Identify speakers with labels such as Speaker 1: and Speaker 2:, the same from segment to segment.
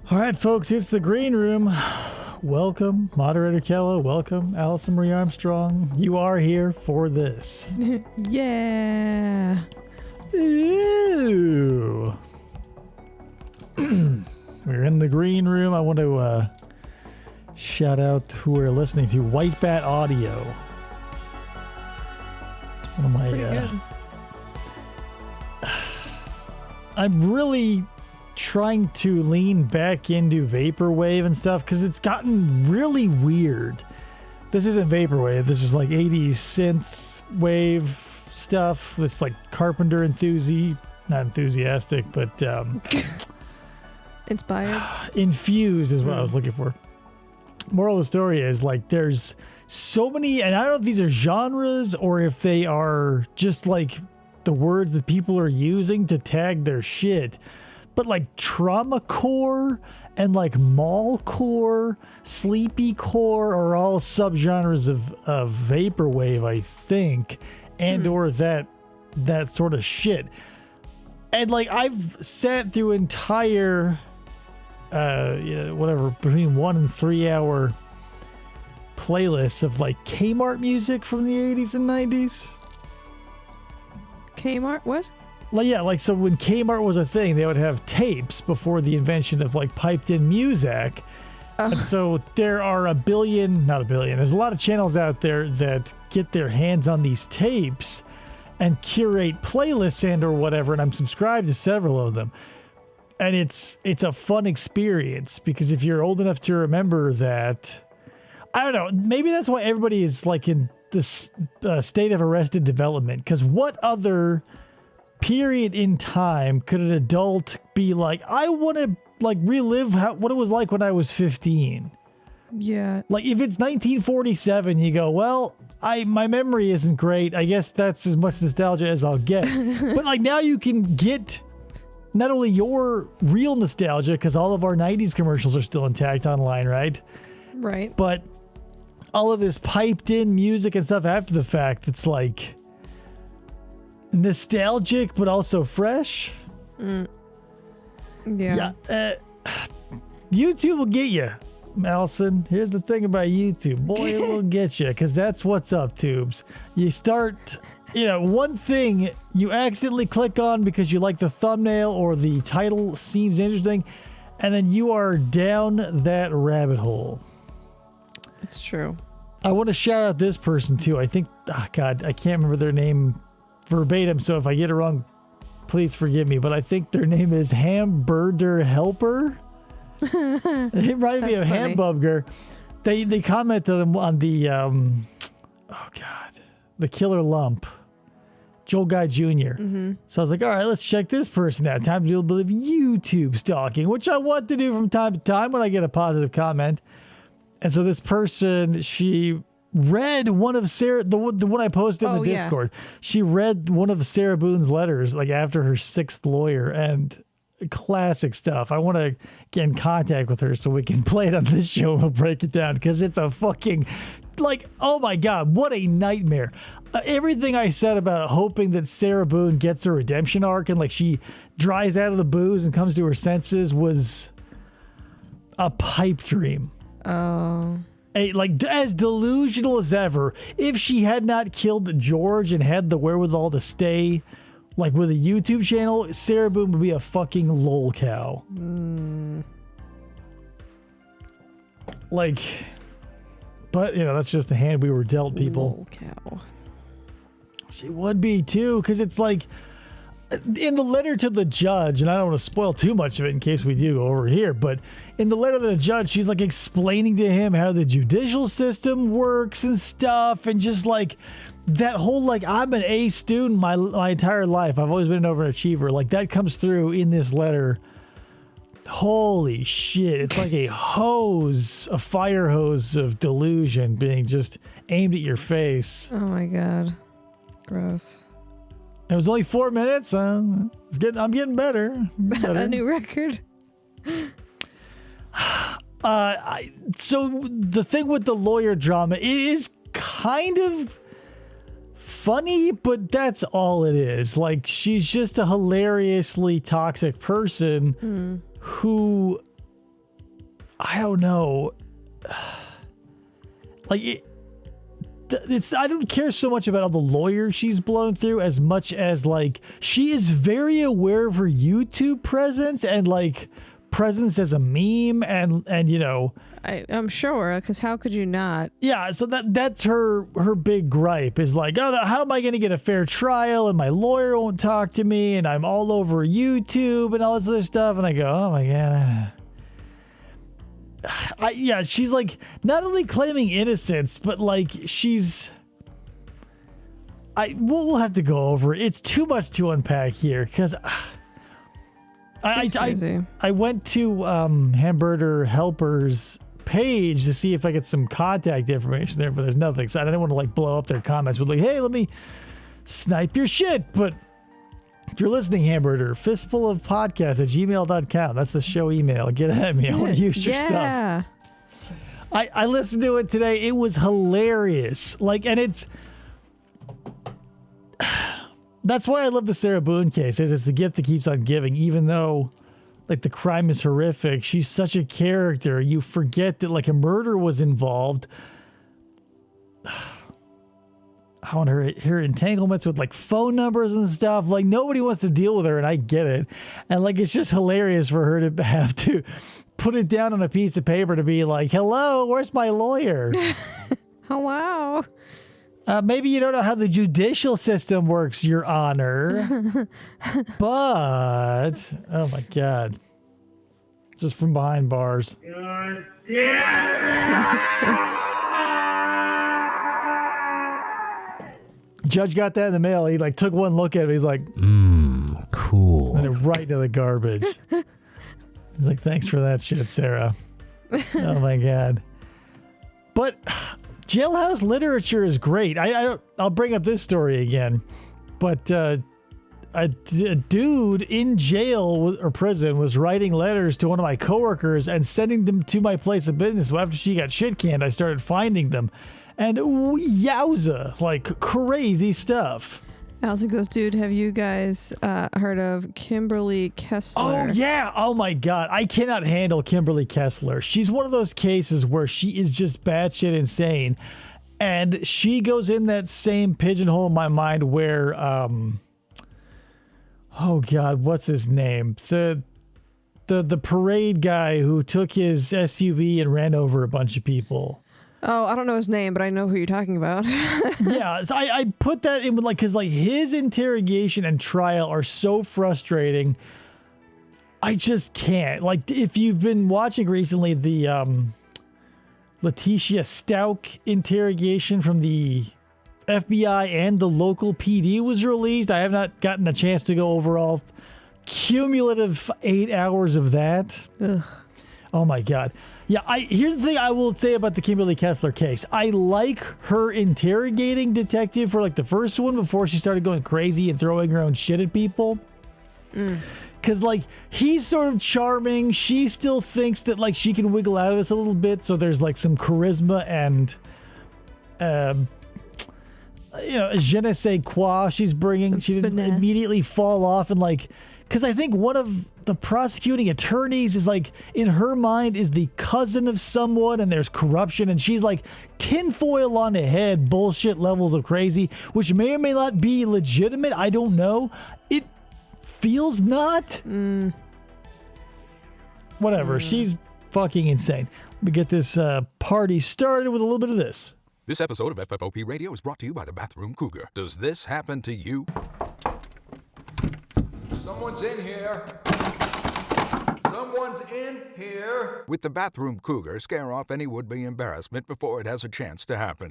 Speaker 1: All right, folks, it's the green room. Welcome, moderator Kello. Welcome, Allison Marie Armstrong. You are here for this.
Speaker 2: Yeah.
Speaker 1: Ew. We're in the green room. I want to shout out who we're listening to. White Bat Audio. It's one of my. I'm really trying to lean back into vaporwave and stuff because it's gotten really weird. This isn't vaporwave. This is like 80s synth wave stuff. That's like Carpenter not enthusiastic, but
Speaker 2: Inspired.
Speaker 1: infused is what I was looking for. Moral of the story is like there's so many, and I don't know if these are genres or if they are just like the words that people are using to tag their shit. But like trauma core and like mall core, sleepy core are all subgenres of vaporwave, I think, and or that sort of shit. And like I've sat through entire whatever between 1 and 3 hour playlists of like Kmart music from the 80s and 90s.
Speaker 2: Kmart? What?
Speaker 1: Like, yeah, like so when Kmart was a thing, they would have tapes before the invention of like piped in music. And so there are there's a lot of channels out there that get their hands on these tapes and curate playlists and or whatever, and I'm subscribed to several of them. And it's a fun experience because if you're old enough to remember that, I don't know, maybe that's why everybody is like in this state of arrested development, because what other period in time could an adult be like, I want to like relive what it was like when I was 15?
Speaker 2: Yeah.
Speaker 1: Like if it's 1947, you go, well, my memory isn't great. I guess that's as much nostalgia as I'll get. But like now you can get not only your real nostalgia, because all of our 90s commercials are still intact online, right?
Speaker 2: Right.
Speaker 1: But all of this piped in music and stuff after the fact, it's like nostalgic but also fresh.
Speaker 2: Yeah.
Speaker 1: YouTube will get you, Allison. Here's the thing about YouTube, boy, it will get you, because that's what's up, tubes. You start, one thing you accidentally click on because you like the thumbnail or the title seems interesting, and then you are down that rabbit hole.
Speaker 2: It's true.
Speaker 1: I want to shout out this person too. I think, God, I can't remember their name verbatim, so if I get it wrong, please forgive me, but I think their name is Hamburger Helper. It reminded me of Hamburger. They commented on the the Killer Lump, Joel Guy Jr. So I was like, all right, let's check this person out. Time to do a bit of YouTube stalking, which I want to do from time to time when I get a positive comment. And so this person, she read one of Sarah, the one I posted in the Discord. She read one of Sarah Boone's letters, like after her 6th lawyer, and classic stuff. I want to get in contact with her so we can play it on this show and we'll break it down, because it's a fucking, like, oh my God, what a nightmare. Everything I said about hoping that Sarah Boone gets a redemption arc and like she dries out of the booze and comes to her senses was a pipe dream.
Speaker 2: Oh.
Speaker 1: Like as delusional as ever. If she had not killed George and had the wherewithal to stay like with a YouTube channel, Sarah Boone would be a fucking lol cow. Like, but that's just the hand we were dealt, people.
Speaker 2: Lol cow.
Speaker 1: She would be too, because it's like in the letter to the judge, and I don't want to spoil too much of it in case we do go over here, but in the letter to the judge, she's like explaining to him how the judicial system works and stuff, and just like that whole like, I'm an A student my entire life. I've always been an overachiever. Like that comes through in this letter. Holy shit. It's like a fire hose of delusion being just aimed at your face.
Speaker 2: Oh my God. Gross.
Speaker 1: It was only 4 minutes. I'm getting better.
Speaker 2: A new record.
Speaker 1: So the thing with the lawyer drama, it is kind of funny, but that's all it is. Like, she's just a hilariously toxic person who I don't know. Like, I don't care so much about all the lawyers she's blown through as much as, like, she is very aware of her YouTube presence and, like, presence as a meme and you know.
Speaker 2: I'm sure, because how could you not?
Speaker 1: Yeah, so that's her big gripe is like, oh, how am I going to get a fair trial and my lawyer won't talk to me and I'm all over YouTube and all this other stuff. And I go, oh my God. Yeah, she's like not only claiming innocence, but like we'll have to go over it. It's too much to unpack here because I went to Hamburger Helper's page to see if I get some contact information there, but there's nothing. So I didn't want to like blow up their comments with like, hey, let me snipe your shit. But if you're listening, Hamburger, fistfulofpodcast@gmail.com. That's the show email. Get at me. I want to use your stuff. I listened to it today. It was hilarious. Like, and it's that's why I love the Sarah Boone case. It's the gift that keeps on giving, even though like the crime is horrific. She's such a character. You forget that like a murder was involved. I want her entanglements with like phone numbers and stuff. Like nobody wants to deal with her, and I get it. And like it's just hilarious for her to have to put it down on a piece of paper to be like, "Hello, where's my lawyer?"
Speaker 2: Hello.
Speaker 1: Maybe you don't know how the judicial system works, Your Honor. But oh my God, just from behind bars. Judge got that in the mail. He like took one look at it. He's like, cool. And then right into the garbage. He's like, thanks for that shit, Sarah. Oh my God. But jailhouse literature is great. I'll bring up this story again. But a dude in jail or prison was writing letters to one of my coworkers and sending them to my place of business. So after she got shit canned, I started finding them. And yowza, like crazy stuff.
Speaker 2: Allison goes, dude, have you guys heard of Kimberly Kessler?
Speaker 1: Oh, yeah. Oh, my God. I cannot handle Kimberly Kessler. She's one of those cases where she is just batshit insane. And she goes in that same pigeonhole in my mind where, oh, God, what's his name? The parade guy who took his SUV and ran over a bunch of people.
Speaker 2: Oh, I don't know his name, but I know who you're talking about.
Speaker 1: Yeah, so I put that in with like, because like his interrogation and trial are so frustrating. I just can't. Like, if you've been watching recently, the Letitia Stalked interrogation from the FBI and the local PD was released. I have not gotten a chance to go over all cumulative 8 hours of that.
Speaker 2: Ugh.
Speaker 1: Oh my God. Yeah, here's the thing I will say about the Kimberly Kessler case. I like her interrogating detective for like the first one before she started going crazy and throwing her own shit at people. Because like he's sort of charming. She still thinks that like she can wiggle out of this a little bit. So there's like some charisma and, je ne sais quoi she's bringing.
Speaker 2: Some
Speaker 1: she didn't
Speaker 2: finesse.
Speaker 1: Immediately fall off and like, because I think one of the prosecuting attorneys is like, in her mind, is the cousin of someone and there's corruption. And she's like tinfoil on the head, bullshit levels of crazy, which may or may not be legitimate. I don't know. It feels not. Whatever. She's fucking insane. Let me get this party started with a little bit of this.
Speaker 3: This episode of FFOP Radio is brought to you by the Bathroom Cougar. Does this happen to you?
Speaker 4: Someone's in here. Someone's in here.
Speaker 3: With the Bathroom Cougar, scare off any would-be embarrassment before it has a chance to happen.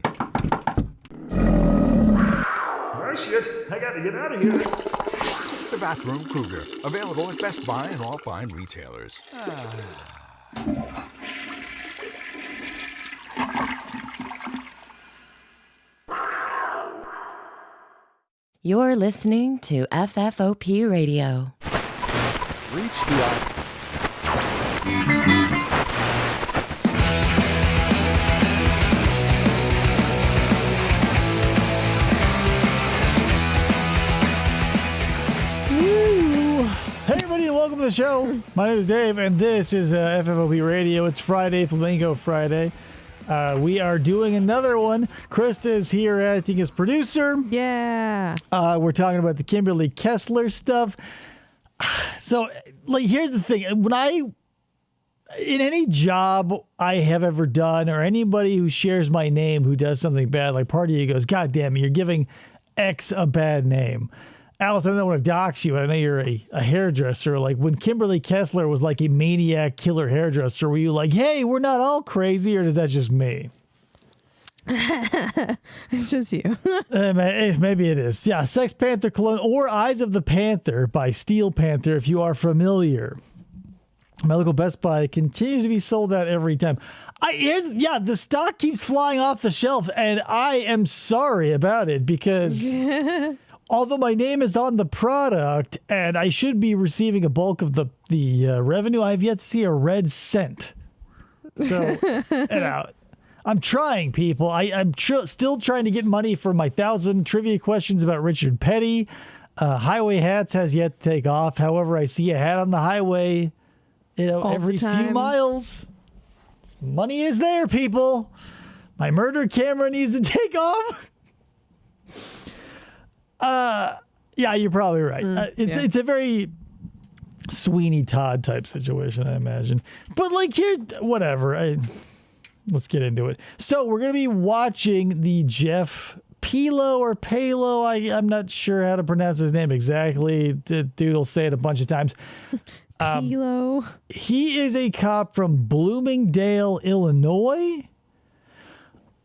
Speaker 4: Oh, shit. I gotta get out of here.
Speaker 3: The Bathroom Cougar, available at Best Buy and all fine retailers.
Speaker 5: You're listening to FFOP Radio.
Speaker 6: Reach the
Speaker 1: Hey everybody, everybody, and welcome to the show. My name is Dave, and this is FFOP Radio. It's Friday, Flamingo Friday. We are doing another one. Krista is here acting as producer.
Speaker 2: Yeah.
Speaker 1: We're talking about the Kimberly Kessler stuff. So, like, here's the thing. In any job I have ever done, or anybody who shares my name who does something bad, like part of you goes, God damn it, you're giving X a bad name. Alice, I don't want to dox you. I know you're a hairdresser. Like, when Kimberly Kessler was like a maniac killer hairdresser, were you like, hey, we're not all crazy, or is that just me?
Speaker 2: It's just you.
Speaker 1: Maybe it is. Yeah, Sex Panther cologne or Eyes of the Panther by Steel Panther, if you are familiar. My local Best Buy continues to be sold out every time. The stock keeps flying off the shelf, and I am sorry about it because although my name is on the product and I should be receiving a bulk of the revenue, I've yet to see a red cent. So, I'm trying, people. I'm still trying to get money for my 1,000 trivia questions about Richard Petty. Highway Hats has yet to take off. However, I see a hat on the highway, every few miles. Money is there, people. My murder camera needs to take off. Yeah, you're probably right. It's a very Sweeney Todd type situation, I imagine. But like, whatever. Let's get into it. So we're going to be watching the Jeff Pelo or Palo. I'm not sure how to pronounce his name exactly. The dude will say it a bunch of times.
Speaker 2: Pelo.
Speaker 1: He is a cop from Bloomingdale, Illinois.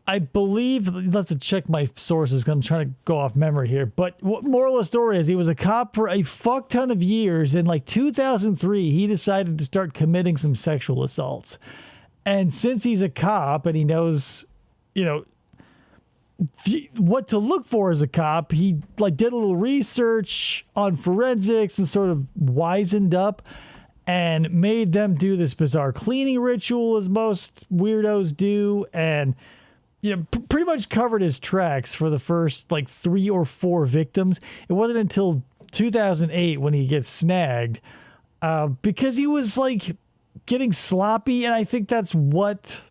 Speaker 1: I believe, let's have to check my sources because I'm trying to go off memory here. But what moral of the story is, he was a cop for a fuck ton of years. In like 2003, he decided to start committing some sexual assaults. And since he's a cop and he knows, what to look for as a cop, he like did a little research on forensics and sort of wisened up and made them do this bizarre cleaning ritual as most weirdos do, and pretty much covered his tracks for the first like 3 or 4 victims. It wasn't until 2008 when he gets snagged because he was like getting sloppy, and I think that's what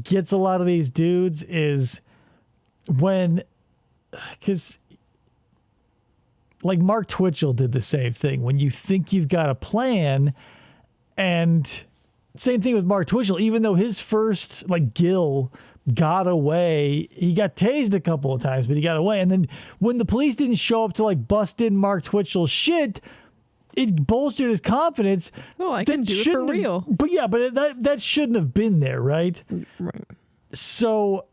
Speaker 1: gets a lot of these dudes is because like Mark Twitchell did the same thing. When you think you've got a plan, and same thing with Mark Twitchell, even though his first like Gil got away, he got tased a couple of times, but he got away. And then when the police didn't show up to like bust in Mark Twitchell's shit, it bolstered his confidence.
Speaker 2: Oh, I can do it for real.
Speaker 1: But that shouldn't have been there, right?
Speaker 2: Right.
Speaker 1: So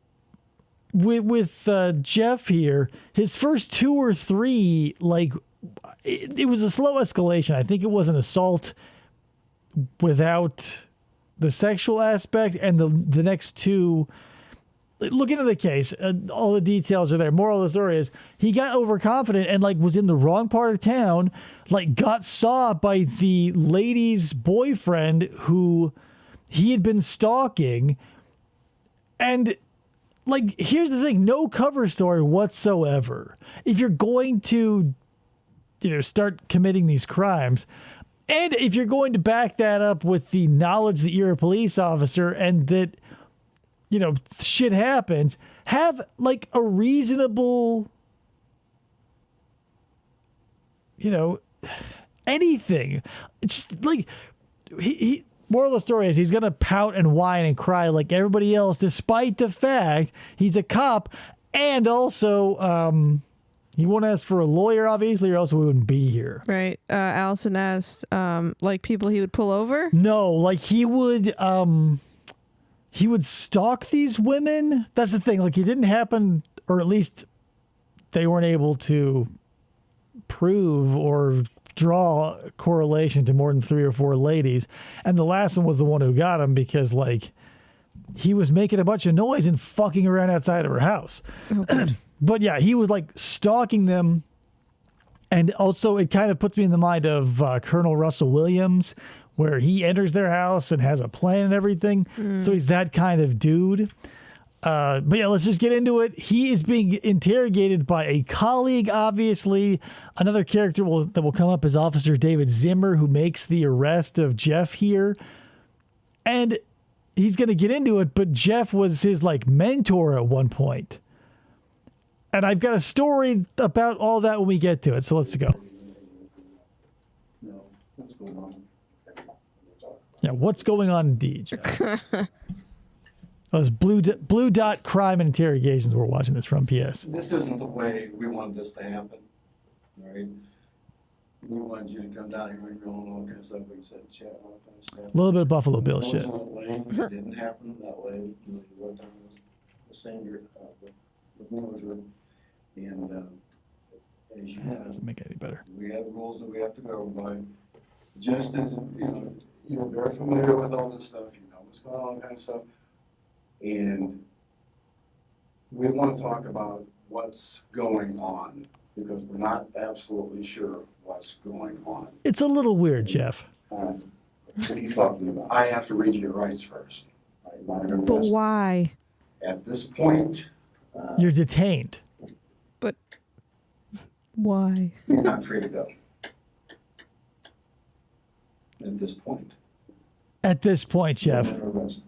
Speaker 1: with Jeff here, his first 2 or 3, like, it was a slow escalation. I think it was an assault without the sexual aspect, and the next 2. Look into the case. All the details are there. Moral of the story is he got overconfident and like was in the wrong part of town, like got saw by the lady's boyfriend who he had been stalking. And like, here's the thing, no cover story whatsoever. If you're going to, start committing these crimes, and if you're going to back that up with the knowledge that you're a police officer and that, shit happens, have like a reasonable, anything. It's just like he moral of the story is he's going to pout and whine and cry like everybody else, despite the fact he's a cop. And also, he won't ask for a lawyer, obviously, or else we wouldn't be here.
Speaker 2: Right. Allison asked, like people he would pull over?
Speaker 1: No, like he would stalk these women. That's the thing. Like, it didn't happen, or at least they weren't able to prove or draw a correlation to more than 3 or 4 ladies. And the last one was the one who got him because, like, he was making a bunch of noise and fucking around outside of her house.
Speaker 2: Okay.
Speaker 1: But yeah, he was like stalking them. And also it kind of puts me in the mind of Colonel Russell Williams, where he enters their house and has a plan and everything. So he's that kind of dude. But yeah, let's just get into it. He is being interrogated by a colleague, obviously. Another character that will come up is Officer David Zimmer, who makes the arrest of Jeff here. And he's going to get into it, but Jeff was his mentor at one point. And I've got a story about all that when we get to it, so let's go.
Speaker 7: No, what's going on?
Speaker 1: Yeah, what's going on indeed, Jeff? Those blue dot crime and interrogations we're watching this from, PS.
Speaker 7: This isn't the way we wanted this to happen, right? We wanted you to come down here and go and all kinds of stuff. We said, chat, all kinds of stuff.
Speaker 1: A little bit of Buffalo Bill shit.
Speaker 7: Unfortunately, it didn't happen that way. You worked on the same year with Mildred. And as you
Speaker 1: That
Speaker 7: know,
Speaker 1: doesn't make it any better.
Speaker 7: we have rules that we have to go by. Just as, you're very familiar with all this stuff, you know what's going on, kind of stuff. And we want to talk about what's going on because we're not absolutely sure what's going on.
Speaker 1: It's a little weird, Jeff.
Speaker 7: What are you talking about? I have to read you your rights first.
Speaker 2: But why?
Speaker 7: At this point,
Speaker 1: You're detained.
Speaker 2: But why?
Speaker 7: you're not free to go. At this point.
Speaker 1: At this point, Jeff.
Speaker 7: I'm under arrest.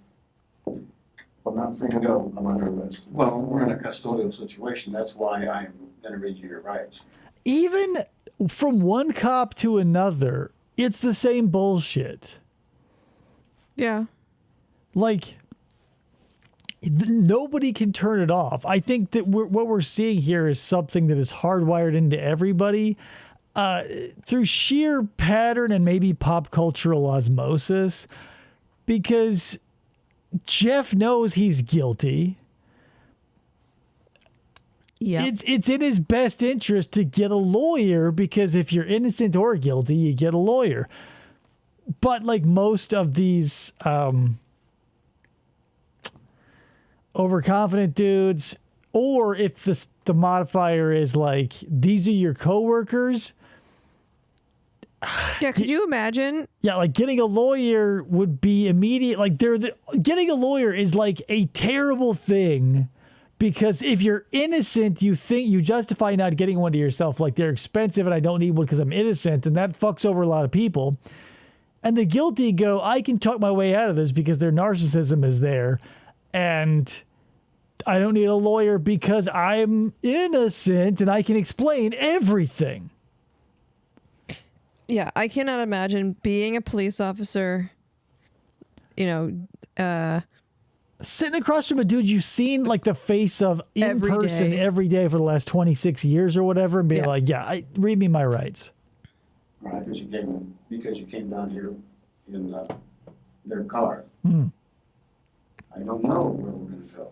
Speaker 7: I'm not free to go. I'm under arrest. Well, we're in a custodial situation. That's why I'm going to read you your rights.
Speaker 1: Even from one cop to another, it's the same bullshit.
Speaker 2: Yeah.
Speaker 1: Nobody can turn it off. I think that what we're seeing here is something that is hardwired into everybody through sheer pattern and maybe pop cultural osmosis, because Jeff knows he's guilty.
Speaker 2: Yeah.
Speaker 1: It's in his best interest to get a lawyer, because if you're innocent or guilty, you get a lawyer. But most of these overconfident dudes, or if the modifier is these are your coworkers.
Speaker 2: Yeah, could you imagine?
Speaker 1: Yeah, getting a lawyer would be immediate. Getting a lawyer is a terrible thing, because if you're innocent, you think you justify not getting one to yourself. They're expensive and I don't need one because I'm innocent, and that fucks over a lot of people. And the guilty go, I can talk my way out of this because their narcissism is there, and I don't need a lawyer because I'm innocent and I can explain everything.
Speaker 2: Yeah, I cannot imagine being a police officer,
Speaker 1: Sitting across from a dude you've seen the face of in
Speaker 2: Every
Speaker 1: person
Speaker 2: day.
Speaker 1: every day for the last 26 years or whatever, and be read me my rights.
Speaker 7: Right, because you came down here in their car. I don't know where we're going to go.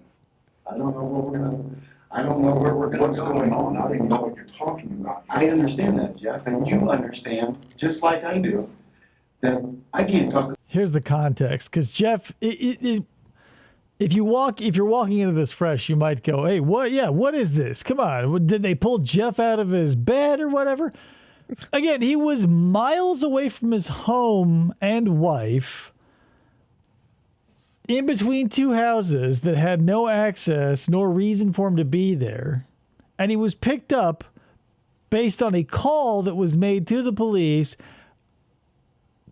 Speaker 7: I don't know where we're going to go.
Speaker 8: What's going on? I don't even know what you're talking about.
Speaker 7: I understand that, Jeff, and you understand, just like I do, that I can't talk.
Speaker 1: Here's the context, because Jeff, if you're walking into this fresh, you might go, hey, what? Yeah, what is this? Come on, did they pull Jeff out of his bed or whatever? Again, he was miles away from his home and wife, in between two houses that had no access nor reason for him to be there. And he was picked up based on a call that was made to the police.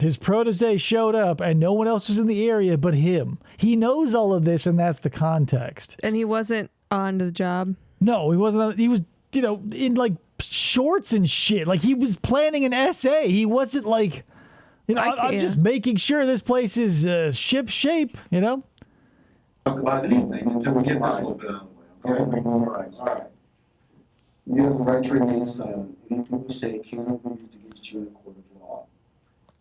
Speaker 1: His protege showed up and no one else was in the area but him. He knows all of this, and that's the context.
Speaker 2: and he wasn't on the job.
Speaker 1: No, he wasn't. He was, in shorts and shit. He was planning an essay. He wasn't I'm just making sure this place is ship shape,
Speaker 7: Talk about anything until we get this a little bit out of the way, okay? All right. You have the right to remain silent. Anything you say can't be used against you in a court of law.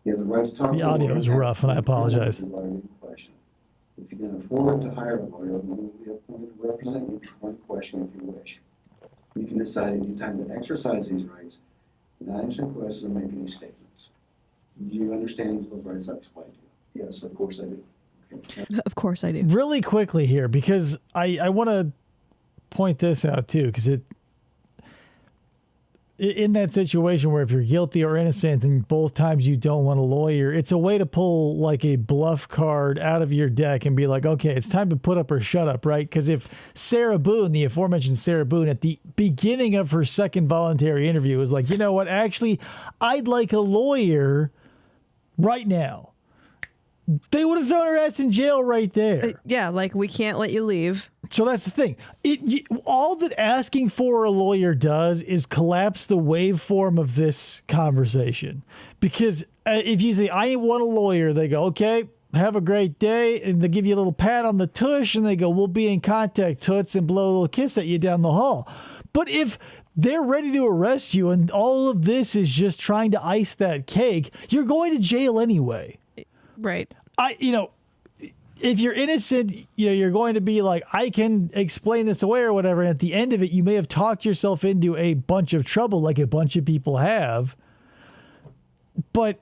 Speaker 7: You have the right to talk to
Speaker 1: The
Speaker 7: a
Speaker 1: audio
Speaker 7: lawyer.
Speaker 1: is rough, and I apologize.
Speaker 7: If you can afford to hire a lawyer, we will be appointed to represent you before any question if you wish. You can decide any time to exercise these rights, not answer questions or make any statements. Do you understand those rights I explained to you? Yes, of course I do. Okay.
Speaker 2: Of course I do.
Speaker 1: Really quickly here, because I want to point this out too, because in that situation where if you're guilty or innocent and both times you don't want a lawyer, it's a way to pull like a bluff card out of your deck and be like, okay, it's time to put up or shut up, right? Because if Sarah Boone, the aforementioned Sarah Boone, at the beginning of her second voluntary interview was like, you know what, actually, I'd like a lawyer right now. They would have thrown her ass in jail right there.
Speaker 2: Yeah, like we can't let you leave.
Speaker 1: So that's the thing. All that asking for a lawyer does is collapse the waveform of this conversation. Because if you say, I want a lawyer, they go, okay, have a great day. And they give you a little pat on the tush and they go, we'll be in contact, toots, and blow a little kiss at you down the hall. But if they're ready to arrest you and all of this is just trying to ice that cake, you're going to jail anyway.
Speaker 2: Right.
Speaker 1: If you're innocent, you're going to be like, I can explain this away or whatever. And at the end of it, you may have talked yourself into a bunch of trouble like a bunch of people have. But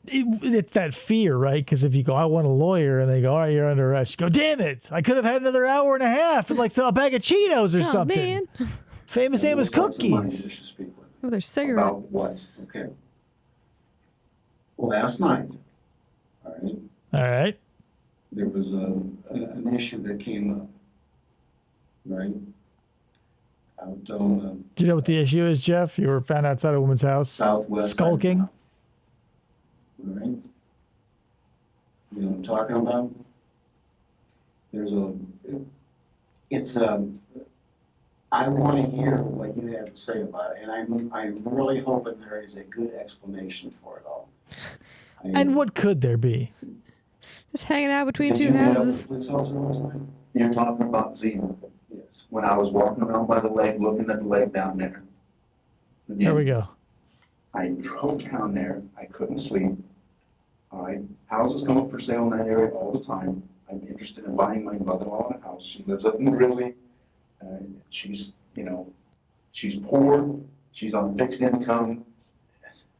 Speaker 1: it's that fear, right? Because if you go, I want a lawyer, and they go, all right, you're under arrest. You go, damn it, I could have had another hour and a half and like sell a bag of Cheetos or something.
Speaker 2: Man.
Speaker 1: Famous Amos cookies.
Speaker 2: Oh, there's cigarette.
Speaker 7: About what? Okay. Last night, all right,
Speaker 1: All right.
Speaker 7: there was an issue that came up, right? Out on
Speaker 1: Do you know what the issue is, Jeff? You were found outside a woman's house,
Speaker 7: southwest
Speaker 1: skulking.
Speaker 7: side of town, right? You know what I'm talking about? I want to hear what you have to say about it, and I'm really hoping there is a good explanation for it all.
Speaker 1: And what could there be?
Speaker 2: Just hanging out between
Speaker 7: Did
Speaker 2: two
Speaker 7: you meet up
Speaker 2: houses.
Speaker 7: with police officer last night?
Speaker 8: You're talking about Zena.
Speaker 7: Yes.
Speaker 8: When I was walking around by the lake, looking at the lake down there.
Speaker 1: There we go.
Speaker 8: I drove down there. I couldn't sleep. All right. Houses come up for sale in that area all the time. I'm interested in buying my mother-in-law a house. She lives up in Greeley. She's poor. She's on fixed income.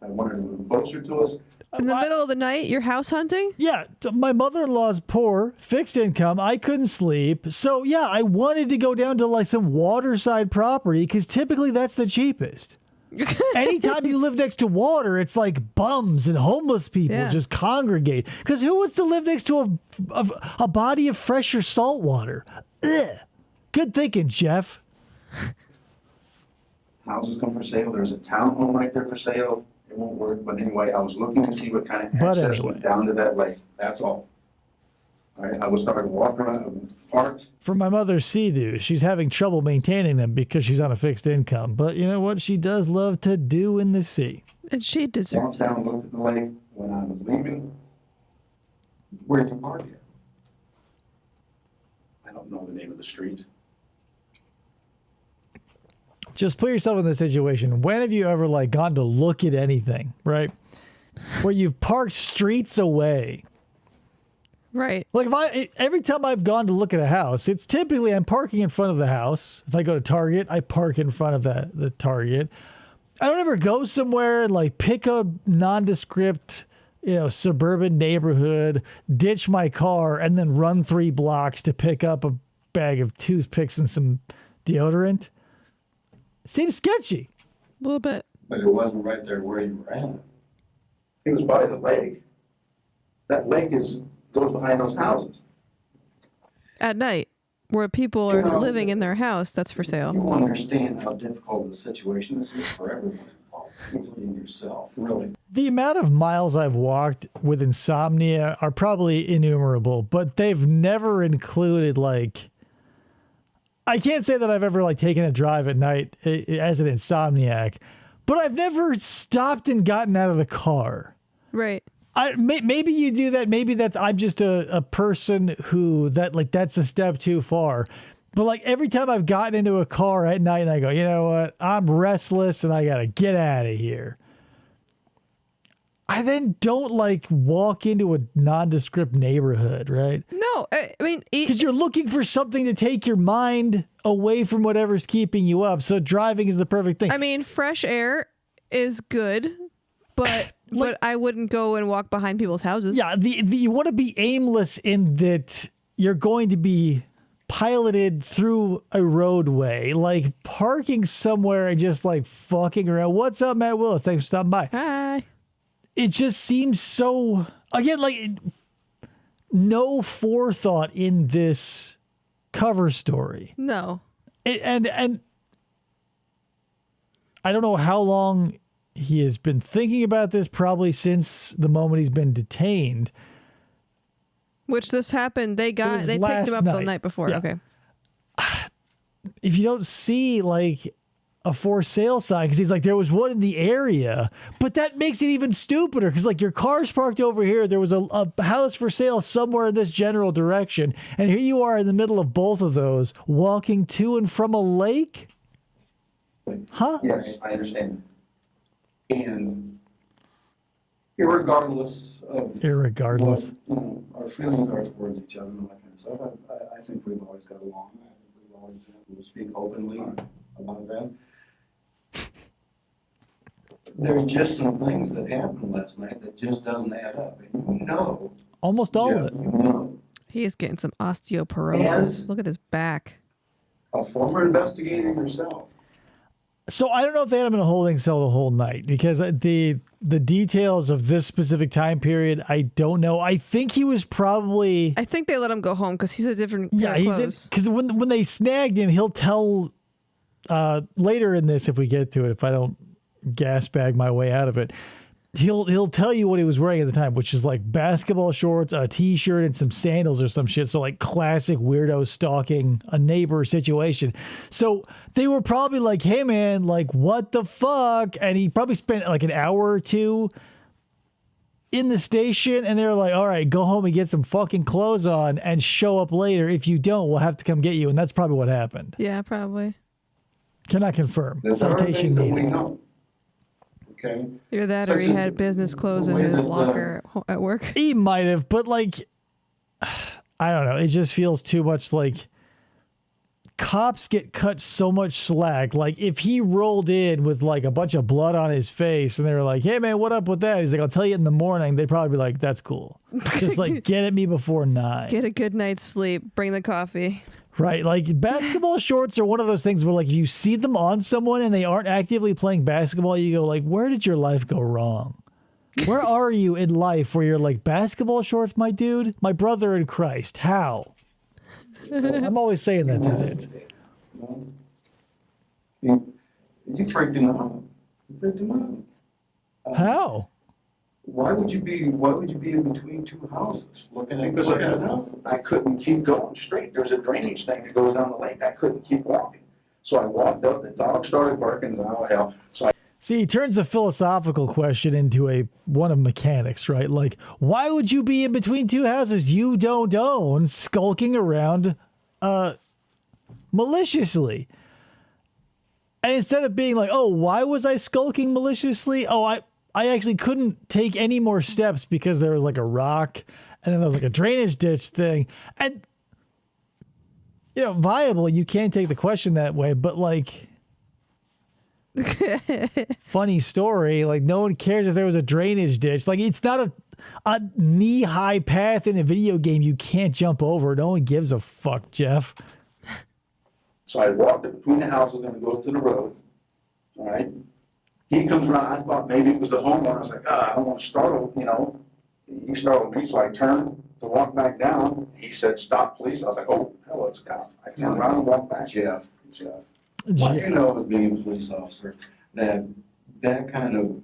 Speaker 8: I wanted to move closer to us.
Speaker 2: In the middle of the night, you're house hunting?
Speaker 1: Yeah, my mother-in-law's poor, fixed income. I couldn't sleep. So, yeah, I wanted to go down to like some waterside property because typically that's the cheapest. Anytime you live next to water, it's like bums and homeless people just congregate. Because who wants to live next to a body of fresher salt water? Ugh. Good thinking, Jeff.
Speaker 8: Houses come for sale. There's a townhome right there for sale. It won't work, but anyway, I was looking to see what kind of access went down to that lake. That's all. All right, I was starting to walk around, parked.
Speaker 1: For my mother's sea-doo, she's having trouble maintaining them because she's on a fixed income. But you know what she does love to do in the sea?
Speaker 2: And she deserves
Speaker 8: Walked down, looked at the lake. When I was leaving, where'd you park here? I don't know the name of the street.
Speaker 1: Just put yourself in this situation. When have you ever like gone to look at anything, right? Where you've parked streets away.
Speaker 2: Right.
Speaker 1: Like every time I've gone to look at a house, it's typically I'm parking in front of the house. If I go to Target, I park in front of the Target. I don't ever go somewhere and like pick a nondescript, suburban neighborhood, ditch my car, and then run 3 blocks to pick up a bag of toothpicks and some deodorant. Seems sketchy.
Speaker 2: A little bit.
Speaker 7: But it wasn't right there where you were at.
Speaker 8: It was by the lake. That lake goes behind those houses.
Speaker 2: At night, where people are living in their house that's for sale.
Speaker 7: You understand how difficult the situation this is for everyone involved, including yourself, really.
Speaker 1: The amount of miles I've walked with insomnia are probably innumerable, but they've never included like, I can't say that I've ever like taken a drive at night as an insomniac, but I've never stopped and gotten out of the car.
Speaker 2: Right.
Speaker 1: Maybe you do that. Maybe I'm just a person who that's a step too far. But like every time I've gotten into a car at night and I go, you know what? I'm restless and I got to get out of here. I then don't like walk into a nondescript neighborhood, right?
Speaker 2: No, I mean,
Speaker 1: because you're looking for something to take your mind away from whatever's keeping you up. So driving is the perfect thing.
Speaker 2: I mean, fresh air is good, but but I wouldn't go and walk behind people's houses.
Speaker 1: Yeah, you want to be aimless in that you're going to be piloted through a roadway, like parking somewhere and just like fucking around. What's up, Matt Willis? Thanks for stopping by.
Speaker 2: Hi.
Speaker 1: It just seems so, again, like no forethought in this cover story.
Speaker 2: No.
Speaker 1: And I don't know how long he has been thinking about this, probably since the moment he's been detained.
Speaker 2: Which this happened, they picked him up the night before.
Speaker 1: Yeah.
Speaker 2: Okay.
Speaker 1: If you don't see like a for sale sign, because he's like, there was one in the area, but that makes it even stupider because like your car's parked over here. There was a house for sale somewhere in this general direction. And here you are in the middle of both of those walking to and from a lake. Huh?
Speaker 7: Yes, I understand. And irregardless of what, our feelings are towards each other and all that kind of stuff, I think we've always got along. I think we've always been able to speak openly about that. There are just some things that happened last night that just doesn't add up. And you know,
Speaker 1: Almost all of it.
Speaker 7: You know,
Speaker 2: He is getting some osteoporosis.
Speaker 7: Yes.
Speaker 2: Look at his back.
Speaker 7: a former investigator yourself.
Speaker 1: So I don't know if they had him in a holding cell the whole night because the details of this specific time period, I don't know. I think he was probably.
Speaker 2: I think they let him go home because he's a different pair of clothes.
Speaker 1: Because when they snagged him, he'll tell later in this, if we get to it, if I don't gas bag my way out of it, he'll tell you what he was wearing at the time, which is like basketball shorts, a t-shirt, and some sandals or some shit. So like classic weirdo stalking a neighbor situation. So they were probably like, hey man, like what the fuck? And he probably spent like an hour or two in the station, and they're like, all right, go home and get some fucking clothes on and show up later. If you don't, we'll have to come get you. And that's probably what happened.
Speaker 2: Yeah, probably.
Speaker 1: Cannot confirm.
Speaker 7: There are
Speaker 1: Citation
Speaker 7: things that we
Speaker 1: needed.
Speaker 7: know. Okay.
Speaker 2: Either that or
Speaker 7: Such
Speaker 2: he
Speaker 7: as
Speaker 2: had business clothes
Speaker 7: the
Speaker 2: in
Speaker 7: way
Speaker 2: his
Speaker 7: that,
Speaker 2: locker at work.
Speaker 1: He might have, but like, I don't know. It just feels too much like cops get cut so much slack. Like if he rolled in with like a bunch of blood on his face and they were like, hey man, what up with that? He's like, I'll tell you in the morning. They'd probably be like, that's cool. Just like get at me before 9.
Speaker 2: Get a good night's sleep. Bring the coffee.
Speaker 1: Right. Like basketball shorts are one of those things where like if you see them on someone and they aren't actively playing basketball, you go like, where did your life go wrong? Where are you in life where you're like, basketball shorts, my dude? My brother in Christ. How? I'm always saying that to kids.
Speaker 7: You freaked him out. You freaked him out.
Speaker 1: How?
Speaker 7: Why would you be in between two houses looking at houses?
Speaker 8: I couldn't keep going straight. There's a drainage thing that goes down the lake. I couldn't keep walking. So I walked up, the dog started barking, and oh hell. So I
Speaker 1: See, he turns a philosophical question into one of mechanics, right? Like, why would you be in between two houses you don't own, skulking around maliciously? And instead of being like, oh, why was I skulking maliciously? Oh, I actually couldn't take any more steps because there was like a rock and then there was like a drainage ditch thing. And, you know, viable, you can't take the question that way, but like, funny story. Like, no one cares if there was a drainage ditch. Like, it's not a knee-high path in a video game you can't jump over. No one gives a fuck, Jeff.
Speaker 8: So I walked up between the houses, going to go to the road. All right. He comes around. I thought maybe it was the homeowner. I was like, I don't want to startle, you know. He startled me, so I turned to walk back down. He said, stop, please. I was like, oh, hell, it's a cop. I turned around and walked back.
Speaker 7: Jeff. Well, you know, as being a police officer, that kind of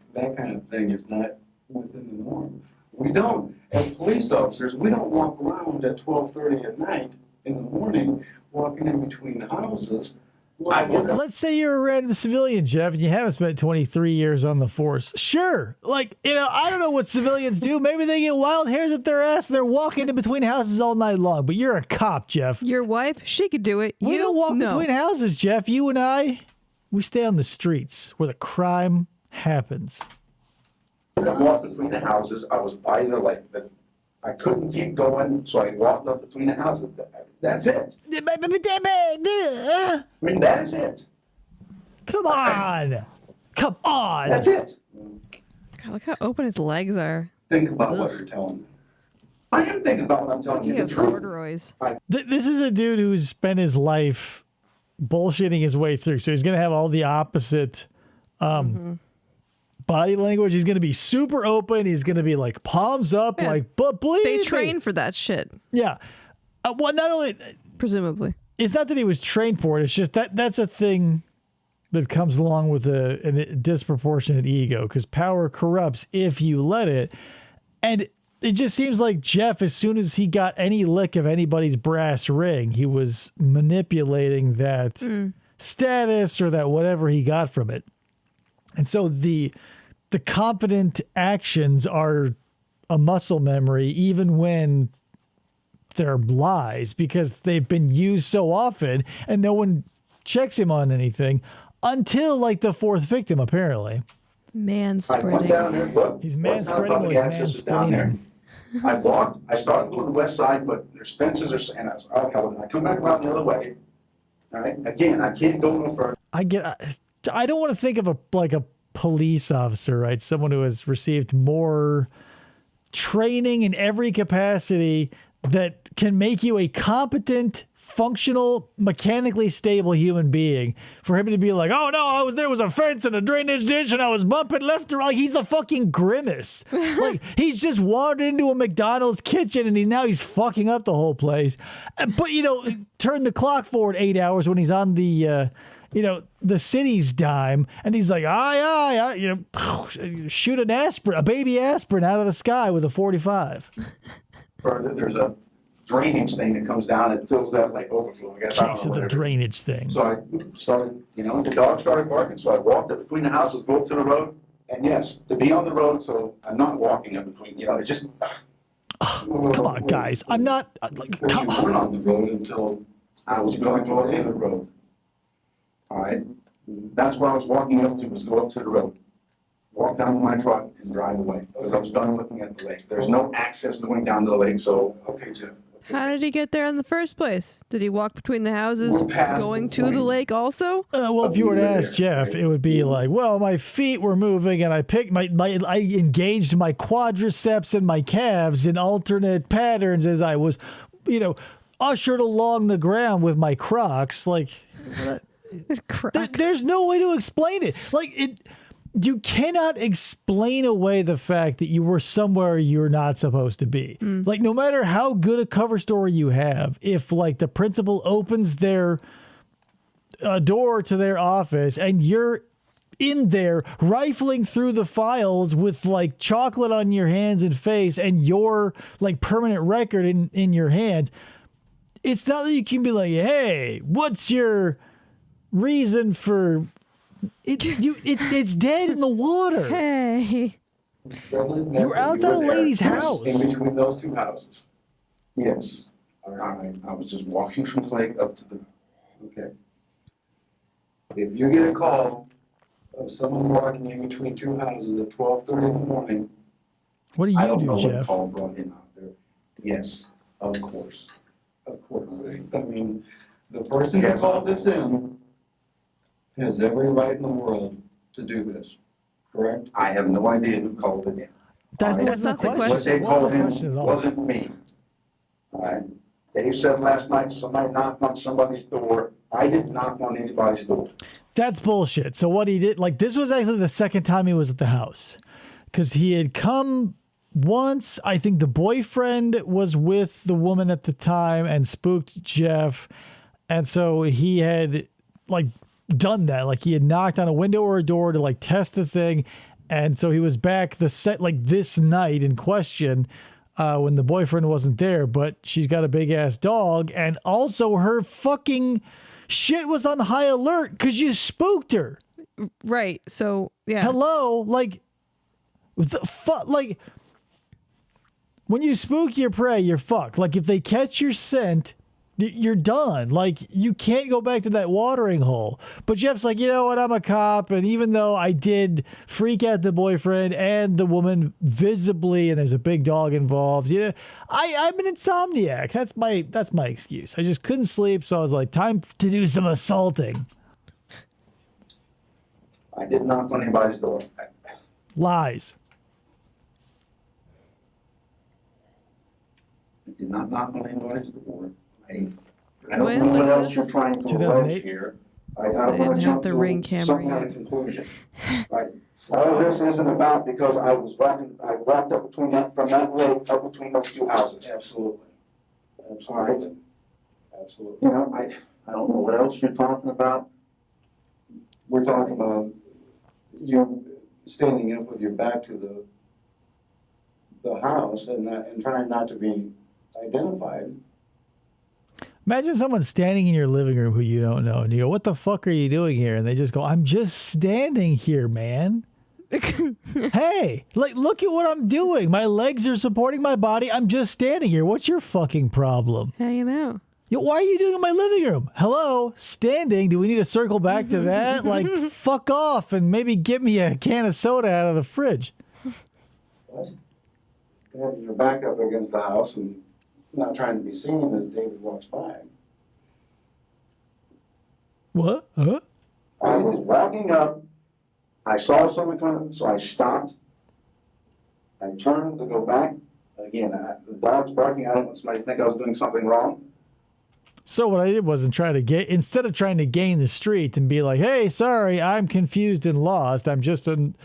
Speaker 7: thing is not within the norm. We don't, as police officers, we don't walk around at 12:30 at night in the morning, walking in between houses.
Speaker 1: Let's say you're a random civilian, Jeff, and you haven't spent 23 years on the force. Sure. Like, you know, I don't know what civilians do. Maybe they get wild hairs up their ass and they're walking in between houses all night long. But you're a cop, Jeff.
Speaker 2: Your wife, she could do it.
Speaker 1: We
Speaker 2: You
Speaker 1: don't walk
Speaker 2: no.
Speaker 1: between houses, Jeff. You and I, we stay on the streets where the crime happens.
Speaker 8: I walked between the houses. I was by the lake. I couldn't keep going, so I walked up between the houses. That's it. I mean, that is it.
Speaker 1: Come on. Come on.
Speaker 8: That's it.
Speaker 2: God, look how open his legs are.
Speaker 7: Think about what you're telling me.
Speaker 8: I am thinking about what I'm telling
Speaker 2: He
Speaker 8: you. The
Speaker 2: has
Speaker 8: truth.
Speaker 2: corduroys.
Speaker 1: This is a dude who's spent his life bullshitting his way through. So he's going to have all the opposite body language. He's going to be super open. He's going to be like palms up,
Speaker 2: Yeah.
Speaker 1: like, but believe
Speaker 2: They
Speaker 1: me.
Speaker 2: train for that shit,
Speaker 1: Yeah. Well, not only,
Speaker 2: presumably.
Speaker 1: it's not that he was trained for it. It's just that's a thing that comes along with a disproportionate ego, because power corrupts if you let it. And it just seems like Jeff, as soon as he got any lick of anybody's brass ring, he was manipulating that status or that whatever he got from it. And so the confident actions are a muscle memory, even when they're lies, because they've been used so often and no one checks him on anything until like the fourth victim, apparently.
Speaker 8: I went down there. What?
Speaker 1: He's
Speaker 8: what town
Speaker 1: manspreading
Speaker 8: public
Speaker 1: or he's
Speaker 8: access is down there?
Speaker 1: mansplaining?
Speaker 8: I walked. I started going to the west side, but there's fences and I was, oh hell, I come back around the other way. All right. Again, I can't go no further.
Speaker 1: I don't want to think of a police officer, right? Someone who has received more training in every capacity that can make you a competent, functional, mechanically stable human being, for him to be like, oh no, there was a fence and a drainage ditch and I was bumping left and right. Like, he's the fucking Grimace. Like, he's just wandered into a McDonald's kitchen and he's fucking up the whole place. But, turn the clock forward 8 hours when he's on the city's dime, and he's like, aye, shoot a baby aspirin out of the sky with a 45.
Speaker 8: Further, there's a drainage thing that comes down and fills that like overflow. I guess I don't
Speaker 1: Case
Speaker 8: know
Speaker 1: of the
Speaker 8: what it is.
Speaker 1: drainage thing.
Speaker 8: So I started, the dog started barking. So I walked up between the houses, go up to the road, and yes, to be on the road. So I'm not walking up between. It's just.
Speaker 1: Come on, guys. I'm not like.
Speaker 7: Because
Speaker 1: Come
Speaker 7: you
Speaker 1: on.
Speaker 7: weren't on the road until
Speaker 8: I was going to the road. All right, that's where I was walking up to, was go up to the road. Walk down to my truck and drive away, because I was done looking at the lake. There's no access going down to the lake, so.
Speaker 7: okay, Jeff. Okay.
Speaker 2: How did he get there in the first place? Did he walk between the houses
Speaker 8: We're past
Speaker 2: going
Speaker 8: the
Speaker 2: to the
Speaker 8: point.
Speaker 2: lake also?
Speaker 1: Well, if you were to ask Jeff, it would be like, well, my feet were moving and I picked I engaged my quadriceps and my calves in alternate patterns as I was, ushered along the ground with my Crocs. Like, there's no way to explain it. Like, you cannot explain away the fact that you were somewhere you're not supposed to be. Like, no matter how good a cover story you have, if like the principal opens their door to their office and you're in there rifling through the files with like chocolate on your hands and face and your like permanent record in your hands, it's not that you can be like, hey, what's your reason for it's dead in the water.
Speaker 2: Hey.
Speaker 1: You were outside a lady's house.
Speaker 7: In between those two houses.
Speaker 8: Yes.
Speaker 7: All right.
Speaker 8: I was just walking from the lake up to the.
Speaker 7: Okay. If you get a call of someone walking in between two houses at 12:30 in the morning,
Speaker 1: What do
Speaker 8: I
Speaker 1: you
Speaker 8: don't
Speaker 1: do,
Speaker 8: know what
Speaker 1: Jeff?
Speaker 8: call brought him out there. Yes, of course.
Speaker 7: of course, I mean, the person who called this in has every right in the world to do this, correct?
Speaker 8: I have no idea who called it in.
Speaker 1: That's
Speaker 2: not the
Speaker 8: What
Speaker 2: question.
Speaker 8: they
Speaker 1: Wasn't
Speaker 8: called
Speaker 1: the question
Speaker 8: in
Speaker 1: at all.
Speaker 8: wasn't me. All right. Dave said last night somebody knocked on somebody's door. I didn't knock on anybody's door.
Speaker 1: That's bullshit. So what he did, like, this was actually the second time he was at the house, because he had come once. I think the boyfriend was with the woman at the time and spooked Jeff, and so he had like done that. Like, he had knocked on a window or a door to like test the thing, and so he was back this night in question. When the boyfriend wasn't there, but she's got a big ass dog, and also her fucking shit was on high alert because you spooked her.
Speaker 2: Right. So, yeah.
Speaker 1: Hello, like, like, when you spook your prey, you're fucked. Like, if they catch your scent, you're done. Like, you can't go back to that watering hole. But Jeff's like, you know what? I'm a cop, and even though I did freak out the boyfriend and the woman visibly, and there's a big dog involved, I'm an insomniac. That's my excuse. I just couldn't sleep, so I was like, time to do some assaulting.
Speaker 8: I did knock on anybody's door.
Speaker 1: Lies.
Speaker 8: did not knock on anybody's door. I don't
Speaker 2: When
Speaker 8: know what
Speaker 2: was
Speaker 8: else
Speaker 2: this?
Speaker 8: you're trying to
Speaker 1: 2008?
Speaker 8: allege here. I
Speaker 2: They
Speaker 8: don't
Speaker 2: didn't
Speaker 8: want to
Speaker 2: have
Speaker 8: jump
Speaker 2: the ring
Speaker 8: to
Speaker 2: camera
Speaker 8: some kind
Speaker 2: yet.
Speaker 8: of conclusion. Right? All this isn't about because I walked up from that lake up between those two houses.
Speaker 7: Absolutely.
Speaker 8: All right.
Speaker 7: Absolutely. Absolutely.
Speaker 8: You know, I don't know what else you're talking about.
Speaker 7: We're talking about you standing up with your back to the house and trying not to be identified.
Speaker 1: Imagine someone standing in your living room who you don't know, and you go, "What the fuck are you doing here?" And they just go, "I'm just standing here, man." Hey, like, look at what I'm doing. My legs are supporting my body. I'm just standing here. What's your fucking problem?
Speaker 2: Hanging out.
Speaker 1: Yo, why are you doing in my living room? Hello, standing. Do we need to circle back to that? Like, fuck off and maybe get me a can of soda out of the fridge.
Speaker 7: Having your back up against the house and not trying to be seen as David walks by.
Speaker 1: What? Huh?
Speaker 8: I was walking up, I saw someone coming, so I stopped. I turned to go back. Again, the dog's barking. I didn't want somebody to think I was doing something wrong.
Speaker 1: So what I did was instead of trying to gain the street and be like, "Hey, sorry, I'm confused and lost. I'm just an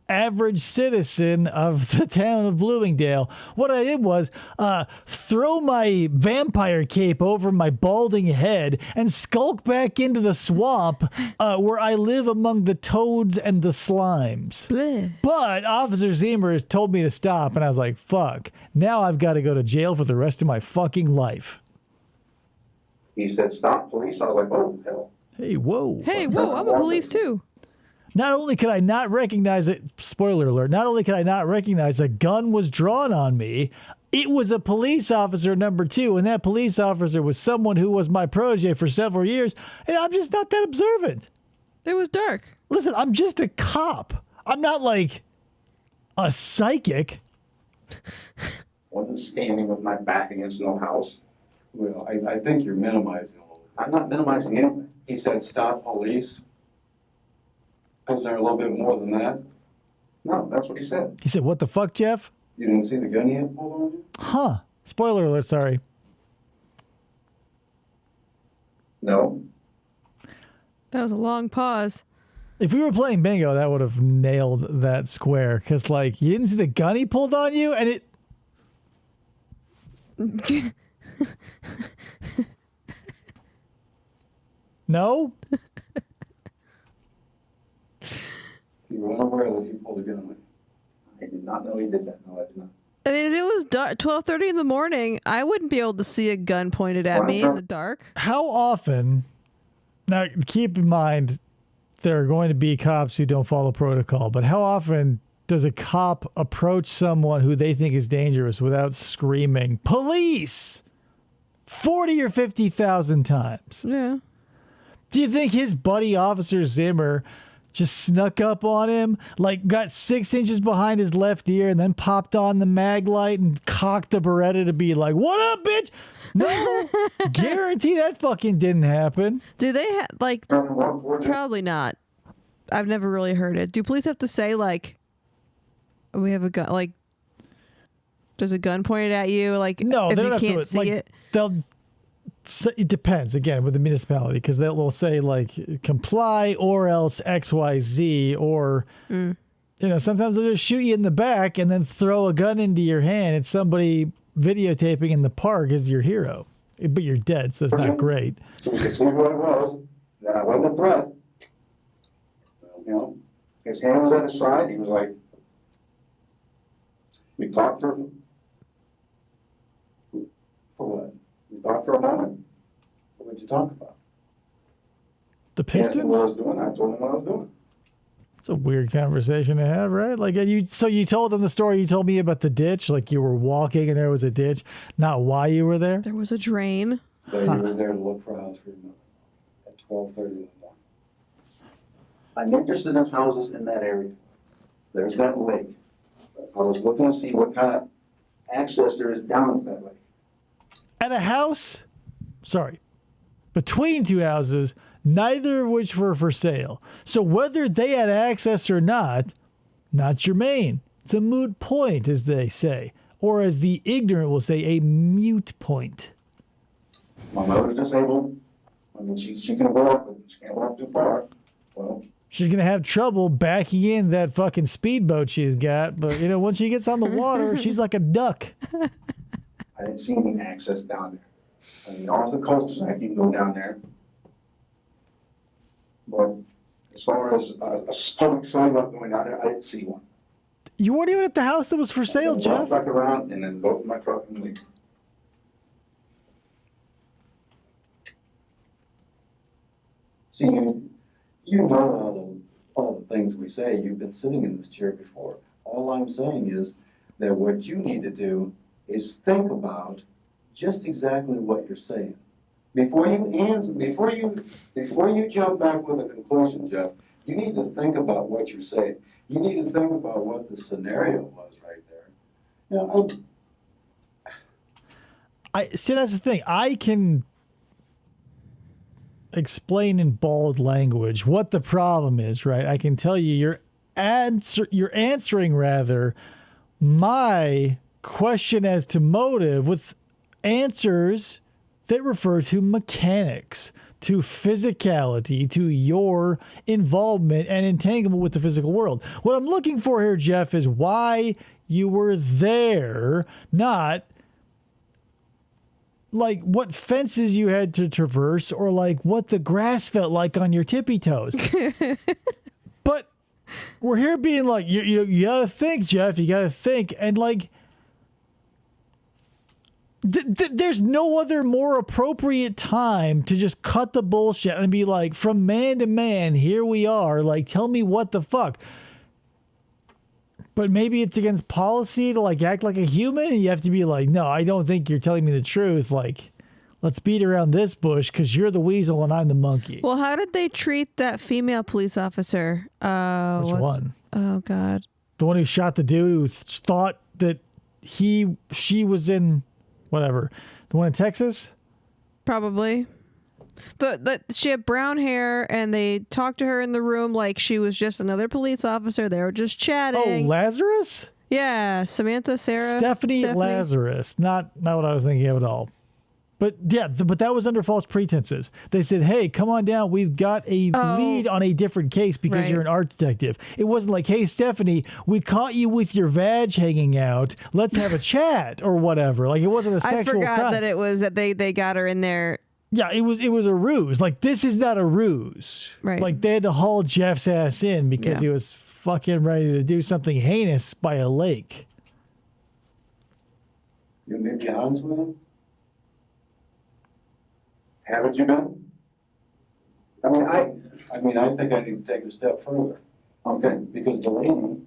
Speaker 1: average citizen of the town of Bloomingdale." What I did was throw my vampire cape over my balding head and skulk back into the swamp where I live among the toads and the slimes.
Speaker 2: Bleh.
Speaker 1: But Officer Zemer told me to stop, and I was like, fuck. Now I've got to go to jail for the rest of my fucking life.
Speaker 8: He said, "Stop, police." I was like, "Oh, hell."
Speaker 1: Hey, whoa.
Speaker 2: Hey, whoa, I'm a police too.
Speaker 1: Not only could I not recognize it, spoiler alert, not only could I not recognize a gun was drawn on me, it was a police officer number 2, and that police officer was someone who was my protege for several years, and I'm just not that observant.
Speaker 2: It was dark.
Speaker 1: Listen, I'm just a cop. I'm not like a psychic.
Speaker 8: Wasn't standing with my back against no house.
Speaker 7: Well, I think you're minimizing a little.
Speaker 8: I'm not minimizing anything.
Speaker 7: He said, "Stop, police." Was there a little bit more than that?
Speaker 8: No, that's what he said.
Speaker 1: He said, "What the fuck, Jeff?"
Speaker 7: You didn't see the gun he had pulled on you?
Speaker 1: Huh. Spoiler alert, sorry.
Speaker 8: No.
Speaker 2: That was a long pause.
Speaker 1: If we were playing bingo, that would have nailed that square. Because, like, you didn't see the gun he pulled on you, and it... No?
Speaker 7: You were unaware that he pulled a gun on you.
Speaker 8: I did not know he did that. No, I did not.
Speaker 2: I mean, if it was dark, 12:30 in the morning, I wouldn't be able to see a gun pointed at me in the dark.
Speaker 1: How often... Now, keep in mind, there are going to be cops who don't follow protocol, but how often does a cop approach someone who they think is dangerous without screaming, "Police!" 40 or 50,000 times?
Speaker 2: Yeah.
Speaker 1: Do you think his buddy Officer Zimmer just snuck up on him, like got 6 inches behind his left ear and then popped on the mag light and cocked the Beretta to be like, "What up, bitch?" No, guarantee that fucking didn't happen.
Speaker 2: Do they have, like, probably not. I've never really heard it. Do police have to say, like, we have a gun, like, there's a gun pointed at you, like,
Speaker 1: No,
Speaker 2: if
Speaker 1: they
Speaker 2: you
Speaker 1: don't have
Speaker 2: can't
Speaker 1: to.
Speaker 2: see
Speaker 1: Like,
Speaker 2: it?
Speaker 1: they'll. It depends again with the municipality because they'll say like comply or else XYZ or you know sometimes they'll just shoot you in the back and then throw a gun into your hand. It's somebody videotaping in the park as your hero, but you're dead, so that's not great.
Speaker 8: So you could see who it was, that I wasn't a threat. You know, his hand was at his side. He was like, we talked for
Speaker 7: For what?
Speaker 8: we talked for a moment.
Speaker 7: What did you talk about?
Speaker 1: The
Speaker 8: He asked me what I
Speaker 1: Pistons.
Speaker 8: was doing. I told him what I was doing.
Speaker 1: It's a weird conversation to have, right? Like so you told them the story you told me about the ditch, like you were walking and there was a ditch, not why you were there.
Speaker 2: There was a drain.
Speaker 7: That you were there to look for a house for your mother at 12:30 in the morning.
Speaker 8: I'm interested in houses in that area. There's that lake. I was looking to see what kind of access there is down to that lake.
Speaker 1: At a house, between two houses, neither of which were for sale. So whether they had access or not germane. It's a moot point, as they say. or as the ignorant will say, a mute point.
Speaker 8: My mother's disabled. I mean, she can walk, but she can't walk too far. Well,
Speaker 1: She's going to have trouble backing in that fucking speedboat she's got. But, once she gets on the water, she's like a duck.
Speaker 8: I didn't see any access down there. I mean, off the cul-de-sac, you can go down there. But as far as a public sidewalk going down there, I didn't see one.
Speaker 1: You weren't even at the house that was for sale, Jeff.
Speaker 8: Back around and then go to my truck and leave.
Speaker 9: See, you know all the things we say. You've been sitting in this chair before. All I'm saying is that what you need to do is think about just exactly what you're saying. Before you answer, before you jump back with a conclusion, Jeff, you need to think about what you're saying. You need to think about what the scenario was right there.
Speaker 1: I see, that's the thing. I can explain in bald language what the problem is, right? I can tell you you're answering rather my question as to motive with answers that refer to mechanics, to physicality, to your involvement and entanglement with the physical world. What I'm looking for here, Jeff, is why you were there, not like what fences you had to traverse or like what the grass felt like on your tippy toes. But we're here being like, you gotta think, Jeff, you gotta think. And like, there's no other more appropriate time to just cut the bullshit and be like, from man to man, here we are. Like, tell me what the fuck. But maybe it's against policy to like act like a human, and you have to be like, no, I don't think you're telling me the truth. Like, let's beat around this bush because you're the weasel and I'm the monkey.
Speaker 2: Well, how did they treat that female police officer?
Speaker 1: Which one?
Speaker 2: Oh God,
Speaker 1: the one who shot the dude who thought that she was in whatever. The one in Texas?
Speaker 2: Probably. She had brown hair, and they talked to her in the room like she was just another police officer. They were just chatting.
Speaker 1: Oh, Lazarus?
Speaker 2: Yeah, Samantha, Sarah,
Speaker 1: Stephanie Lazarus. Not what I was thinking of at all. But yeah, but that was under false pretenses. They said, hey, come on down. We've got a lead on a different case because you're an art detective. It wasn't like, hey, Stephanie, we caught you with your vag hanging out. Let's have a chat or whatever. Like, it wasn't a sexual
Speaker 2: I forgot
Speaker 1: crime.
Speaker 2: that it was that they got her in there.
Speaker 1: Yeah, it was a ruse. Like, this is not a ruse.
Speaker 2: Right.
Speaker 1: Like, they had to haul Jeff's ass in because he was fucking ready to do something heinous by a lake.
Speaker 9: You may be honest with him?
Speaker 8: Haven't you been?
Speaker 9: I think I need to take it a step further. Okay, because the lady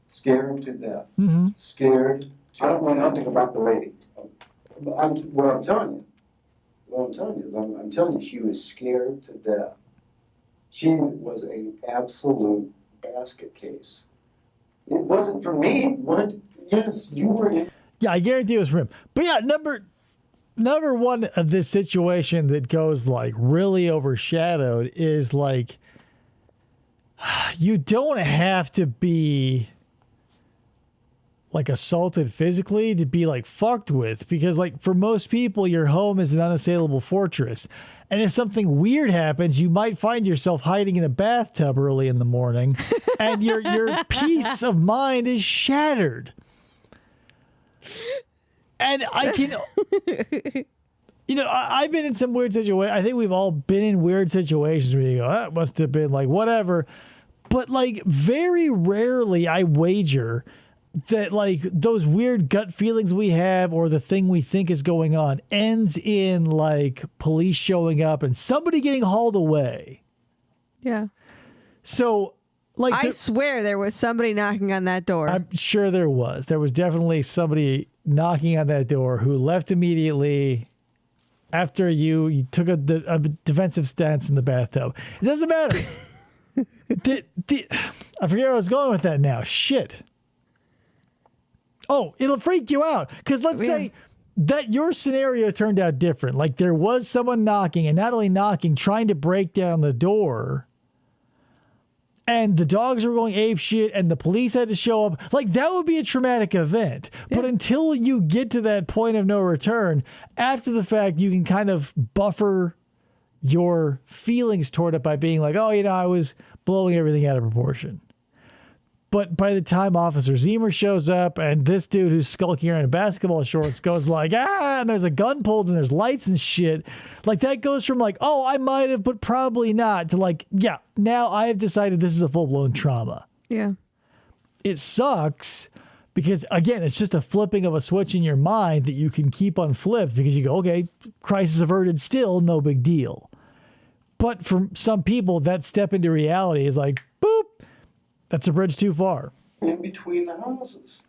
Speaker 9: scared to death.
Speaker 1: Mm-hmm.
Speaker 9: Scared to
Speaker 8: I don't know nothing about the lady.
Speaker 9: What I'm telling you, she was scared to death. She was an absolute basket case. It wasn't for me. What? Yes, you were in.
Speaker 1: Yeah, I guarantee it was for him. But yeah, number one of this situation that goes like really overshadowed is like, you don't have to be like assaulted physically to be like fucked with, because like for most people your home is an unassailable fortress, and if something weird happens you might find yourself hiding in a bathtub early in the morning and your peace of mind is shattered. And I can I've been in some weird situations. I think we've all been in weird situations where you go, that must have been like whatever, but like very rarely I wager that like those weird gut feelings we have or the thing we think is going on ends in like police showing up and somebody getting hauled away.
Speaker 2: Yeah.
Speaker 1: So like
Speaker 2: I swear there was somebody knocking on that door.
Speaker 1: I'm sure there was. There was definitely somebody knocking on that door who left immediately after you took a defensive stance in the bathtub. It doesn't matter. I forget where I was going with that now. Shit. Oh, it'll freak you out. Because let's say that your scenario turned out different. Like there was someone knocking, and not only knocking, trying to break down the door. and the dogs were going ape shit and the police had to show up, like that would be a traumatic event. Yeah. But until you get to that point of no return, after the fact, you can kind of buffer your feelings toward it by being like, oh, I was blowing everything out of proportion. But by the time Officer Zemer shows up and this dude who's skulking around in basketball shorts goes like, and there's a gun pulled and there's lights and shit, like that goes from like, oh, I might have, but probably not, to like, yeah, now I have decided this is a full-blown trauma.
Speaker 2: Yeah.
Speaker 1: It sucks because, again, it's just a flipping of a switch in your mind that you can keep unflipped because you go, okay, crisis averted still, no big deal. But for some people, that step into reality is like, boop, that's a bridge too far.
Speaker 7: In between the houses.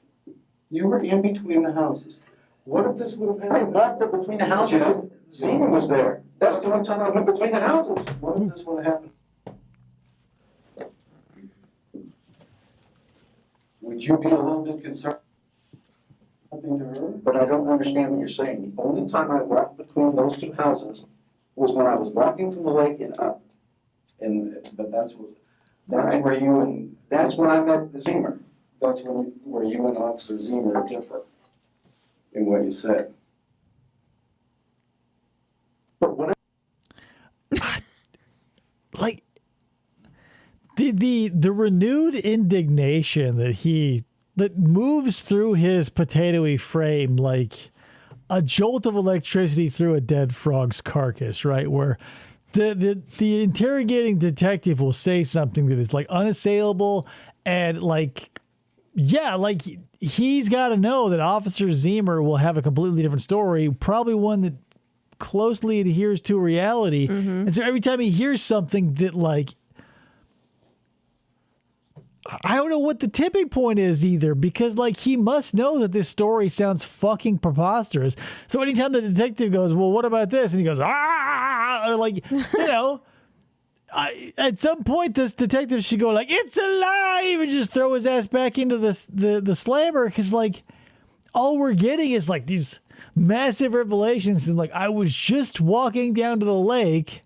Speaker 7: You were in between the houses. What if this would have happened?
Speaker 8: I walked up between the houses and Zemer was there. That's the only time I went between the houses.
Speaker 7: What if this would have happened? Would you be a little bit concerned? Something to her?
Speaker 8: But I don't understand what you're saying. The only time I walked between those two houses was when I was walking from the lake and up.
Speaker 7: But that's where you and
Speaker 8: that's when I met Zemer.
Speaker 7: That's where you and Officer Zemer differ in what you said.
Speaker 8: But when
Speaker 1: like the renewed indignation that moves through his potatoey frame like a jolt of electricity through a dead frog's carcass, right? Where the interrogating detective will say something that is like unassailable and like, yeah, like he's got to know that Officer Zemer will have a completely different story, probably one that closely adheres to reality. Mm-hmm. And so every time he hears something that like, I don't know what the tipping point is either, because like he must know that this story sounds fucking preposterous. So anytime the detective goes, well, what about this? And he goes, like, at some point this detective should go like, it's alive, and just throw his ass back into the slammer. Cause like all we're getting is like these massive revelations. And like, I was just walking down to the lake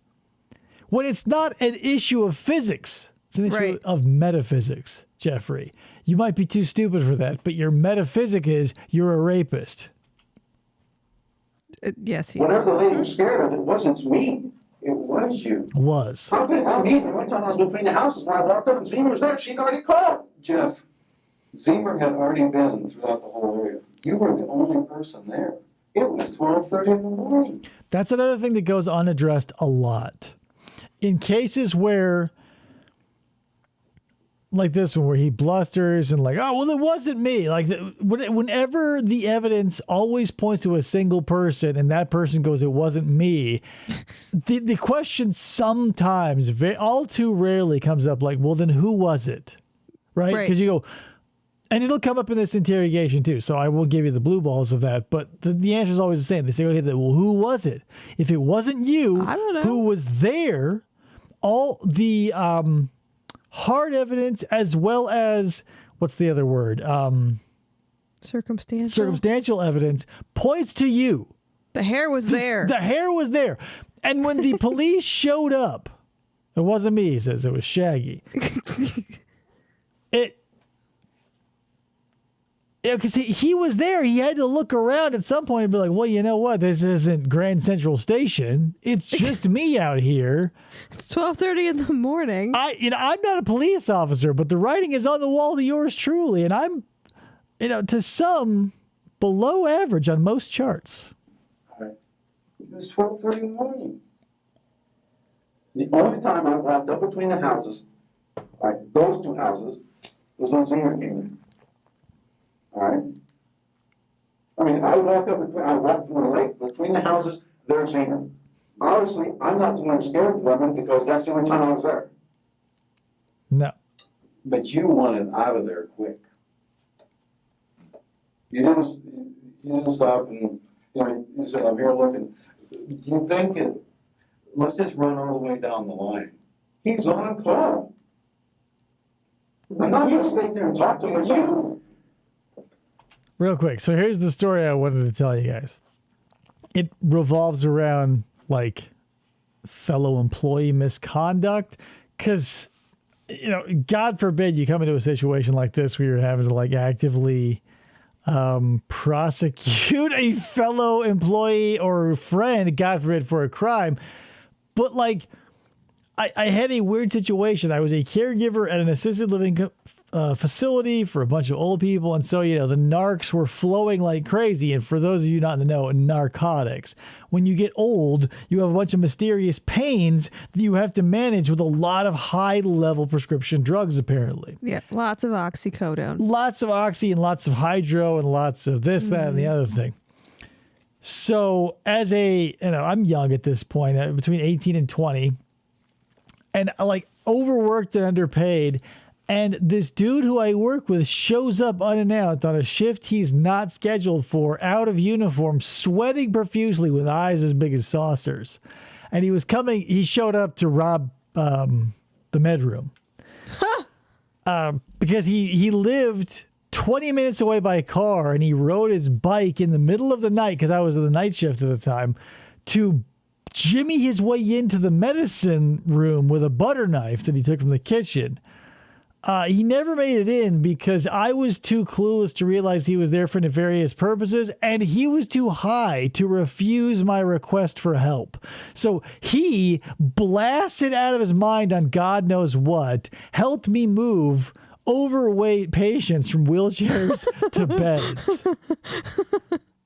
Speaker 1: when it's not an issue of physics. It's an issue of metaphysics, Jeffrey. You might be too stupid for that, but your metaphysic is you're a rapist.
Speaker 2: Yes, he
Speaker 8: whatever the lady was scared of, it wasn't me. It was you.
Speaker 1: Was.
Speaker 8: How could it be me? The only time I was between the houses when I walked up and Zemer was there, she'd already called.
Speaker 7: Jeff, Zemer had already been throughout the whole area. You were the only person there. It was 12:30 in the morning.
Speaker 1: That's another thing that goes unaddressed a lot. In cases where, like this one, where he blusters and like, oh, well, it wasn't me. Like whenever the evidence always points to a single person and that person goes, it wasn't me. The question sometimes, all too rarely, comes up like, well, then who was it? Right? Because you go, and it'll come up in this interrogation too. So I won't give you the blue balls of that, but the answer is always the same. They say, okay, well, who was it? If it wasn't you,
Speaker 2: I don't know.
Speaker 1: Who was there? All the hard evidence, as well as what's the other word? Circumstantial evidence points to you.
Speaker 2: The hair was there.
Speaker 1: The hair was there. And when the police showed up, it wasn't me, he says, it was Shaggy. Because he was there. He had to look around at some point and be like, well, you know what? This isn't Grand Central Station. It's just me out here.
Speaker 2: It's 12:30 in the morning.
Speaker 1: I'm not a police officer, but the writing is on the wall to yours truly. And I'm, to some, below average on most charts.
Speaker 7: All right. It was 12:30 in the morning.
Speaker 8: The only time I walked up between the houses, those two houses, was when Zemer came in. All right. I mean, I walked from the lake between the houses. There's Zemer. Obviously, I'm not the one scared of women because that's the only time I was there.
Speaker 1: No.
Speaker 7: But you wanted out of there quick. You didn't stop and you said, I'm here looking. You think let's just run all the way down the line.
Speaker 8: He's on a call. I'm not going to stay there and talk to him with you.
Speaker 1: Real quick. So here's the story I wanted to tell you guys. It revolves around like fellow employee misconduct, because God forbid you come into a situation like this where you're having to like actively prosecute a fellow employee or friend, God forbid, for a crime. But like, I had a weird situation. I was a caregiver at an assisted living facility for a bunch of old people. And so, the narcs were flowing like crazy. And for those of you not in the know, narcotics, when you get old, you have a bunch of mysterious pains that you have to manage with a lot of high level prescription drugs, apparently.
Speaker 2: Yeah. Lots of oxycodone.
Speaker 1: Lots of oxy and lots of hydro and lots of this, that, and the other thing. So as I'm young at this point, between 18 and 20, and like overworked and underpaid. And this dude who I work with shows up unannounced on a shift he's not scheduled for, out of uniform, sweating profusely with eyes as big as saucers. And he showed up to rob the med room. Because he lived 20 minutes away by car, and he rode his bike in the middle of the night, because I was in the night shift at the time, to jimmy his way into the medicine room with a butter knife that he took from the kitchen. He never made it in because I was too clueless to realize he was there for nefarious purposes, and he was too high to refuse my request for help. So he blasted out of his mind on God knows what, helped me move overweight patients from wheelchairs to beds.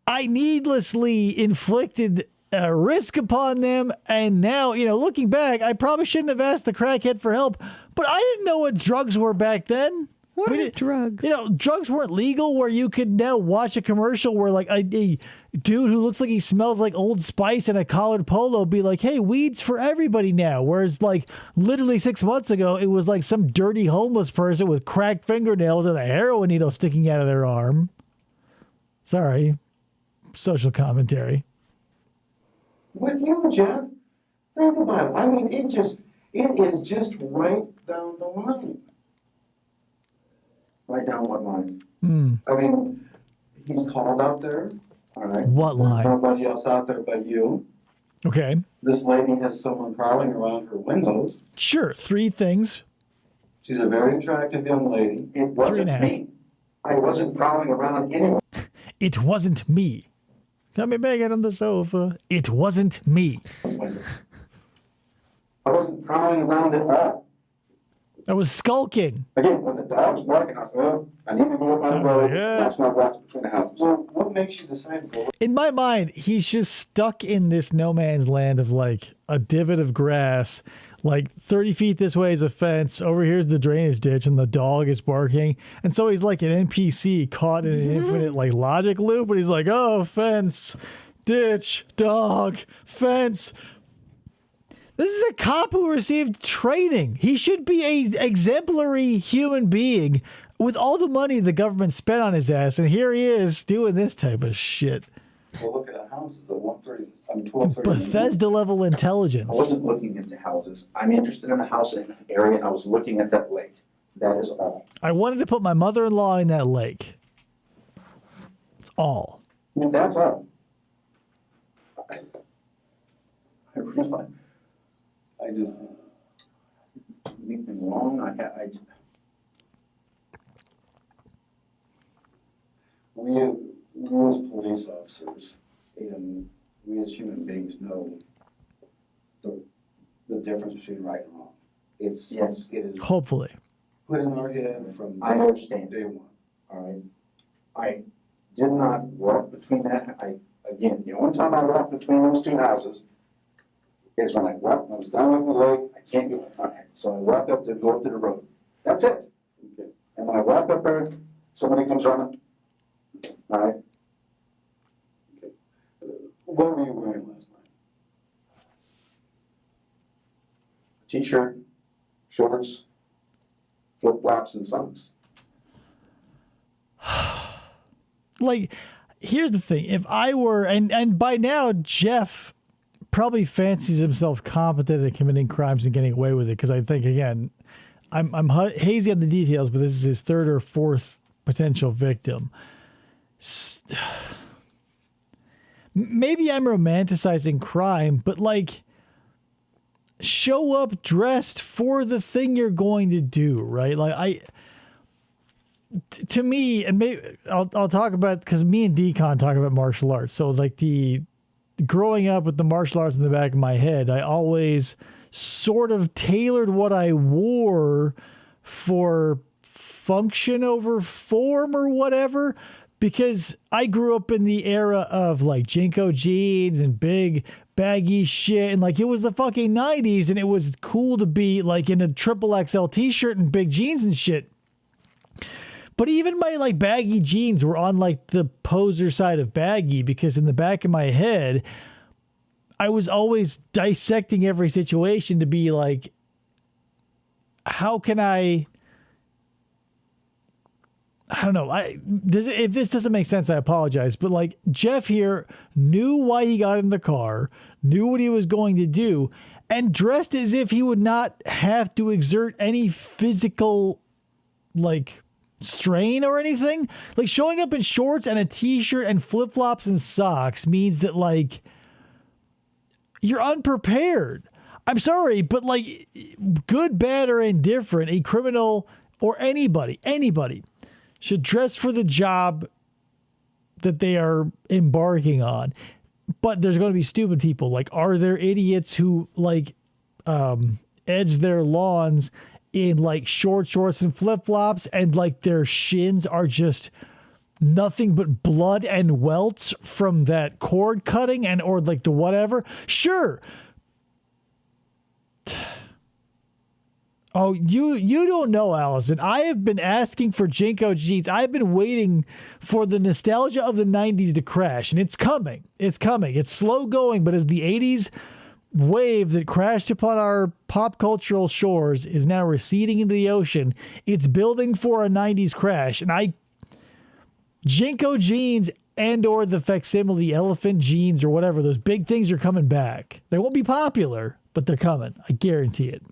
Speaker 1: I needlessly inflicted risk upon them, and now, looking back, I probably shouldn't have asked the crackhead for help, but I didn't know what drugs were back then.
Speaker 2: What are drugs?
Speaker 1: Drugs weren't legal where you could now watch a commercial where like a dude who looks like he smells like Old Spice and a collared polo be like, hey, weed's for everybody now. Whereas like literally 6 months ago, it was like some dirty homeless person with cracked fingernails and a heroin needle sticking out of their arm. Sorry. Social commentary.
Speaker 9: With you, Jeff, think about it. I mean, it is just right down the line.
Speaker 8: Right down what line?
Speaker 9: I mean, he's called out there, all right?
Speaker 1: What line?
Speaker 9: Nobody else out there but you.
Speaker 1: Okay.
Speaker 9: This lady has someone prowling around her windows.
Speaker 1: Sure. 3 things.
Speaker 9: She's a very attractive young lady.
Speaker 8: It wasn't
Speaker 1: 3.5.
Speaker 8: me. I wasn't prowling around anyway.
Speaker 1: It wasn't me. Got me banging on the sofa. It wasn't me.
Speaker 8: I wasn't prowling around at all.
Speaker 1: I was skulking.
Speaker 8: Again, when the dog's barking, I said, oh, I need to go up on the road.
Speaker 1: Yeah.
Speaker 8: That's when I walked between the houses.
Speaker 9: Well, what makes you decide?
Speaker 1: In my mind, he's just stuck in this no man's land of like a divot of grass. Like 30 feet this way is a fence. Over here's the drainage ditch, and the dog is barking. And so he's like an NPC caught in an infinite like logic loop. But he's like, oh, fence, ditch, dog, fence. This is a cop who received training. He should be an exemplary human being with all the money the government spent on his ass. And here he is doing this type of shit.
Speaker 9: Well, look at the houses, the 12:30.
Speaker 1: Bethesda level intelligence.
Speaker 8: I wasn't looking into houses. I'm interested in a house in an area. I was looking at that lake. That is all.
Speaker 1: I wanted to put my mother-in-law in that lake. That's all.
Speaker 8: I mean, that's all. I realize
Speaker 9: I just,
Speaker 8: anything wrong.
Speaker 9: we as police officers and we as human beings know the difference between right and wrong. It is
Speaker 1: Hopefully.
Speaker 9: put in our head from
Speaker 8: I understand.
Speaker 9: day one.
Speaker 8: All right. I did not walk between that. Again, the only time I walked between those 2 houses is when I was down at the lake. I can't get my front end. So I walked up to go up to the road. That's it. Okay. And when I walk up there, somebody comes running. All right.
Speaker 9: Okay. What were you wearing last night?
Speaker 8: T-shirt, shorts, flip-flops, and socks.
Speaker 1: Like, here's the thing. If I were, and by now, Jeff probably fancies himself competent at committing crimes and getting away with it. Because I think, again, I'm hazy on the details, but this is his 3rd or 4th potential victim. Maybe I'm romanticizing crime, but like, show up dressed for the thing you're going to do, right? Like to me, and maybe I'll talk about, because me and Decon talk about martial arts. So like the growing up with the martial arts in the back of my head, I always sort of tailored what I wore for function over form or whatever, because I grew up in the era of like Jinko jeans and big baggy shit, and like it was the fucking 90s, and it was cool to be like in a triple XL t-shirt and big jeans and shit. But even my like baggy jeans were on like the poser side of baggy, because in the back of my head, I was always dissecting every situation to be like, how can I don't know. If this doesn't make sense, I apologize. But like Jeff here knew why he got in the car, knew what he was going to do, and dressed as if he would not have to exert any physical like strain or anything. Like showing up in shorts and a t-shirt and flip-flops and socks means that like you're unprepared. I'm sorry, but like good, bad, or indifferent, a criminal or anybody should dress for the job that they are embarking on. But there's going to be stupid people. Like, are there idiots who like edge their lawns in like shorts and flip-flops, and like their shins are just nothing but blood and welts from that cord cutting and or like the whatever? Sure. Oh, you don't know, Allison. I have been asking for Jinko jeans. I've been waiting for the nostalgia of the 90s to crash, and it's coming. It's coming. It's slow going, but as the 80s wave that crashed upon our pop cultural shores is now receding into the ocean, it's building for a 90s crash. And Jinko jeans and or the facsimile elephant jeans or whatever, those big things are coming back. They won't be popular, but they're coming. I guarantee it.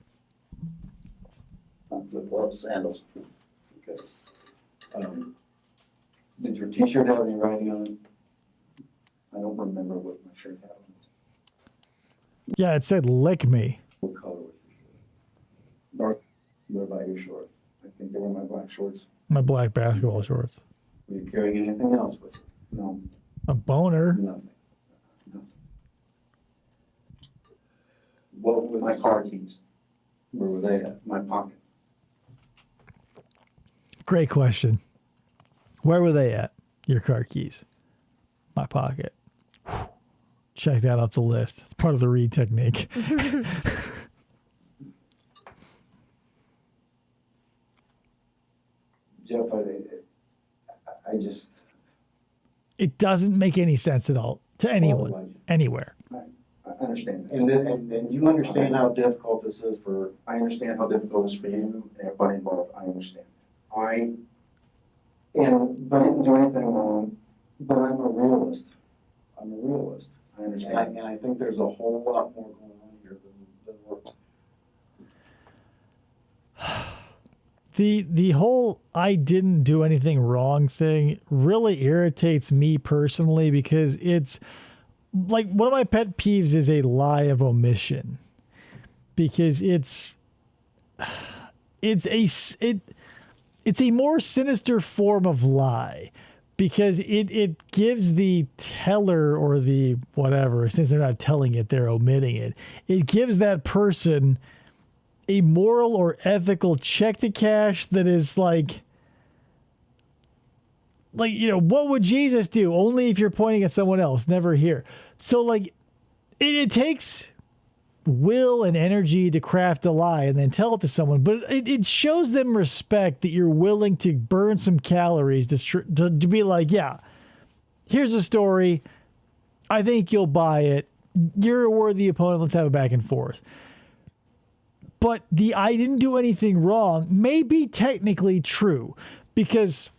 Speaker 9: Flip-flops, sandals. Okay. Did your t-shirt have any writing on it? I don't remember what my shirt had on it.
Speaker 1: Yeah, it said lick me.
Speaker 9: What color was your shirt? Dark. What about your shorts? I think they were my black shorts.
Speaker 1: My black basketball shorts.
Speaker 9: Were you carrying anything else with you? No.
Speaker 1: A boner.
Speaker 9: Nothing. What were my car keys? Where were they at? My pocket.
Speaker 1: Great question. Where were they at? Your car keys. My pocket. Whew. Check that off the list. It's part of the read technique.
Speaker 9: Jeff, I just...
Speaker 1: It doesn't make any sense at all to anyone, anywhere.
Speaker 9: I understand. And you understand how difficult this is for... I understand how difficult it is for you and everybody involved. I understand. But I didn't do anything wrong, but I'm a realist. I understand. And I think there's a whole lot more going on here than we're...
Speaker 1: The whole I didn't do anything wrong thing really irritates me personally, because it's like one of my pet peeves is a lie of omission, because it's a more sinister form of lie, because it gives the teller or the whatever, since they're not telling it, they're omitting it. It gives that person a moral or ethical check to cash that is like, what would Jesus do? Only if you're pointing at someone else, never here. So like it takes will and energy to craft a lie and then tell it to someone, but it shows them respect that you're willing to burn some calories to be like, yeah, here's a story. I think you'll buy it. You're a worthy opponent. Let's have a back and forth. But the I didn't do anything wrong may be technically true, because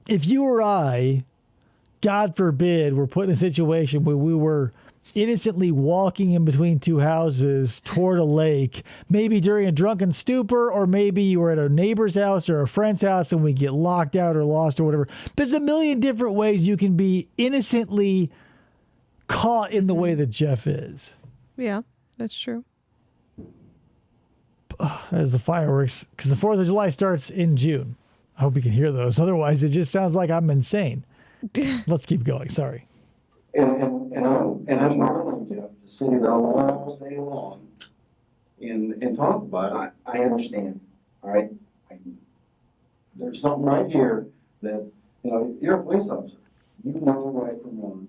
Speaker 1: if you or I, God forbid, were put in a situation where we were innocently walking in between two houses toward a lake, maybe during a drunken stupor, or maybe you were at a neighbor's house or a friend's house and we get locked out or lost or whatever. There's a million different ways you can be innocently caught in the way that Jeff is.
Speaker 2: Yeah, that's true.
Speaker 1: as the fireworks, because the 4th of July starts in June. I hope you can hear those. Otherwise, it just sounds like I'm insane. Let's keep going. Sorry.
Speaker 9: And I'm willing, Jeff, to sit here all day long and talk about it.
Speaker 8: I understand, all right?
Speaker 9: There's something right here that, you're a police officer. You know right from wrong.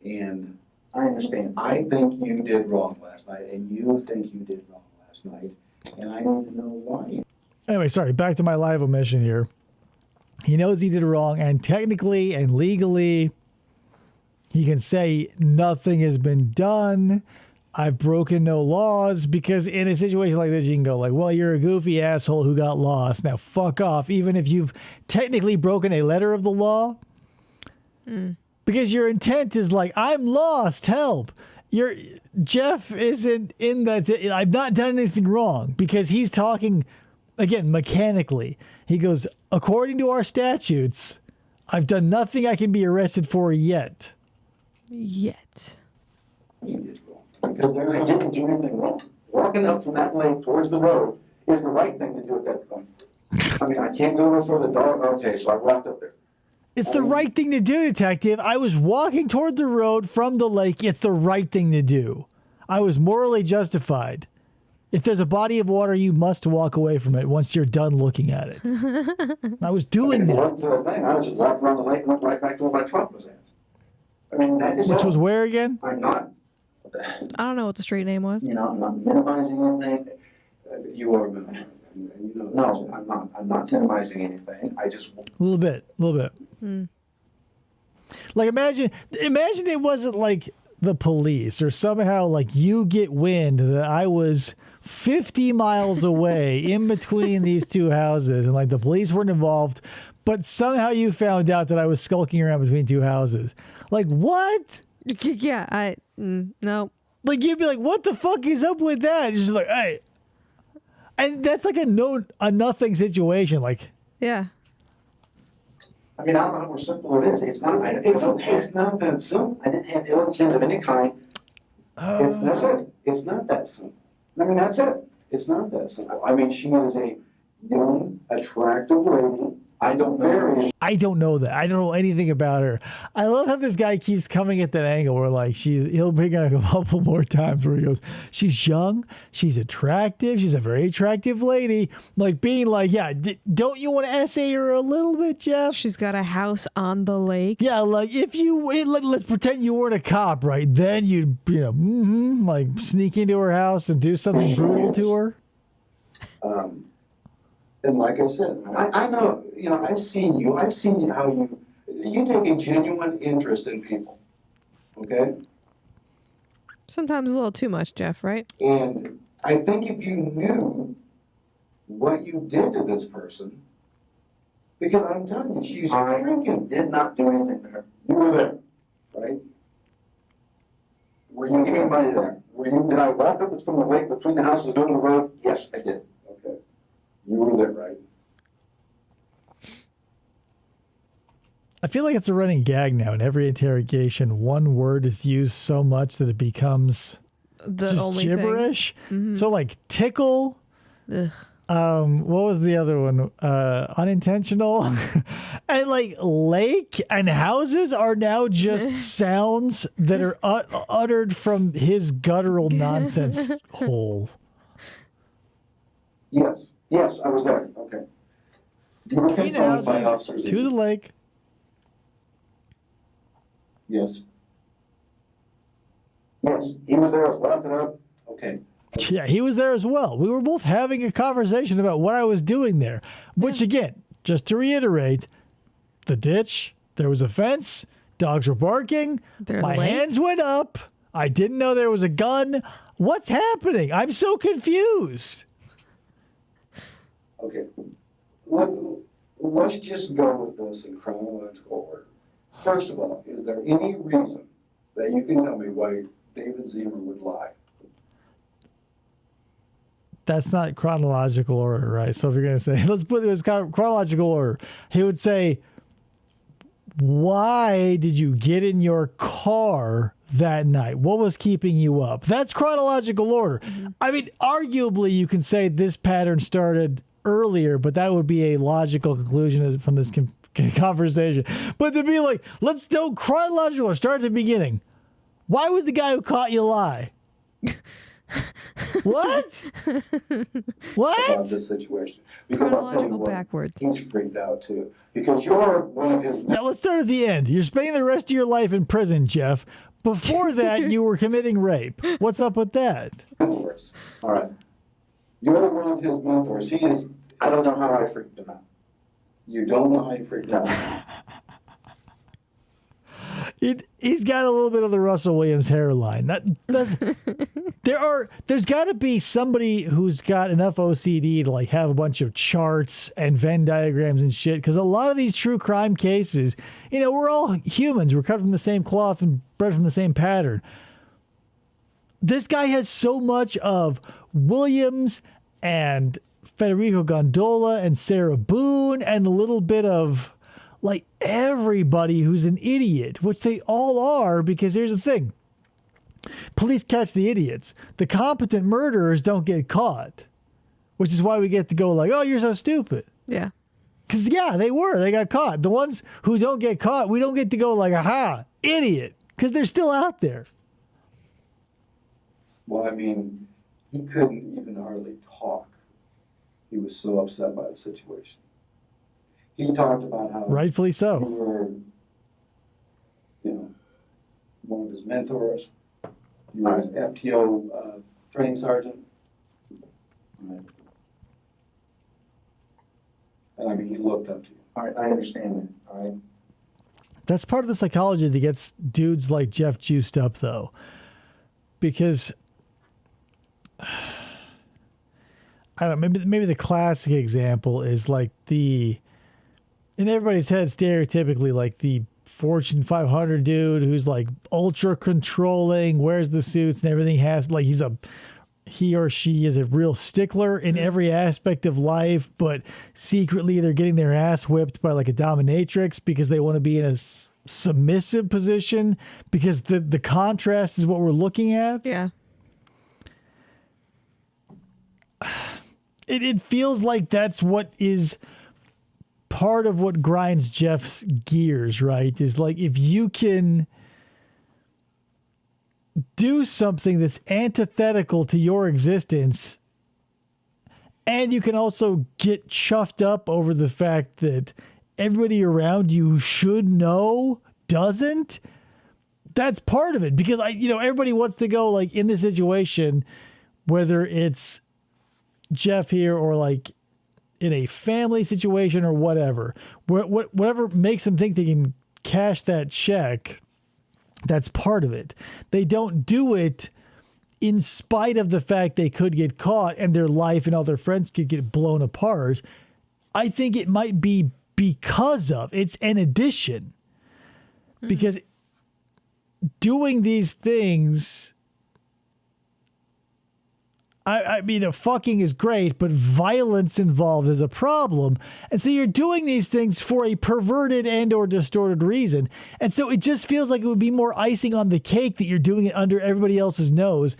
Speaker 9: And
Speaker 8: I understand.
Speaker 9: I think you did wrong last night, and you think you did wrong last night, and I need to know why.
Speaker 1: Anyway, sorry. Back to my live omission here. He knows he did wrong, and technically and legally, he can say nothing has been done. I've broken no laws, because in a situation like this, you can go like, well, you're a goofy asshole who got lost. Now, fuck off. Even if you've technically broken a letter of the law, because your intent is like, I'm lost, help. Jeff isn't in that. I've not done anything wrong, because he's talking, again, mechanically. He goes, according to our statutes, I've done nothing I can be arrested for yet.
Speaker 2: Yet.
Speaker 9: You did wrong. Because
Speaker 8: I didn't do anything wrong. Walking up from that lake towards the road is the right thing to do at that point. I mean, I can't go before the dog. Okay, so I walked up there.
Speaker 1: It's the right thing to do, detective. I was walking toward the road from the lake. It's the right thing to do. I was morally justified. If there's a body of water, you must walk away from it once you're done looking at it. I was doing that.
Speaker 8: I was just walking around the lake and went right back to where my truck was at. I mean, that is
Speaker 1: Which was where again?
Speaker 8: I'm not,
Speaker 2: I don't know what the street name was.
Speaker 8: I'm not minimizing anything.
Speaker 9: you are minimizing.
Speaker 8: No, I'm not. I'm not minimizing anything. I just.
Speaker 1: A little bit. Like imagine it wasn't like the police or somehow like you get wind that I was 50 miles away in between these two houses and like the police weren't involved, but somehow you found out that I was skulking around between two houses. Like what?
Speaker 2: Yeah, no.
Speaker 1: Like you'd be like, what the fuck is up with that? Just like, hey. And that's like a nothing situation. Like,
Speaker 2: Yeah.
Speaker 8: I mean, I don't know how much simple it is. It's not.
Speaker 9: It's not that simple.
Speaker 8: I didn't have ill intent of any kind. That's it. It's not that simple. I mean, that's it.
Speaker 9: It's not that simple. I mean, she is a young, attractive lady. I don't know.
Speaker 1: I don't know that. I don't know anything about her. I love how this guy keeps coming at that angle where like he'll bring it up a couple more times where he goes, she's young, she's attractive, she's a very attractive lady. Like being like, yeah, don't you want to essay her a little bit, Jeff?
Speaker 2: She's got a house on the lake.
Speaker 1: Yeah, like if let's pretend you weren't a cop, right? Then you'd, like sneak into her house and do something brutal to her.
Speaker 9: And like I said, I know, I've seen you how you take a genuine interest in people, okay?
Speaker 2: Sometimes a little too much, Jeff, right?
Speaker 9: And I think if you knew what you did to this person, because I'm telling you, she's freaking.
Speaker 8: Did not do anything to her.
Speaker 9: You were there, right? Were you
Speaker 8: Give me money there. Did I walk up from the lake between the houses doing the road? Yes, I did.
Speaker 9: Okay. You were there, right?
Speaker 1: I feel like it's a running gag now. In every interrogation, one word is used so much that it becomes
Speaker 2: The
Speaker 1: just
Speaker 2: only
Speaker 1: gibberish.
Speaker 2: thing.
Speaker 1: So like tickle.
Speaker 2: Ugh.
Speaker 1: What was the other one? Unintentional. And like lake and houses are now just sounds that are uttered from his guttural nonsense hole.
Speaker 8: Yes, I was there. Okay.
Speaker 9: You were
Speaker 1: Between
Speaker 9: confronted by
Speaker 1: houses
Speaker 9: officers.
Speaker 1: to the lake.
Speaker 9: Yes.
Speaker 8: Yes, he was there. I was walking up.
Speaker 9: Okay.
Speaker 1: Yeah, he was there as well. We were both having a conversation about what I was doing there, which again, just to reiterate, the ditch, there was a fence, dogs were barking, my hands went up, I didn't know there was a gun. What's happening? I'm so confused.
Speaker 9: Okay. Let's just go with this in chronological order. First of all, is there any reason that you can tell me why David Zimmer would lie?
Speaker 1: That's not chronological order, right? So if you're going to say, let's put this chronological order, he would say, why did you get in your car that night? What was keeping you up? That's chronological order. I mean, arguably, you can say this pattern started earlier, but that would be a logical conclusion from this conversation. But to be like, let's do chronological or start at the beginning. Why would the guy who caught you lie? What? What?
Speaker 9: About this situation. Because I'll tell you
Speaker 2: Chronological
Speaker 9: what,
Speaker 2: backwards.
Speaker 9: he's freaked out too. Because you're one of his
Speaker 1: Now let's start at the end. You're spending the rest of your life in prison, Jeff. Before that, you were committing rape. What's up with that?
Speaker 9: mentors. All right. You're one of his mentors. He is.
Speaker 8: I don't know how I freaked him out.
Speaker 9: You don't know how he freaked out.
Speaker 1: He's got a little bit of the Russell Williams hairline. There's got to be somebody who's got enough OCD to like have a bunch of charts and Venn diagrams and shit. Because a lot of these true crime cases, you know, we're all humans. We're cut from the same cloth and bred from the same pattern. This guy has so much of Williams and Federico Gondola and Sarah Boone and a little bit of like everybody who's an idiot, which they all are, because here's the thing. Police catch the idiots. The competent murderers don't get caught, which is why we get to go like, oh, you're so stupid.
Speaker 2: Yeah.
Speaker 1: Because, yeah, they got caught. The ones who don't get caught, we don't get to go like, aha, idiot, because they're still out there.
Speaker 9: Well, I mean, he couldn't even hardly talk. He was so upset by the situation. He talked about how
Speaker 1: Rightfully
Speaker 9: you
Speaker 1: so.
Speaker 9: were, one of his mentors. You were his FTO training sergeant.
Speaker 8: Right.
Speaker 9: And I mean, he looked up to you.
Speaker 8: All right, I understand that. All right.
Speaker 1: That's part of the psychology that gets dudes like Jeff juiced up, though. Because, I don't know, maybe the classic example is like in everybody's head, stereotypically, like the Fortune 500 dude who's like ultra controlling, wears the suits and everything, has like he or she is a real stickler in every aspect of life, but secretly they're getting their ass whipped by like a dominatrix because they want to be in a submissive position, because the contrast is what we're looking at.
Speaker 2: Yeah.
Speaker 1: It feels like that's what is part of what grinds Jeff's gears, right? Is like, if you can do something that's antithetical to your existence, and you can also get chuffed up over the fact that everybody around you should know doesn't, that's part of it. Because everybody wants to go like in this situation, whether it's Jeff here or like in a family situation or whatever, whatever makes them think they can cash that check, that's part of it. They don't do it in spite of the fact they could get caught and their life and all their friends could get blown apart. I think it might be because of, it's an addition. Because doing these things, I mean, fucking is great, but violence involved is a problem. And so you're doing these things for a perverted and or distorted reason. And so it just feels like it would be more icing on the cake that you're doing it under everybody else's nose,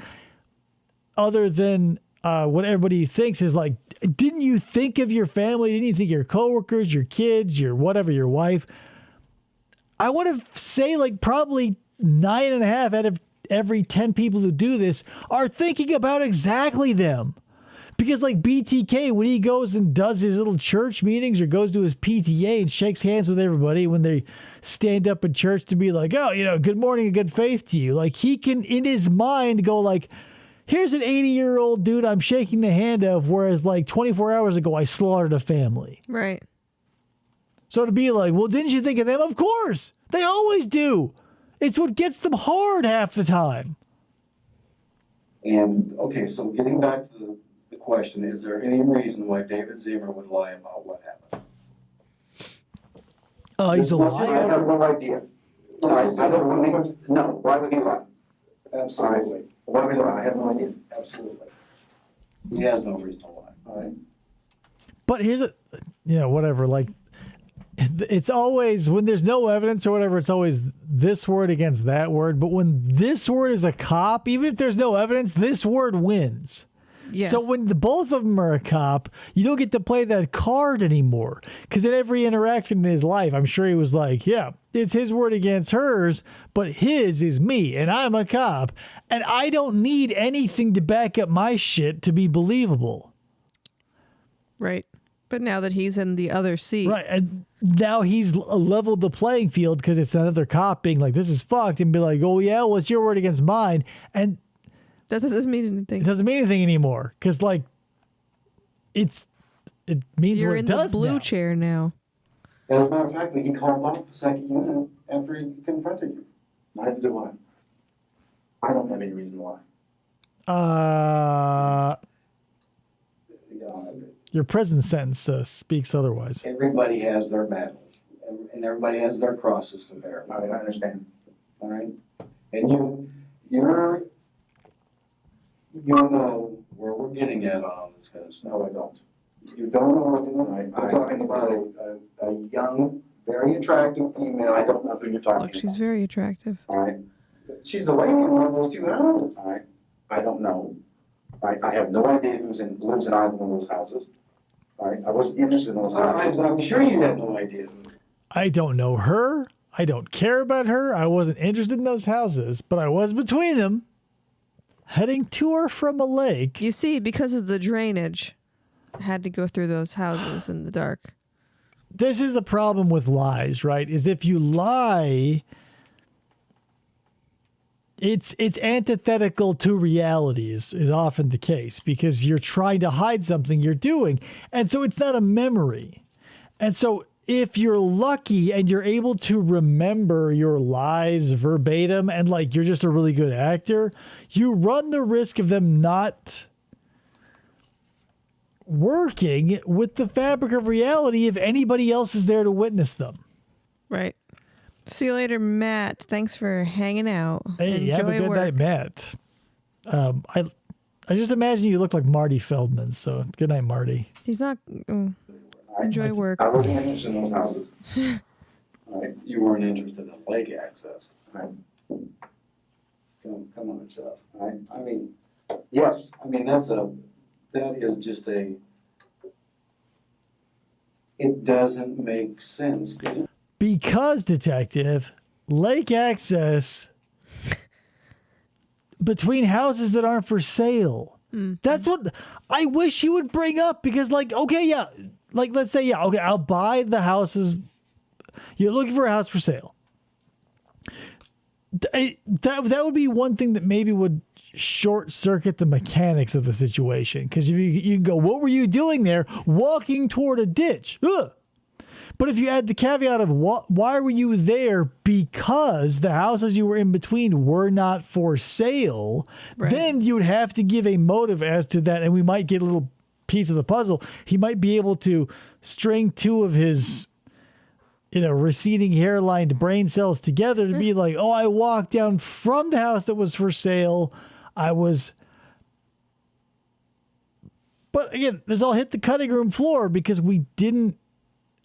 Speaker 1: other than what everybody thinks is like, didn't you think of your family? Didn't you think of your coworkers, your kids, your whatever, your wife? I want to say like probably 9.5 out of every 10 people who do this are thinking about exactly them. Because like BTK, when he goes and does his little church meetings or goes to his PTA and shakes hands with everybody when they stand up in church to be like, oh, good morning and good faith to you. Like he can, in his mind, go like, here's an 80-year-old dude I'm shaking the hand of, whereas like 24 hours ago, I slaughtered a family.
Speaker 2: Right.
Speaker 1: So to be like, well, didn't you think of them? Of course. They always do. It's what gets them hard half the time.
Speaker 9: And, okay, so getting back to the question, is there any reason why David Zimmer would lie about what happened?
Speaker 1: Oh, he's a
Speaker 8: I have
Speaker 1: liar.
Speaker 8: no idea. I don't believe, no, why would he lie?
Speaker 9: Absolutely.
Speaker 8: Why would he lie? I have no idea.
Speaker 9: Absolutely. He has no reason to lie.
Speaker 8: All right.
Speaker 1: But here's whatever, like, it's always when there's no evidence or whatever, it's always this word against that word. But when this word is a cop, even if there's no evidence, this word wins.
Speaker 2: Yes.
Speaker 1: So when the both of them are a cop, you don't get to play that card anymore. Because in every interaction in his life, I'm sure he was like, yeah, it's his word against hers, but his is me, and I'm a cop. And I don't need anything to back up my shit to be believable.
Speaker 2: Right. But now that he's in the other seat.
Speaker 1: Right. And now he's leveled the playing field because it's another cop being like, this is fucked, and be like, oh, yeah, well, it's your word against mine. And
Speaker 2: that doesn't mean anything.
Speaker 1: it doesn't mean anything anymore because, like, it means
Speaker 2: You're
Speaker 1: what it
Speaker 2: in
Speaker 1: does
Speaker 2: the blue
Speaker 1: now.
Speaker 2: chair now.
Speaker 7: As a matter of fact, he called off the second unit after he confronted you.
Speaker 8: Neither do I. I don't have any reason why.
Speaker 1: Your prison sentence speaks otherwise.
Speaker 7: Everybody has their battles, and everybody has their crosses to bear.
Speaker 8: I understand.
Speaker 7: All right? And you know where we're getting at on this kind of stuff.
Speaker 8: No, I don't.
Speaker 7: You don't know what we're doing. We're talking about a young, very attractive female.
Speaker 8: I don't know who you're talking
Speaker 2: Look, she's
Speaker 8: about.
Speaker 2: very attractive.
Speaker 8: All right.
Speaker 7: She's the lady in one of those two houses.
Speaker 8: All right. I don't know. All right. I have no idea lives in either one of those houses. All right. I wasn't interested in those houses.
Speaker 7: I'm sure you had no idea.
Speaker 1: I don't know her. I don't care about her. I wasn't interested in those houses, but I was between them, heading to or from a lake.
Speaker 2: You see, because of the drainage, I had to go through those houses in the dark.
Speaker 1: This is the problem with lies, right? Is if you lie, it's antithetical to reality is often the case because you're trying to hide something you're doing. And so it's not a memory. And so if you're lucky and you're able to remember your lies verbatim and like you're just a really good actor, you run the risk of them not working with the fabric of reality if anybody else is there to witness them.
Speaker 2: Right. See you later, Matt. Thanks for hanging out.
Speaker 1: Hey,
Speaker 2: Enjoy
Speaker 1: have a good
Speaker 2: work.
Speaker 1: night, Matt. I just imagine you look like Marty Feldman, so good night, Marty.
Speaker 2: He's not... enjoy work.
Speaker 8: I wasn't interested in those houses.
Speaker 7: All right, you weren't interested in lake access.
Speaker 8: Right.
Speaker 7: Come on, Jeff.
Speaker 8: Right.
Speaker 7: I mean,
Speaker 8: Yes.
Speaker 7: that is just it doesn't make sense.
Speaker 1: Because, detective, lake access between houses that aren't for sale. That's what I wish he would bring up because, like, okay, yeah, like, let's say, yeah, okay, I'll buy the houses. You're looking for a house for sale. That would be one thing that maybe would short circuit the mechanics of the situation. Because if you can go, what were you doing there? Walking toward a ditch. Ugh. But if you add the caveat of why were you there because the houses you were in between were not for sale,
Speaker 2: Right.
Speaker 1: then you would have to give a motive as to that. And we might get a little piece of the puzzle. He might be able to string two of his receding hairline brain cells together to be like, oh, I walked down from the house that was for sale. But again, this all hit the cutting room floor because we didn't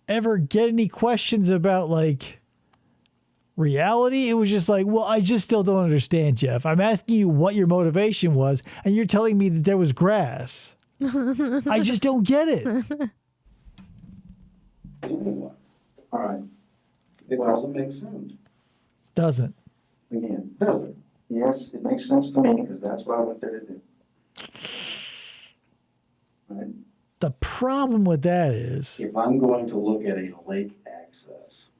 Speaker 1: ever get any questions about like reality. It was just like, well, I just still don't understand, Jeff. I'm asking you what your motivation was, and you're telling me that there was grass. I just don't get it.
Speaker 7: All
Speaker 8: right.
Speaker 7: It doesn't make sense.
Speaker 1: Doesn't.
Speaker 8: Again,
Speaker 7: Does it?
Speaker 8: yes, it makes sense to me because that's what I went there to do. Right.
Speaker 1: The problem with that is
Speaker 7: If I'm going to look at a lake access,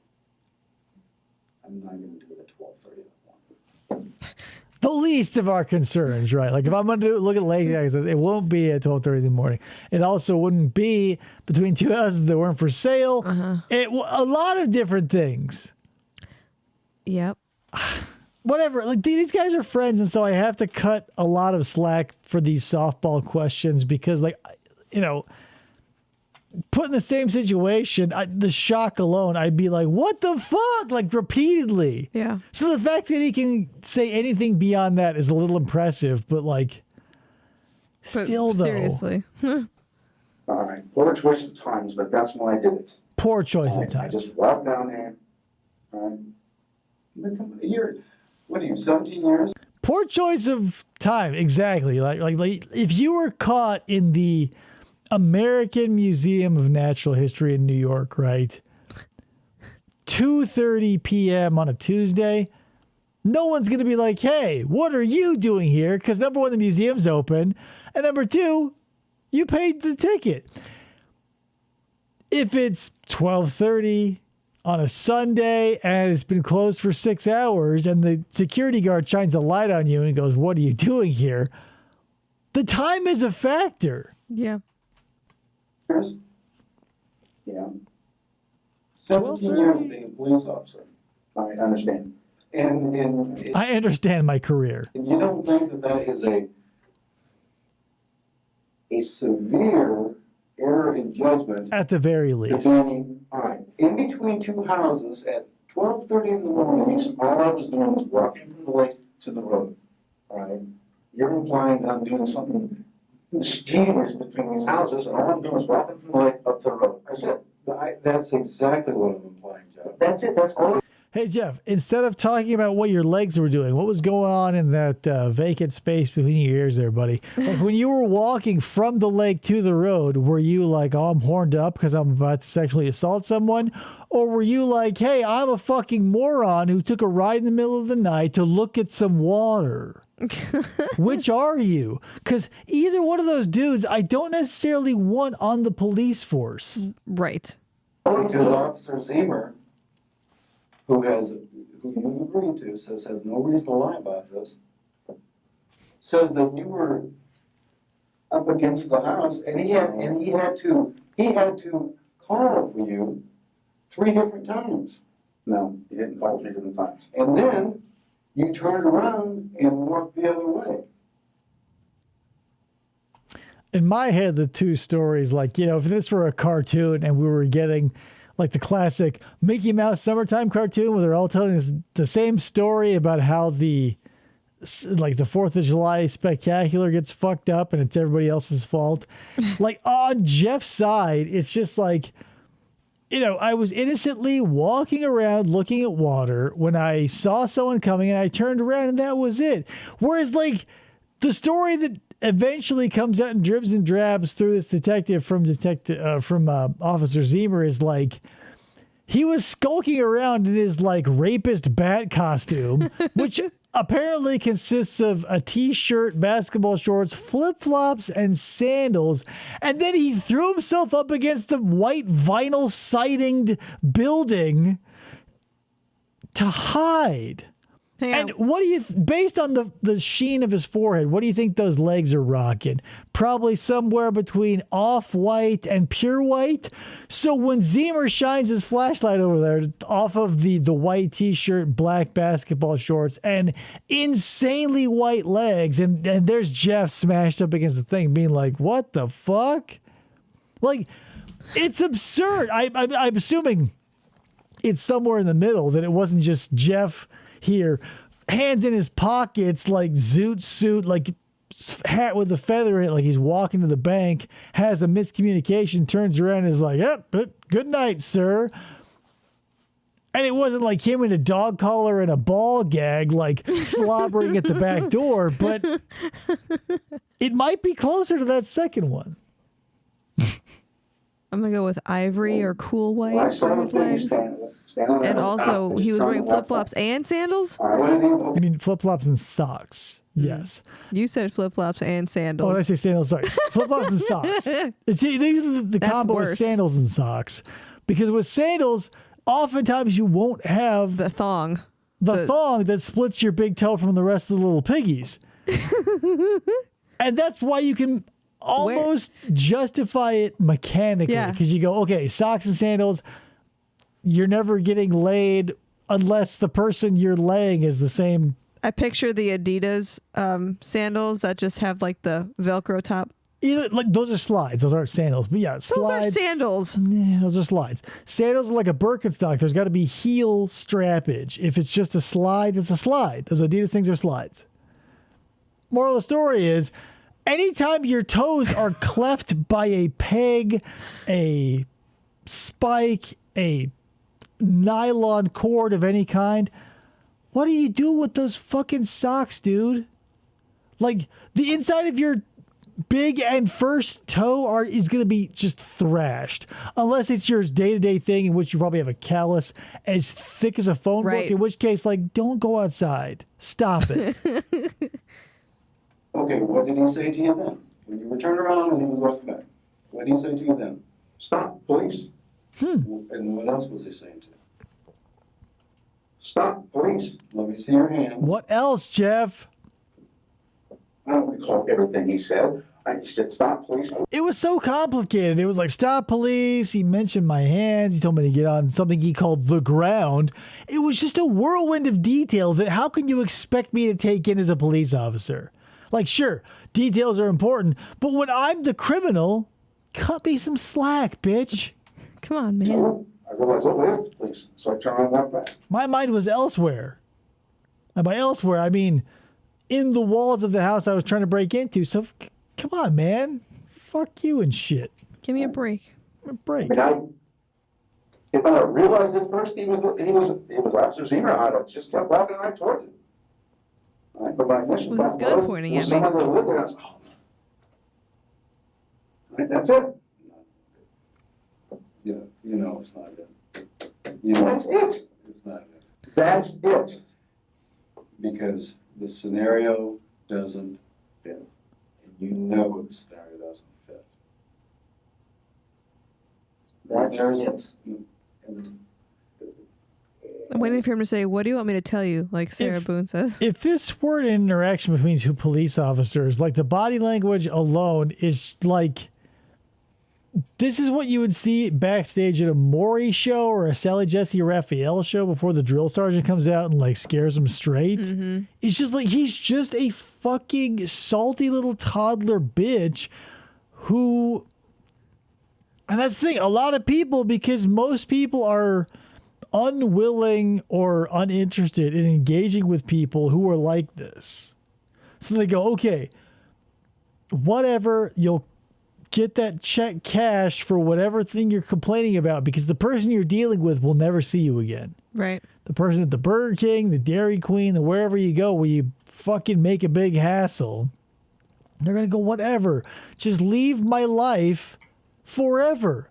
Speaker 7: I'm not going to do it at 12:30.
Speaker 1: the least of our concerns, right? Like if I'm going to look at lake access, it won't be at 12:30 in the morning. It also wouldn't be between two houses that weren't for sale. A lot of different things.
Speaker 2: Yep.
Speaker 1: Whatever. Like these guys are friends, and so I have to cut a lot of slack for these softball questions because, like, put in the same situation, the shock alone, I'd be like, what the fuck? Like repeatedly.
Speaker 2: Yeah.
Speaker 1: So the fact that he can say anything beyond that is a little impressive, but like,
Speaker 2: But
Speaker 1: still though.
Speaker 2: seriously.
Speaker 8: All right. Poor choice of times, but that's why I did it.
Speaker 1: Poor choice
Speaker 8: All
Speaker 1: of
Speaker 8: right, I
Speaker 1: time.
Speaker 8: just walked down there. All right. You're, what are you, 17 years?
Speaker 1: Poor choice of time, exactly. Like if you were caught in the American Museum of Natural History in New York, right? 2:30 p.m. on a Tuesday, no one's going to be like, hey, what are you doing here? Because number one, the museum's open. And number two, you paid the ticket. If it's 12:30 on a Sunday and it's been closed for 6 hours and the security guard shines a light on you and goes, what are you doing here? The time is a factor.
Speaker 2: Yeah.
Speaker 8: Years? Yeah. 17 years of being a police officer. I understand. And
Speaker 1: I understand my career.
Speaker 8: you don't think that that is a severe error in judgment
Speaker 1: At the very
Speaker 8: to
Speaker 1: least.
Speaker 8: be, all right, in between two houses at 12:30 in the morning, all I was doing was walking from the lake to the road, all right? You're implying that I'm doing something mischievous between these houses, and all I'm doing is walking from the lake up to the road. I said,
Speaker 9: That's exactly what I'm implying, Jeff.
Speaker 8: that's it, that's all.
Speaker 1: Hey, Jeff, instead of talking about what your legs were doing, what was going on in that vacant space between your ears there, buddy? Like when you were walking from the lake to the road, were you like, oh, I'm horned up because I'm about to sexually assault someone? Or were you like, hey, I'm a fucking moron who took a ride in the middle of the night to look at some water? Which are you? Because either one of those dudes, I don't necessarily want on the police force.
Speaker 2: Right.
Speaker 9: Because Officer Zemer, who you agreed to, says has no reason to lie about this, says that you were up against the house and he had to call for you 3 different times.
Speaker 8: No, he didn't call 3 different times.
Speaker 9: And then you turned around and walked the other way.
Speaker 1: In my head, the two stories, like, you know, if this were a cartoon and we were getting like the classic Mickey Mouse summertime cartoon where they're all telling us the same story about how the 4th of July spectacular gets fucked up and it's everybody else's fault. Like on Jeff's side, it's just like, you know, I was innocently walking around looking at water when I saw someone coming and I turned around and that was it. Whereas like the story that eventually comes out in dribs and drabs through this detective from Officer Zemer is like, he was skulking around in his like rapist bat costume, which apparently consists of a t-shirt, basketball shorts, flip-flops, and sandals. And then he threw himself up against the white vinyl sidinged building to hide.
Speaker 2: Hang on.
Speaker 1: And what do you, based on the sheen of his forehead, what do you think those legs are rocking? Probably somewhere between off-white and pure white. So when Zemer shines his flashlight over there off of the white t-shirt, black basketball shorts, and insanely white legs, and there's Jeff smashed up against the thing being like, what the fuck? Like, it's absurd. I'm assuming it's somewhere in the middle, that it wasn't just Jeff here, hands in his pockets, like zoot suit, like hat with a feather in it, like he's walking to the bank, has a miscommunication, turns around and is like, yep, good night, sir. And it wasn't like him in a dog collar and a ball gag, like slobbering at the back door, but it might be closer to that second one.
Speaker 2: I'm going to go with ivory or cool white
Speaker 8: Well, I saw
Speaker 2: for
Speaker 8: the
Speaker 2: his
Speaker 8: thing
Speaker 2: legs.
Speaker 8: stand on
Speaker 2: And
Speaker 8: that.
Speaker 2: also, he was wearing flip-flops and sandals?
Speaker 8: All right,
Speaker 1: I mean, flip-flops and socks. Yes.
Speaker 2: You said flip-flops and
Speaker 1: Oh,
Speaker 2: sandals.
Speaker 1: did I say sandals? Sorry. Flip-flops and socks. It's usually the
Speaker 2: That's
Speaker 1: combo
Speaker 2: worse.
Speaker 1: with sandals and socks. Because with sandals, oftentimes you won't have
Speaker 2: the thong.
Speaker 1: the thong that splits your big toe from the rest of the little piggies. And that's why you can almost justify it mechanically.
Speaker 2: Yeah.
Speaker 1: Because you go, okay, socks and sandals, you're never getting laid unless the person you're laying is the same.
Speaker 2: I picture the Adidas sandals that just have like the Velcro top.
Speaker 1: Either, like, those are slides. Those aren't sandals. But yeah,
Speaker 2: Those
Speaker 1: slides.
Speaker 2: are sandals.
Speaker 1: Yeah, those are slides. Sandals are like a Birkenstock. There's got to be heel strappage. If it's just a slide, it's a slide. Those Adidas things are slides. Moral of the story is, anytime your toes are cleft by a peg, a spike, a nylon cord of any kind. What do you do with those fucking socks, dude? Like, the inside of your big and first toe is going to be just thrashed. Unless it's your day-to-day thing in which you probably have a callus as thick as a phone book, in which case, like, don't go outside. Stop it.
Speaker 9: Okay, what did he say to you then? When you were turned around and he was walking back, what did he say to you then?
Speaker 8: Stop, please.
Speaker 9: And what else was he saying to you?
Speaker 8: Stop, please.
Speaker 9: Let me see your hand.
Speaker 1: What else, Jeff?
Speaker 8: I don't recall everything he said. I just said, stop, please.
Speaker 1: It was so complicated. It was like, stop, police. He mentioned my hands. He told me to get on something he called the ground. It was just a whirlwind of detail that how can you expect me to take in as a police officer? Like, sure, details are important, but when I'm the criminal, cut me some slack, bitch.
Speaker 2: Come on, man.
Speaker 8: So I realized, oh, it is, please. So I turned around and walked back.
Speaker 1: My mind was elsewhere. And by elsewhere, I mean in the walls of the house I was trying to break into. So come on, man. Fuck you and shit.
Speaker 2: Give me a break.
Speaker 1: A break.
Speaker 8: I mean, if I realized at first he was Officer Zimmer, I'd have just kept walking right toward him. All right, but my initial
Speaker 2: With his
Speaker 8: thought
Speaker 2: gun
Speaker 8: was,
Speaker 2: pointing
Speaker 8: was
Speaker 2: at me.
Speaker 8: someone that lived there. I was, oh. All right, that's it.
Speaker 9: Yeah, you know it's not good. You know
Speaker 8: That's it.
Speaker 9: it's not good.
Speaker 8: That's it.
Speaker 9: Because the scenario doesn't fit. And you know the scenario doesn't fit.
Speaker 8: That's
Speaker 9: There's-
Speaker 8: it.
Speaker 2: I'm waiting for him to say, what do you want me to tell you? Like Sarah Boone says.
Speaker 1: If this were an interaction between two police officers, like the body language alone is like, this is what you would see backstage at a Maury show or a Sally Jesse Raphael show before the drill sergeant comes out and like scares him straight. It's just like, he's just a fucking salty little toddler bitch who, and that's the thing, a lot of people, because most people are unwilling or uninterested in engaging with people who are like this. So they go, okay, whatever, you'll get that check cashed for whatever thing you're complaining about because the person you're dealing with will never see you again.
Speaker 2: Right.
Speaker 1: The person at the Burger King, the Dairy Queen, the wherever you go where you fucking make a big hassle, they're going to go, whatever. Just leave my life forever.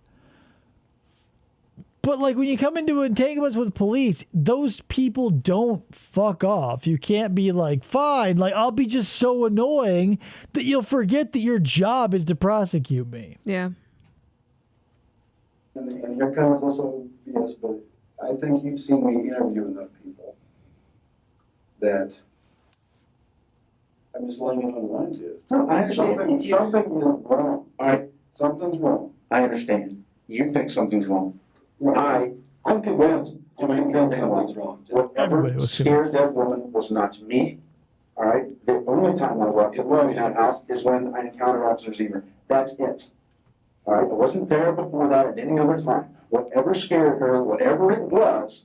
Speaker 1: But like when you come into entanglements with police, those people don't fuck off. You can't be like, fine, like I'll be just so annoying that you'll forget that your job is to prosecute me.
Speaker 2: Yeah.
Speaker 9: And here comes also BS, but I think you've seen me interview enough people that I'm just laying it on the line to you.
Speaker 8: No, I understand.
Speaker 9: Something is wrong.
Speaker 8: All right,
Speaker 9: Something's wrong.
Speaker 8: I understand. You think something's wrong.
Speaker 9: I'm convinced. I'm convinced something's wrong.
Speaker 1: Everybody
Speaker 8: Whatever
Speaker 1: was
Speaker 8: scared
Speaker 1: convinced.
Speaker 8: that woman was not me. All right? The only time I walked in that house is when I encountered Officer Zimmer. That's it. All right? I wasn't there before that at any other time. Whatever scared her, whatever it was,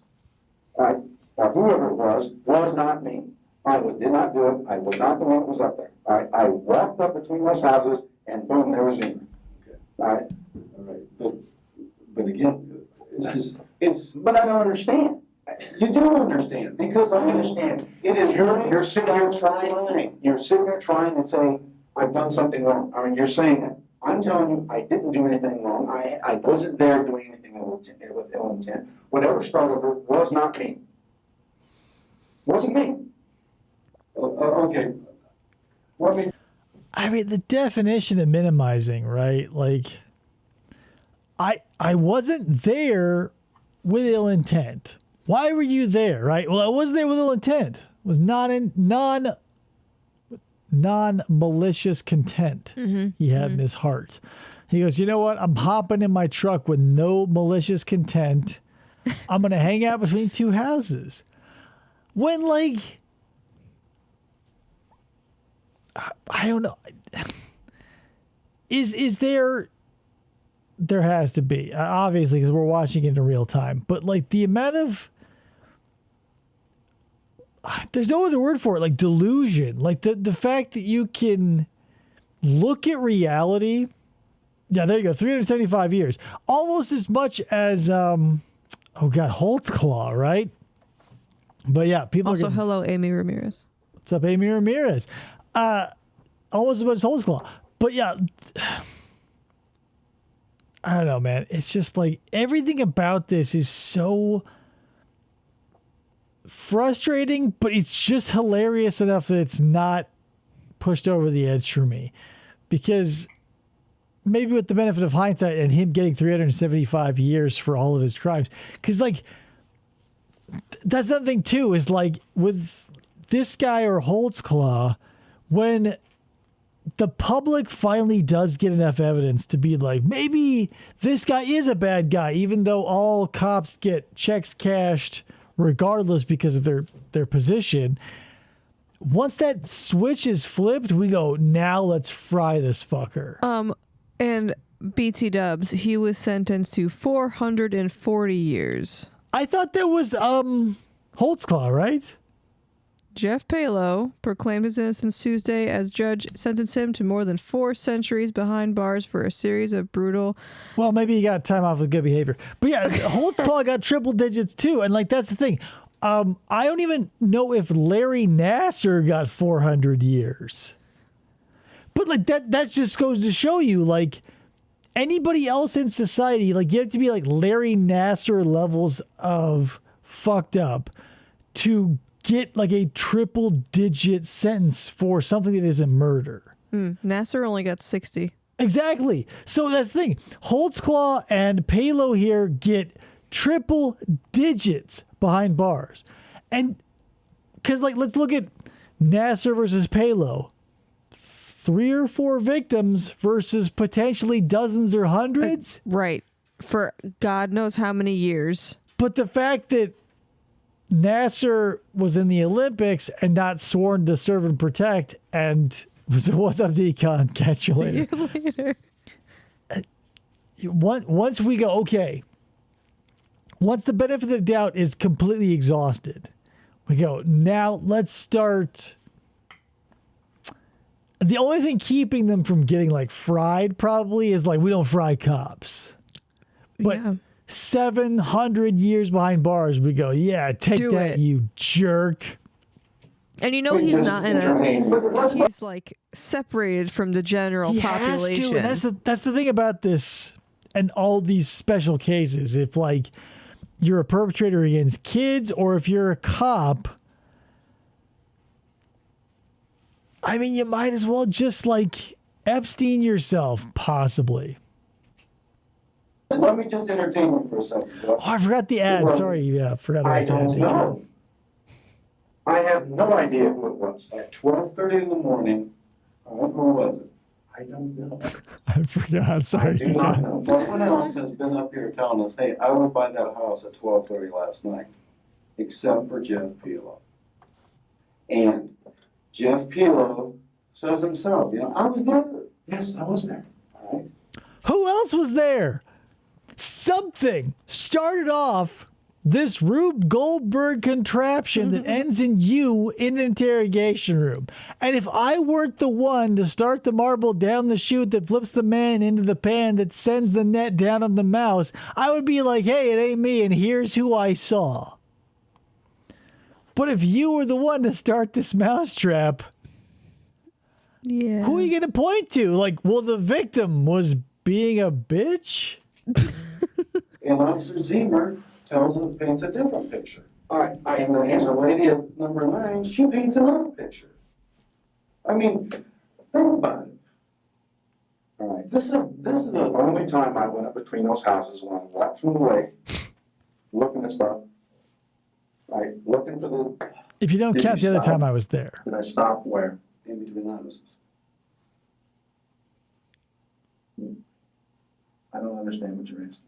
Speaker 8: all right, or whoever it was not me. I did not do it. I was not the one that was up there. All right? I walked up between those houses, and boom, there was Zimmer.
Speaker 9: Okay.
Speaker 8: All right?
Speaker 9: All right. But again,
Speaker 8: But I don't understand.
Speaker 9: you do understand because
Speaker 8: I understand. It is you're sitting here trying to say I've done something wrong. I mean, you're saying that. I'm telling you, I didn't do anything wrong. I wasn't there doing anything with ill intent. Whatever started it was not me. Wasn't me.
Speaker 9: Okay.
Speaker 1: I mean, the definition of minimizing, right? Like, I wasn't there with ill intent. Why were you there, right? Well, I wasn't there with ill intent. It was not in non-malicious content he had in his heart. He goes, you know what? I'm hopping in my truck with no malicious content. I'm going to hang out between two houses. When, like, I don't know. Is there has to be, obviously, because we're watching it in real time, but like the amount of, there's no other word for it, like delusion, like the fact that you can look at reality Yeah, there you go. 375 years. Almost as much as, Holtzclaw, right? But yeah, people
Speaker 2: Also,
Speaker 1: are getting,
Speaker 2: hello, Amy Ramirez.
Speaker 1: what's up, Amy Ramirez? Almost as much as Holtzclaw. But yeah, I don't know, man. It's just like everything about this is so frustrating, but it's just hilarious enough that it's not pushed over the edge for me. Because maybe with the benefit of hindsight and him getting 375 years for all of his crimes. Because, like, that's another thing, too, is like with this guy or Holtzclaw, when the public finally does get enough evidence to be like, maybe this guy is a bad guy, even though all cops get checks cashed regardless because of their position. Once that switch is flipped, we go, now let's fry this fucker.
Speaker 2: And BT Dubs, he was sentenced to 440 years.
Speaker 1: I thought there was Holtzclaw, right?
Speaker 2: Jeff Palo proclaimed his innocence Tuesday as judge sentenced him to more than 4 centuries behind bars for a series of brutal...
Speaker 1: Well, maybe he got time off with good behavior. But yeah, Holtzclaw got triple digits too. And like, that's the thing. I don't even know if Larry Nassar got 400 years. But like that just goes to show you, like, anybody else in society, like, you have to be like Larry Nassar levels of fucked up to get like a triple digit sentence for something that isn't murder.
Speaker 2: Nassar only got 60.
Speaker 1: Exactly. So that's the thing. Holtzclaw and Palo here get triple digits behind bars. And because, like, let's look at Nassar versus Palo. 3 or 4 victims versus potentially dozens or hundreds.
Speaker 2: Right. For God knows how many years.
Speaker 1: But the fact that Nassar was in the Olympics and not sworn to serve and protect, and so what's up, Decon? Catch you later.
Speaker 2: See you later.
Speaker 1: Once we go, okay, once the benefit of the doubt is completely exhausted, we go, now let's start. The only thing keeping them from getting like fried probably is like, we don't fry cops. But
Speaker 2: Yeah.
Speaker 1: 700 years behind bars, we go, yeah, take
Speaker 2: Do
Speaker 1: that,
Speaker 2: it.
Speaker 1: you jerk.
Speaker 2: And you know he's not in a... He's like separated from the general
Speaker 1: He
Speaker 2: population.
Speaker 1: has to, and that's the thing about this and all these special cases. If like you're a perpetrator against kids, or if you're a cop, I mean, you might as well just like Epstein yourself, possibly.
Speaker 9: Let me just entertain you for a second, Jeff.
Speaker 1: Oh, I forgot the ad.
Speaker 9: Well,
Speaker 1: Sorry, yeah, I forgot
Speaker 8: I
Speaker 1: about
Speaker 8: don't
Speaker 1: the ad.
Speaker 8: know. I have no idea who it was.
Speaker 9: At 12:30 in the morning, who was it?
Speaker 8: I don't know.
Speaker 1: I forgot. Sorry.
Speaker 8: I do not know.
Speaker 9: No one else has been up here telling us, hey, I went by that house at 12:30 last night, except for Jeff Pelo. And Jeff Pelo says himself, I was there.
Speaker 8: Yes, I was there.
Speaker 9: All right.
Speaker 1: Who else was there? Something started off this Rube Goldberg contraption that ends in you in an interrogation room. And if I weren't the one to start the marble down the chute that flips the man into the pan that sends the net down on the mouse, I would be like, hey, it ain't me, and here's who I saw. But if you were the one to start this mousetrap,
Speaker 2: Yeah.
Speaker 1: who are you going to point to? Like, well, the victim was being a bitch?
Speaker 9: And Officer Zemer paints a different picture.
Speaker 8: All right,
Speaker 9: And there's a lady at number 9, she paints another picture. I mean, think about it.
Speaker 8: all right.
Speaker 9: This is
Speaker 8: The only time I went up between those houses when I walked from the lake, looking at stuff, right, looking for the,
Speaker 1: If you don't
Speaker 8: Did
Speaker 1: count
Speaker 8: you
Speaker 1: the other
Speaker 8: stop?
Speaker 1: time I was there.
Speaker 8: did I stop where?
Speaker 9: in between the houses.
Speaker 8: I don't understand what you're asking.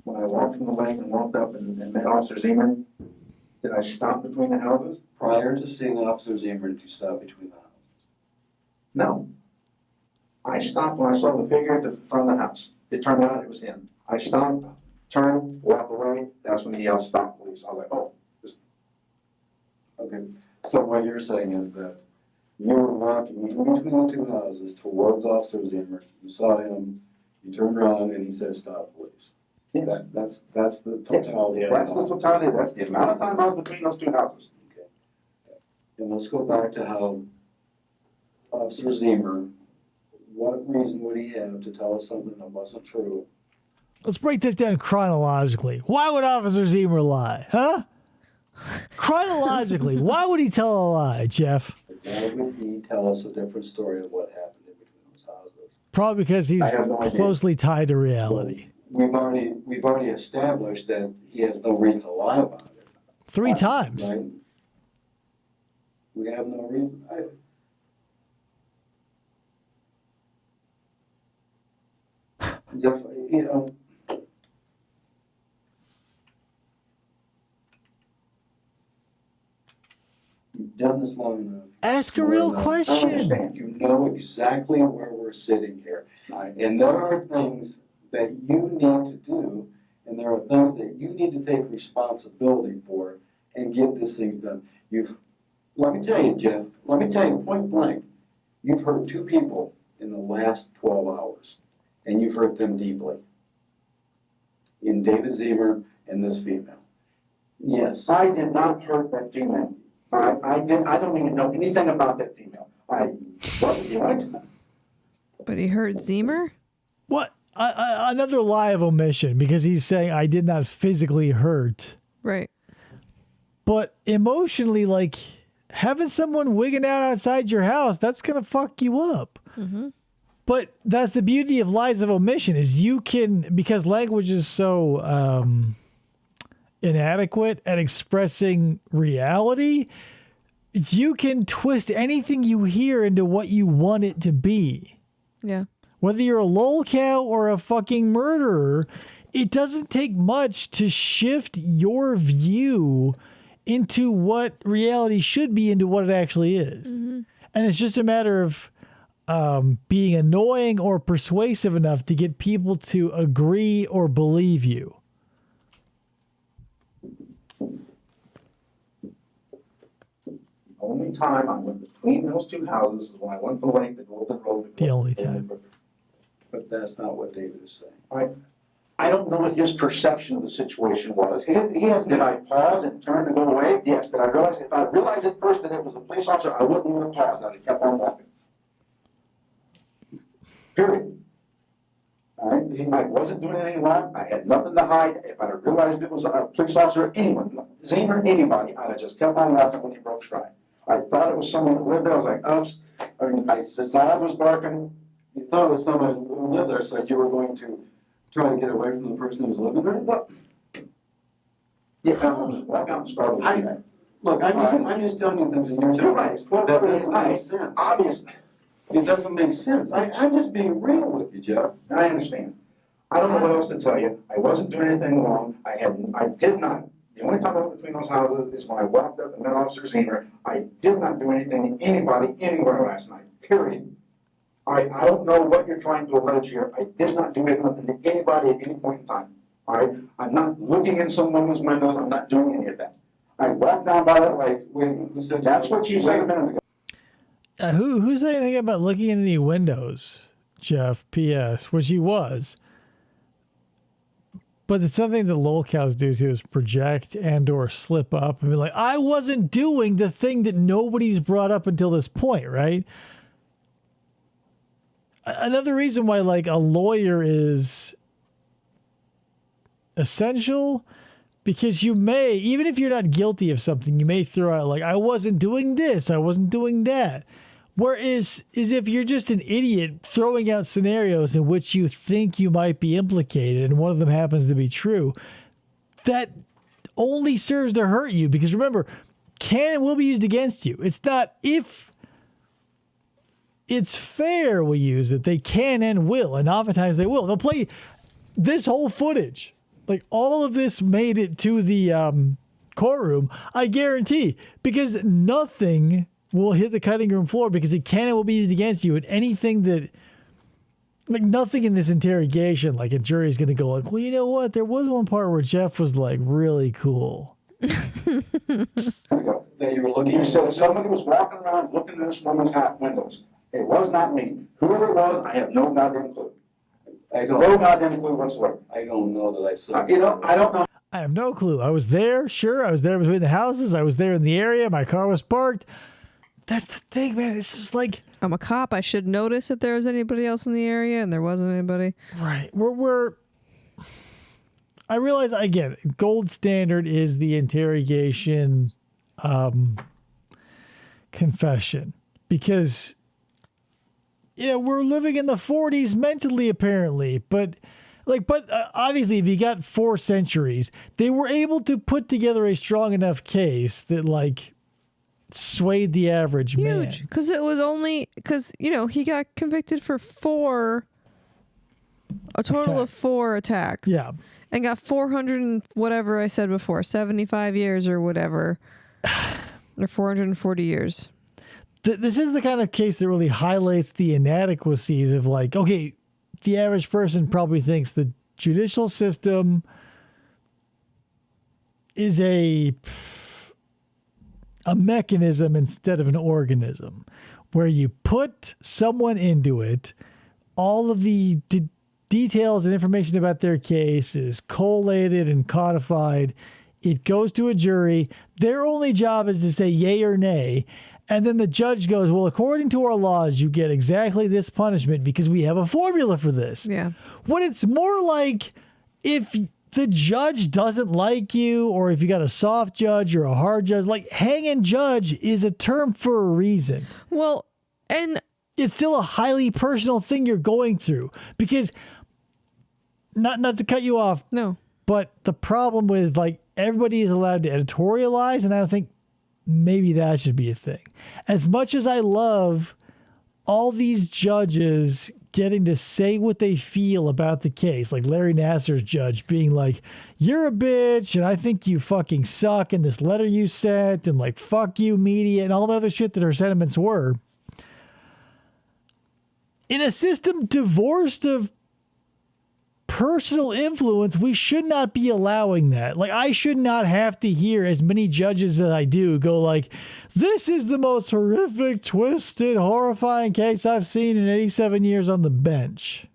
Speaker 8: When I walked from the lake and walked up and met Officer Zeman, did I stop between the houses?
Speaker 9: Prior to seeing Officer Zemer, did you stop between the houses?
Speaker 8: No. I stopped when I saw the figure at the front of the house. It turned out it was him. I stopped, turned, walked away. That's when he yelled, "Stop, please." I was like, oh, this.
Speaker 9: Okay, so what you're saying is that you were walking in between the two houses towards Officer Zemer, you saw him, You turned around and he said, "Stop, please."
Speaker 8: Yes.
Speaker 9: That's the
Speaker 8: Yes,
Speaker 9: totality.
Speaker 8: that's the totality, that's the amount of time I was between those two houses.
Speaker 9: Okay. And let's go back to how Officer Zemer, what reason would he have to tell us something that wasn't true?
Speaker 1: Let's break this down chronologically. Why would Officer Zemer lie? Huh? Chronologically, why would he tell a lie, Jeff?
Speaker 9: Why would he tell us a different story of what happened in between those houses?
Speaker 1: Probably because he's
Speaker 8: I have no idea.
Speaker 1: closely tied to reality.
Speaker 9: We've already established that he has no reason to lie about it.
Speaker 1: 3 times.
Speaker 9: Right? We have no reason.
Speaker 8: Jeff, you know,
Speaker 9: You've done this long enough.
Speaker 1: Ask a real
Speaker 8: I
Speaker 1: question.
Speaker 8: understand.
Speaker 9: You know exactly where we're sitting here. And there are things that you need to do, and there are things that you need to take responsibility for and get these things done. Let me tell you, Jeff, let me tell you point blank, you've hurt 2 people in the last 12 hours, and you've hurt them deeply. In David Zemer and this female. Yes.
Speaker 8: I did not hurt that female. I don't even know anything about that female. I wasn't doing it.
Speaker 2: But he hurt Zemer?
Speaker 1: What? Another lie of omission because he's saying I did not physically hurt.
Speaker 2: Right.
Speaker 1: But emotionally, like having someone wigging out outside your house, that's going to fuck you up.
Speaker 2: Mm-hmm.
Speaker 1: But that's the beauty of lies of omission is you can, because language is so inadequate at expressing reality, you can twist anything you hear into what you want it to be.
Speaker 2: Yeah.
Speaker 1: Whether you're a lolcow or a fucking murderer, it doesn't take much to shift your view into what reality should be into what it actually is. Mm-hmm. And it's just a matter of being annoying or persuasive enough to get people to agree or believe you.
Speaker 8: The only time I went between those two houses is when I went to Lake to go to the road.
Speaker 1: The only time.
Speaker 9: But that's not what David is saying.
Speaker 8: I don't know what his perception of the situation was. He has, did I pause and turn to go away? Yes. Did I realize, if I realized at first that it was a police officer, I wouldn't even have paused. I'd have kept on walking. Period. All right? I wasn't doing anything wrong. I had nothing to hide. If I'd have realized it was a police officer, anyone, Zemer, anybody, I'd have just kept on walking when he broke stride. I thought it was someone that lived there. I was like, oops. I mean, the dog was barking.
Speaker 9: You thought it was someone who lived there, so you were going to try to get away from the person who was living there?
Speaker 8: What? Yeah, I was just walk out and start with that.
Speaker 9: Look, I'm just telling you things that you're telling
Speaker 8: Right.
Speaker 9: me. That doesn't make sense.
Speaker 8: Obviously.
Speaker 9: It doesn't make sense. I'm just being real with you, Jeff.
Speaker 8: I understand. I don't know what else to tell you. I wasn't doing anything wrong. I did not. The only time I went between those houses is when I walked up and met Officer Zemer. I did not do anything to anybody anywhere last night. Period. I don't know what you're trying to allege here. I did not do anything to anybody at any point in time. All right? I'm not looking in someone's windows. I'm not doing any of that. I walked down by that lake. That's what you said a minute ago.
Speaker 1: Who said anything about looking in any windows, Jeff? P.S. Which he was. But it's something that lolcows do too is project and or slip up and be like, I wasn't doing the thing that nobody's brought up until this point, right? Another reason why like a lawyer is essential, because you may, even if you're not guilty of something, you may throw out like, I wasn't doing this, I wasn't doing that. Whereas if you're just an idiot throwing out scenarios in which you think you might be implicated and one of them happens to be true, that only serves to hurt you, because remember, can and will be used against you. It's not if it's fair we use it. They can and will, and oftentimes they will. They'll play this whole footage. Like all of this made it to the courtroom, I guarantee, because nothing will hit the cutting room floor because it can and will be used against you. And anything that, like nothing in this interrogation, like a jury is going to go like, well, you know what? There was one part where Jeff was like really cool.
Speaker 8: There we go. That you were looking. You said somebody was walking around looking in this woman's windows. It was not me. Whoever it was, I have no goddamn clue.
Speaker 9: I
Speaker 8: No
Speaker 9: don't,
Speaker 8: goddamn clue whatsoever.
Speaker 9: I don't know that I said.
Speaker 8: I don't know.
Speaker 1: I have no clue. I was there, sure. I was there between the houses. I was there in the area. My car was parked. That's the thing, man. It's just like,
Speaker 2: I'm a cop. I should notice if there was anybody else in the area, and there wasn't anybody.
Speaker 1: right. I realize, again, gold standard is the interrogation confession, because we're living in the 40s mentally, apparently, but obviously if you got 4 centuries, they were able to put together a strong enough case that swayed the average man.
Speaker 2: Huge, because it was only he got convicted for a total of 4 attacks.
Speaker 1: Yeah.
Speaker 2: And got 400 and whatever I said before, 75 years or whatever, or 440 years.
Speaker 1: This is the kind of case that really highlights the inadequacies of okay, the average person probably thinks the judicial system is a mechanism instead of an organism, where you put someone into it, all of the details and information about their case is collated and codified. It goes to a jury. Their only job is to say yay or nay. And then the judge goes, well, according to our laws, you get exactly this punishment because we have a formula for this.
Speaker 2: Yeah.
Speaker 1: When it's more like, if the judge doesn't like you, or if you got a soft judge or a hard judge, hanging judge is a term for a reason.
Speaker 2: Well, and
Speaker 1: it's still a highly personal thing you're going through, because not to cut you off.
Speaker 2: No.
Speaker 1: But the problem with everybody is allowed to editorialize, and I don't think maybe that should be a thing. As much as I love all these judges getting to say what they feel about the case, like Larry Nassar's judge being like, you're a bitch, and I think you fucking suck, and this letter you sent, and fuck you media, and all the other shit that her sentiments were. In a system divorced of personal influence, we should not be allowing that. I should not have to hear as many judges as I do go this is the most horrific, twisted, horrifying case I've seen in 87 years on the bench.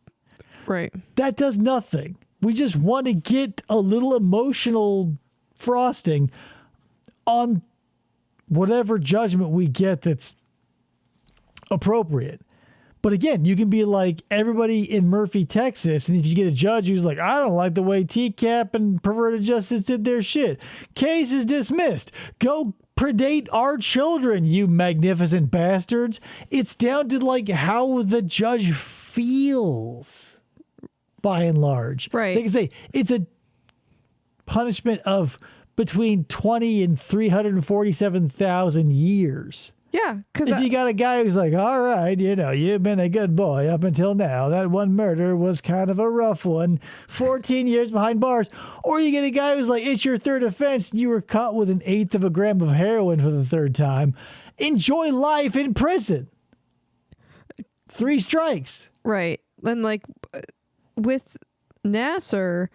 Speaker 2: Right.
Speaker 1: That does nothing. We just want to get a little emotional frosting on whatever judgment we get that's appropriate. But again, you can be like everybody in Murphy, Texas, and if you get a judge who's like, I don't like the way TCAP and perverted justice did their shit, case is dismissed. Go predate our children, you magnificent bastards. It's down to how the judge feels, by and large.
Speaker 2: Right.
Speaker 1: They can say it's a punishment of between 20 and 347,000 years.
Speaker 2: Yeah, because
Speaker 1: if you got a guy who's like, all right, you've been a good boy up until now. That one murder was kind of a rough one. 14 years behind bars. Or you get a guy who's like, it's your third offense. You were caught with 1/8 of a gram of heroin for the third time. Enjoy life in prison. 3 strikes.
Speaker 2: Right. And with Nassar,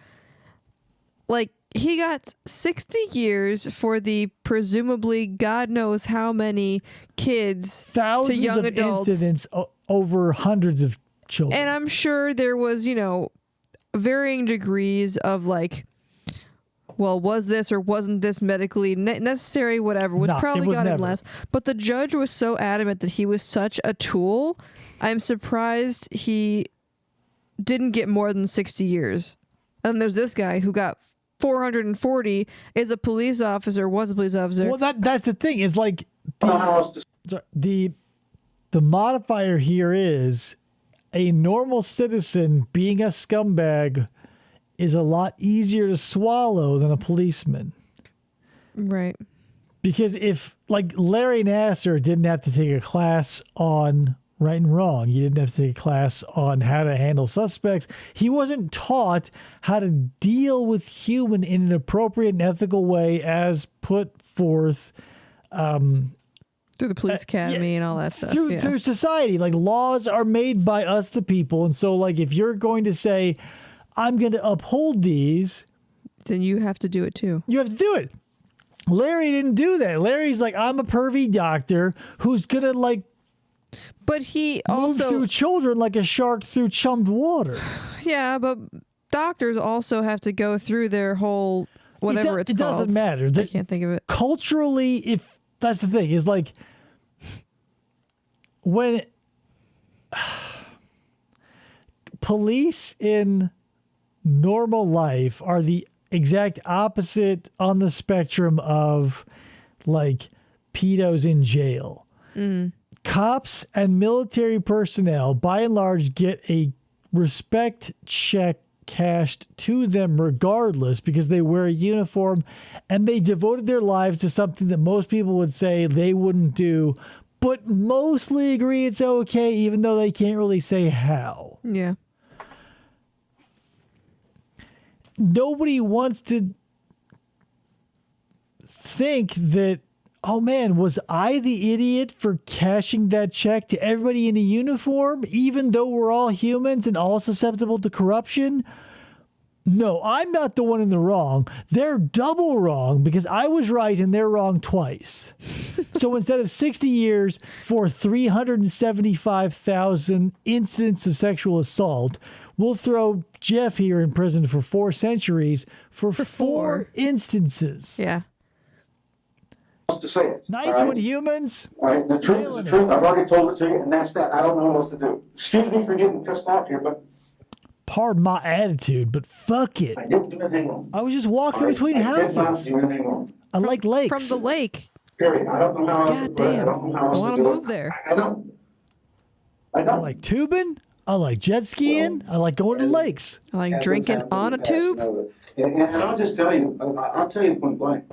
Speaker 2: he got 60 years for the presumably God knows how many kids
Speaker 1: Thousands
Speaker 2: to young
Speaker 1: of
Speaker 2: adults.
Speaker 1: incidents over hundreds of children.
Speaker 2: And I'm sure there was, varying degrees of well, was this or wasn't this medically necessary, whatever, which probably got him less. But the judge was so adamant that he was such a tool. I'm surprised he didn't get more than 60 years. And there's this guy who got 440, is a police officer, was a police officer.
Speaker 1: Well, that's the thing, is the modifier here is a normal citizen being a scumbag is a lot easier to swallow than a policeman.
Speaker 2: Right.
Speaker 1: Because if Larry Nassar didn't have to take a class on right and wrong, you didn't have to take a class on how to handle suspects. He wasn't taught how to deal with human in an appropriate and ethical way as put forth
Speaker 2: through the police academy and all that stuff.
Speaker 1: Through society. Laws are made by us, the people. And so if you're going to say, I'm going to uphold these,
Speaker 2: then you have to do it too.
Speaker 1: You have to do it. Larry didn't do that. Larry's I'm a pervy doctor who's going to
Speaker 2: but he
Speaker 1: move
Speaker 2: also
Speaker 1: through children like a shark through chummed water.
Speaker 2: Yeah, but doctors also have to go through their whole whatever it's
Speaker 1: it
Speaker 2: called.
Speaker 1: Doesn't matter.
Speaker 2: I can't think of it.
Speaker 1: Culturally, if that's the thing, is like when police in normal life are the exact opposite on the spectrum of like pedos in jail. Cops and military personnel, by and large, get a respect check cashed to them regardless because they wear a uniform and they devoted their lives to something that most people would say they wouldn't do, but mostly agree it's okay, even though they can't really say how.
Speaker 2: Yeah.
Speaker 1: Nobody wants to think that, oh man, was I the idiot for cashing that check to everybody in a uniform, even though we're all humans and all susceptible to corruption? No, I'm not the one in the wrong. They're double wrong because I was right and they're wrong twice. So instead of 60 years for 375,000 incidents of sexual assault, we'll throw Jeff here in prison for 4 centuries for 4 instances.
Speaker 2: Yeah.
Speaker 8: To say it.
Speaker 1: Nice
Speaker 8: all right?
Speaker 1: one, humans.
Speaker 8: All right, the truth is the truth. I've already told it to you, and that's that. I don't know what else to do. Excuse me for getting pissed off here, but
Speaker 1: Pardon my attitude, but fuck it.
Speaker 8: I didn't do anything wrong.
Speaker 1: I was just walking
Speaker 8: All right?
Speaker 1: between
Speaker 8: I did not
Speaker 1: houses.
Speaker 8: do anything wrong.
Speaker 1: I like lakes.
Speaker 2: From the lake.
Speaker 8: Period. I don't know how else to
Speaker 2: God
Speaker 8: do it. I
Speaker 2: damn.
Speaker 8: don't know how
Speaker 2: I
Speaker 8: else
Speaker 2: want
Speaker 8: to
Speaker 2: to
Speaker 8: do
Speaker 2: move
Speaker 8: it.
Speaker 2: there.
Speaker 8: I don't. I
Speaker 1: I
Speaker 8: don't.
Speaker 1: like tubing. I like jet skiing. I like going to lakes.
Speaker 2: I like
Speaker 8: As it's
Speaker 2: drinking
Speaker 8: happened
Speaker 2: on a
Speaker 8: in the past,
Speaker 2: tube.
Speaker 8: you know, and I'll just tell you, I'll tell you point blank.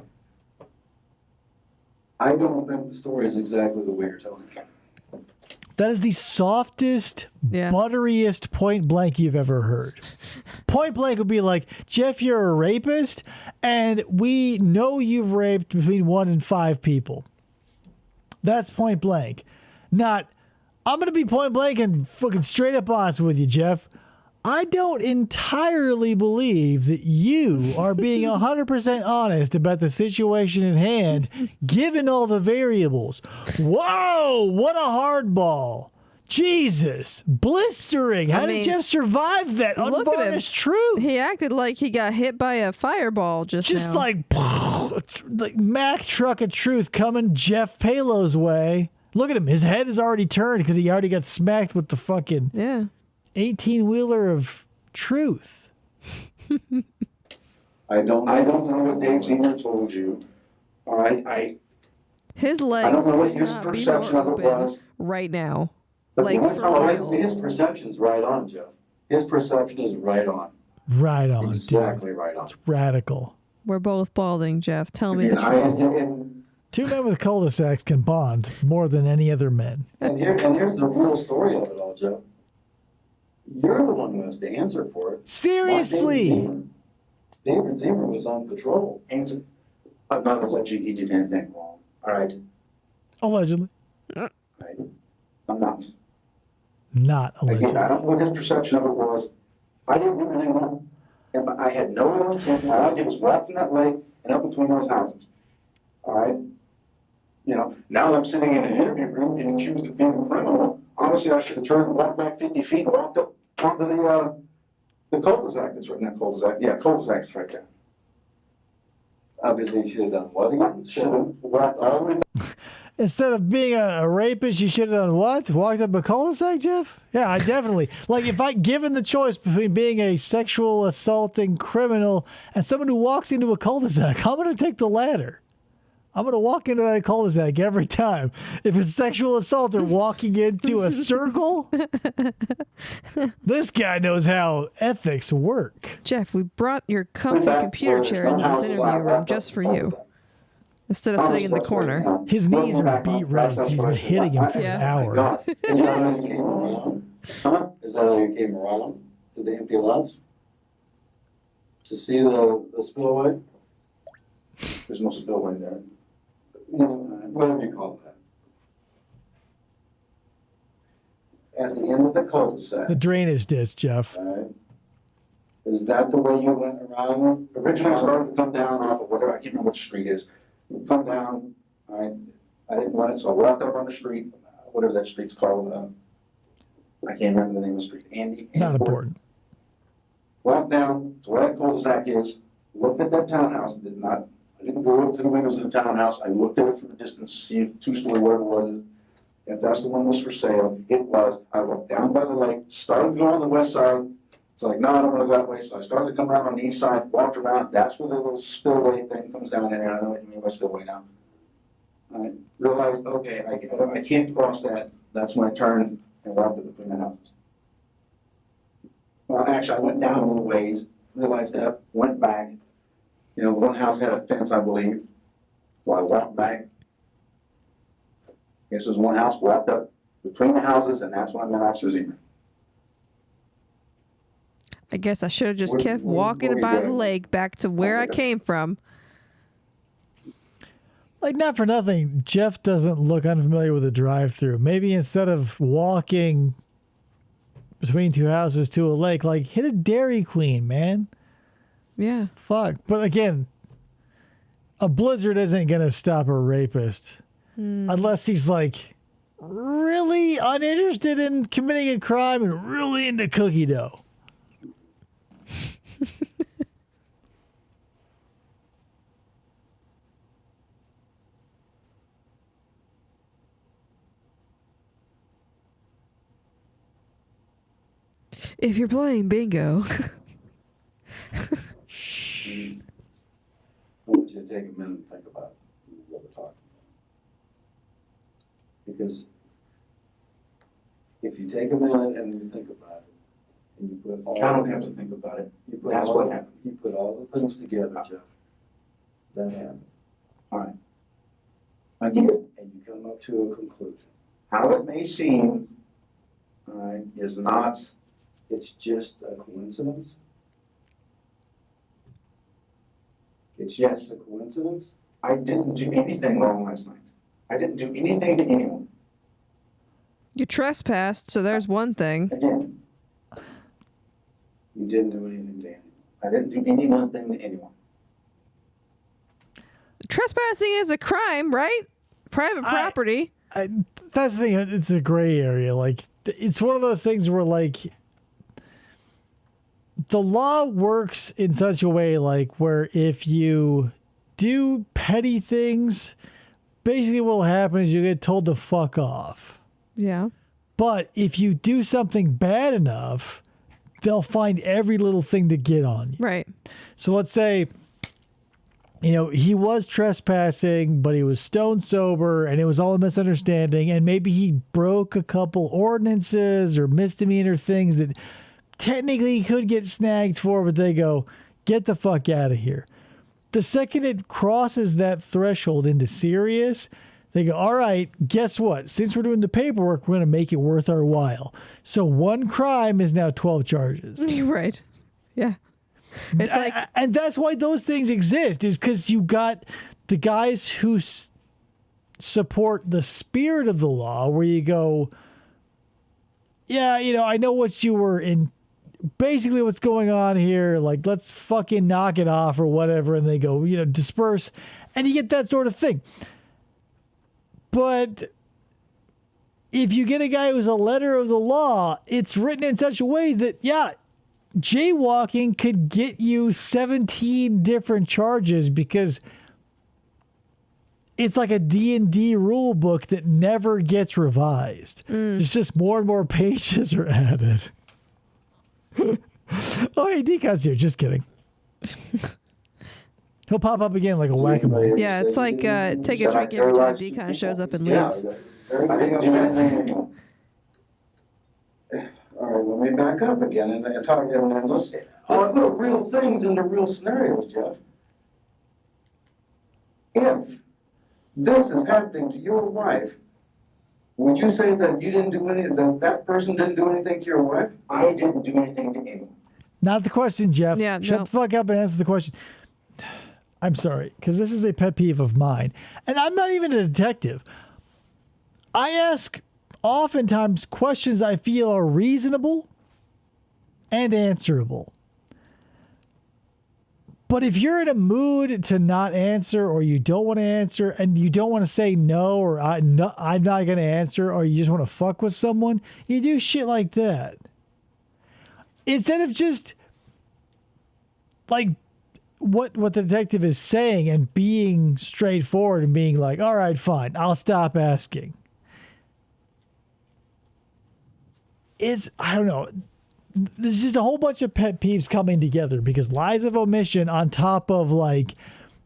Speaker 8: I don't think the story is exactly the way you're telling it.
Speaker 1: That is the softest,
Speaker 2: Yeah.
Speaker 1: butteriest point blank you've ever heard. Point blank would be like, Jeff, you're a rapist, and we know you've raped between 1 and 5 people. That's point blank. Not, I'm going to be point blank and fucking straight up honest with you, Jeff. I don't entirely believe that you are being 100% honest about the situation at hand, given all the variables. Whoa, what a hardball. Jesus, blistering. How did
Speaker 2: mean,
Speaker 1: Jeff survive that
Speaker 2: look at him.
Speaker 1: unvarnished truth?
Speaker 2: He acted like he got hit by a fireball just now.
Speaker 1: like Mack truck of truth coming Jeff Palo's way. Look at him. His head is already turned because he already got smacked with the fucking...
Speaker 2: Yeah.
Speaker 1: 18-wheeler of truth.
Speaker 8: I don't know what Dave Senior told you. All right,
Speaker 2: His legs
Speaker 8: I don't know what his
Speaker 2: cannot be
Speaker 8: perception
Speaker 2: more
Speaker 8: of it
Speaker 2: open
Speaker 8: was.
Speaker 2: right now.
Speaker 8: But
Speaker 2: Like,
Speaker 8: the only
Speaker 2: for
Speaker 8: time I
Speaker 2: real.
Speaker 9: His perception's right on, Jeff. His perception is right on.
Speaker 1: Right on,
Speaker 9: Exactly
Speaker 1: dude.
Speaker 9: right on.
Speaker 1: Radical.
Speaker 2: We're both balding, Jeff. Tell me the
Speaker 8: and,
Speaker 2: truth.
Speaker 8: and,
Speaker 1: 2 men with cul-de-sacs can bond more than any other men.
Speaker 9: And here's the real story of it all, Jeff. You're the one who has to answer for it.
Speaker 1: Seriously.
Speaker 9: David Zimmer was on patrol.
Speaker 8: answer. I'm not alleging he did anything wrong. All right,
Speaker 1: Allegedly.
Speaker 8: I'm not.
Speaker 1: Not
Speaker 8: Again,
Speaker 1: allegedly.
Speaker 8: I don't know what his perception of it was. I didn't do anything wrong. And I had no ill intent. All I did was walk in that lake and up between those houses. All right? You know, now I'm sitting in an interview room being accused of being a criminal. Honestly, I should have turned and walked back 50 feet and walked up onto the cul-de-sac that's right, not cul-de-sac, yeah, cul-de-sac is right there.
Speaker 9: Obviously, you should have done what again?
Speaker 8: Should have walked all the way
Speaker 1: Instead of being a rapist, you should have done what? Walked up a cul-de-sac, Jeff? Yeah, I definitely. Like, if I given the choice between being a sexual assaulting criminal and someone who walks into a cul-de-sac, I'm going to take the latter. I'm going to walk into that cul-de-sac every time. If it's sexual assault or walking into a circle, this guy knows how ethics work.
Speaker 2: Jeff, we brought your comfy computer chair into this interview room just for you. Instead of sitting in the corner.
Speaker 1: His knees are beat right. He's been hitting him for an
Speaker 2: Yeah.
Speaker 1: hour.
Speaker 9: Is that how you came around?
Speaker 8: Huh?
Speaker 9: Is that how you came around to the empty lots? To see the spillway?
Speaker 8: There's no spillway there.
Speaker 9: Whatever you call that. At the end of the cul-de-sac,
Speaker 1: The drainage ditch, Jeff.
Speaker 9: all right? Is that the way you went around?
Speaker 8: Originally, I started to come down off of whatever, I can't remember which street is. Come down, all right, I didn't want it, so I walked up on the street, whatever that street's called. I can't remember the name of the street. Andy
Speaker 1: Not
Speaker 8: Ford.
Speaker 1: important.
Speaker 8: walked down to where that cul-de-sac is, looked at that townhouse, I didn't go up to the windows of the townhouse, I looked at it from a distance to see if two-story, where it was. If that's the one that was for sale, it was. I walked down by the lake, started to go on the west side. It's like, no, I don't want to go that way. So I started to come around on the east side, walked around. That's where the little spillway thing comes down in there. I know what you mean by spillway now. I realized, okay, I can't cross that. That's my turn, and walked in between the houses. Well, actually, I went down a little ways, realized that, went back. You know, the one house had a fence, I believe. So I walked back. Guess there was one house, walked up between the houses, and that's when I met Officer Zemer.
Speaker 2: I guess I should have just kept walking by the lake back to where I came from.
Speaker 1: Like, not for nothing, Jeff doesn't look unfamiliar with a drive-through. Maybe instead of walking between two houses to a lake, like, hit a Dairy Queen, man.
Speaker 2: Yeah.
Speaker 1: Fuck. But again, a blizzard isn't going to stop a rapist. Unless he's, like, really uninterested in committing a crime and really into cookie dough.
Speaker 2: If you're playing bingo.
Speaker 9: I want you to take a minute and think about what we're talking about. Because if you take a minute and you think about it, and you put all...
Speaker 8: I don't have to think about it.
Speaker 9: You put
Speaker 8: That's
Speaker 9: all,
Speaker 8: what happened.
Speaker 9: You put all the things together, Jeff. That happened.
Speaker 8: All right. Again,
Speaker 9: And you come up to a conclusion.
Speaker 8: how it may seem, is not,
Speaker 9: It's just a coincidence. It's just a coincidence.
Speaker 8: I didn't do anything wrong last night. I didn't do anything to anyone.
Speaker 2: You trespassed, so there's one thing.
Speaker 8: Again,
Speaker 9: You didn't do anything to anyone.
Speaker 8: I didn't do any one thing to anyone.
Speaker 2: Trespassing is a crime, right? Private property.
Speaker 1: That's the thing. It's a gray area. Like, it's one of those things where, like, the law works in such a way, like, where if you do petty things, basically what will happen is you get told to fuck off.
Speaker 2: Yeah.
Speaker 1: But if you do something bad enough, they'll find every little thing to get on you.
Speaker 2: Right.
Speaker 1: So let's say, you know, he was trespassing, but he was stone sober and it was all a misunderstanding. And maybe he broke a couple ordinances or misdemeanor things that technically he could get snagged for, but they go, get the fuck out of here. The second it crosses that threshold into serious, they go, all right, guess what? Since we're doing the paperwork, we're going to make it worth our while. So one crime is now 12 charges.
Speaker 2: Right. Yeah. It's like,
Speaker 1: And that's why those things exist, is because you got the guys who support the spirit of the law, where you go, yeah, you know, I know what you were in. Basically what's going on here, like, let's fucking knock it off or whatever. And they go, you know, disperse. And you get that sort of thing. But if you get a guy who's a letter of the law, it's written in such a way that, yeah, jaywalking could get you 17 different charges because it's like a D&D rule book that never gets revised. It's just more and more pages are added. Oh, hey, Decon's here. Just kidding. He'll pop up again like a whack-a-mole.
Speaker 2: yeah, it's like take a drink every time Decon shows up and leaves.
Speaker 8: I didn't do anything to anyone.
Speaker 9: All right, let me back up again and talk and let's put real things into real scenarios, Jeff. If this is happening to your wife, would you say that you didn't do that person didn't do anything to your wife?
Speaker 8: I didn't do anything to anyone.
Speaker 1: Not the question, Jeff.
Speaker 2: Yeah,
Speaker 1: Shut
Speaker 2: no.
Speaker 1: the fuck up and answer the question. I'm sorry, because this is a pet peeve of mine. And I'm not even a detective. I ask oftentimes questions I feel are reasonable and answerable. But if you're in a mood to not answer, or you don't want to answer, and you don't want to say no, or I'm not going to answer, or you just want to fuck with someone, you do shit like that. Instead of just like what the detective is saying and being straightforward and being like, all right, fine, I'll stop asking. I don't know. There's just a whole bunch of pet peeves coming together because lies of omission on top of like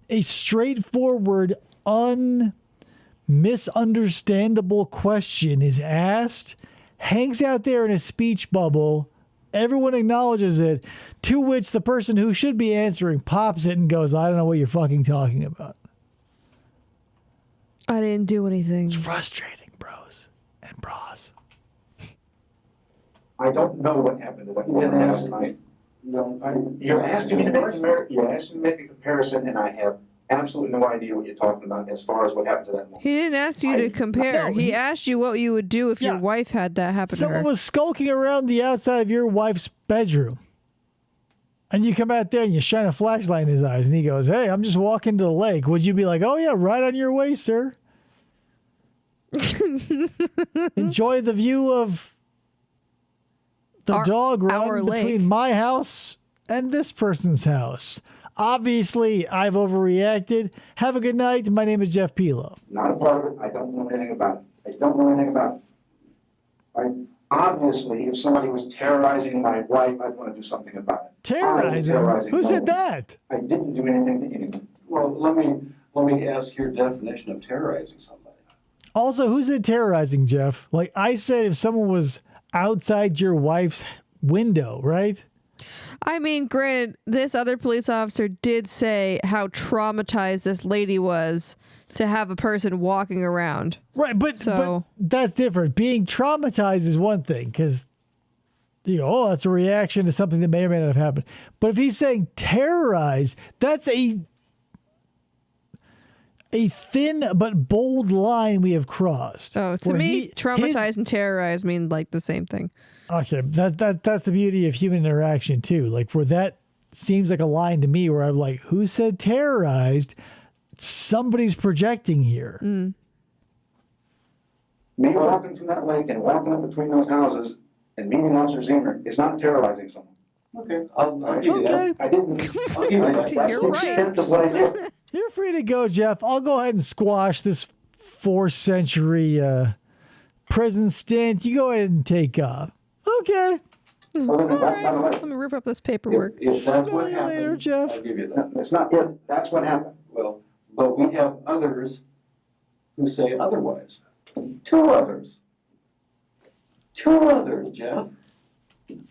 Speaker 1: a straightforward, misunderstandable question is asked, hangs out there in a speech bubble. Everyone acknowledges it, to which the person who should be answering pops it and goes, I don't know what you're fucking talking about.
Speaker 2: I didn't do anything.
Speaker 1: It's frustrating, bros and bras.
Speaker 8: I don't know what happened last night. You're asking me to make a comparison, and I have absolutely no idea what you're talking about as far as what happened to that woman.
Speaker 2: He didn't ask you to compare.
Speaker 1: No,
Speaker 2: he asked you what you would do if your wife had that happen to her.
Speaker 1: Someone was skulking around the outside of your wife's bedroom. And you come out there and you shine a flashlight in his eyes, and he goes, hey, I'm just walking to the lake. Would you be like, oh, yeah, right on your way, sir? Enjoy the view of the dog run between my house and this person's house. Obviously, I've overreacted. Have a good night. My name is Jeff Pelo.
Speaker 8: Not a part of it. I don't know anything about it. Obviously, if somebody was terrorizing my wife, I'd want to do something about it.
Speaker 1: Terrorizing? Who said that?
Speaker 8: I didn't do anything to anyone.
Speaker 9: Well, let me ask your definition of terrorizing somebody.
Speaker 1: Also, who said terrorizing, Jeff? Like I said, if someone was outside your wife's window, right?
Speaker 2: I mean, granted, this other police officer did say how traumatized this lady was to have a person walking around.
Speaker 1: Right, but that's different. Being traumatized is one thing because, you know, oh, that's a reaction to something that may or may not have happened. But if he's saying terrorized, that's a thin but bold line we have crossed.
Speaker 2: Oh, to me, traumatized and terrorized mean like the same thing.
Speaker 1: Okay, that's the beauty of human interaction too. Like where that seems like a line to me where I'm like, who said terrorized? Somebody's projecting here.
Speaker 8: Me walking from that lake and walking up between those houses and meeting Officer Zimmer is not terrorizing someone.
Speaker 9: Okay, I'll give you that.
Speaker 8: I didn't. I'll give you that. That's the extent of what I did.
Speaker 1: You're free to go, Jeff. I'll go ahead and squash this 4th century prison stint. You go ahead and take off. Okay.
Speaker 2: All right. Let me rip up this paperwork.
Speaker 9: If that's what
Speaker 1: you
Speaker 9: happened,
Speaker 1: later, Jeff.
Speaker 9: I'll give you that.
Speaker 8: It's not if. That's what happened.
Speaker 9: Well, but we have others who say otherwise. Two others, Jeff.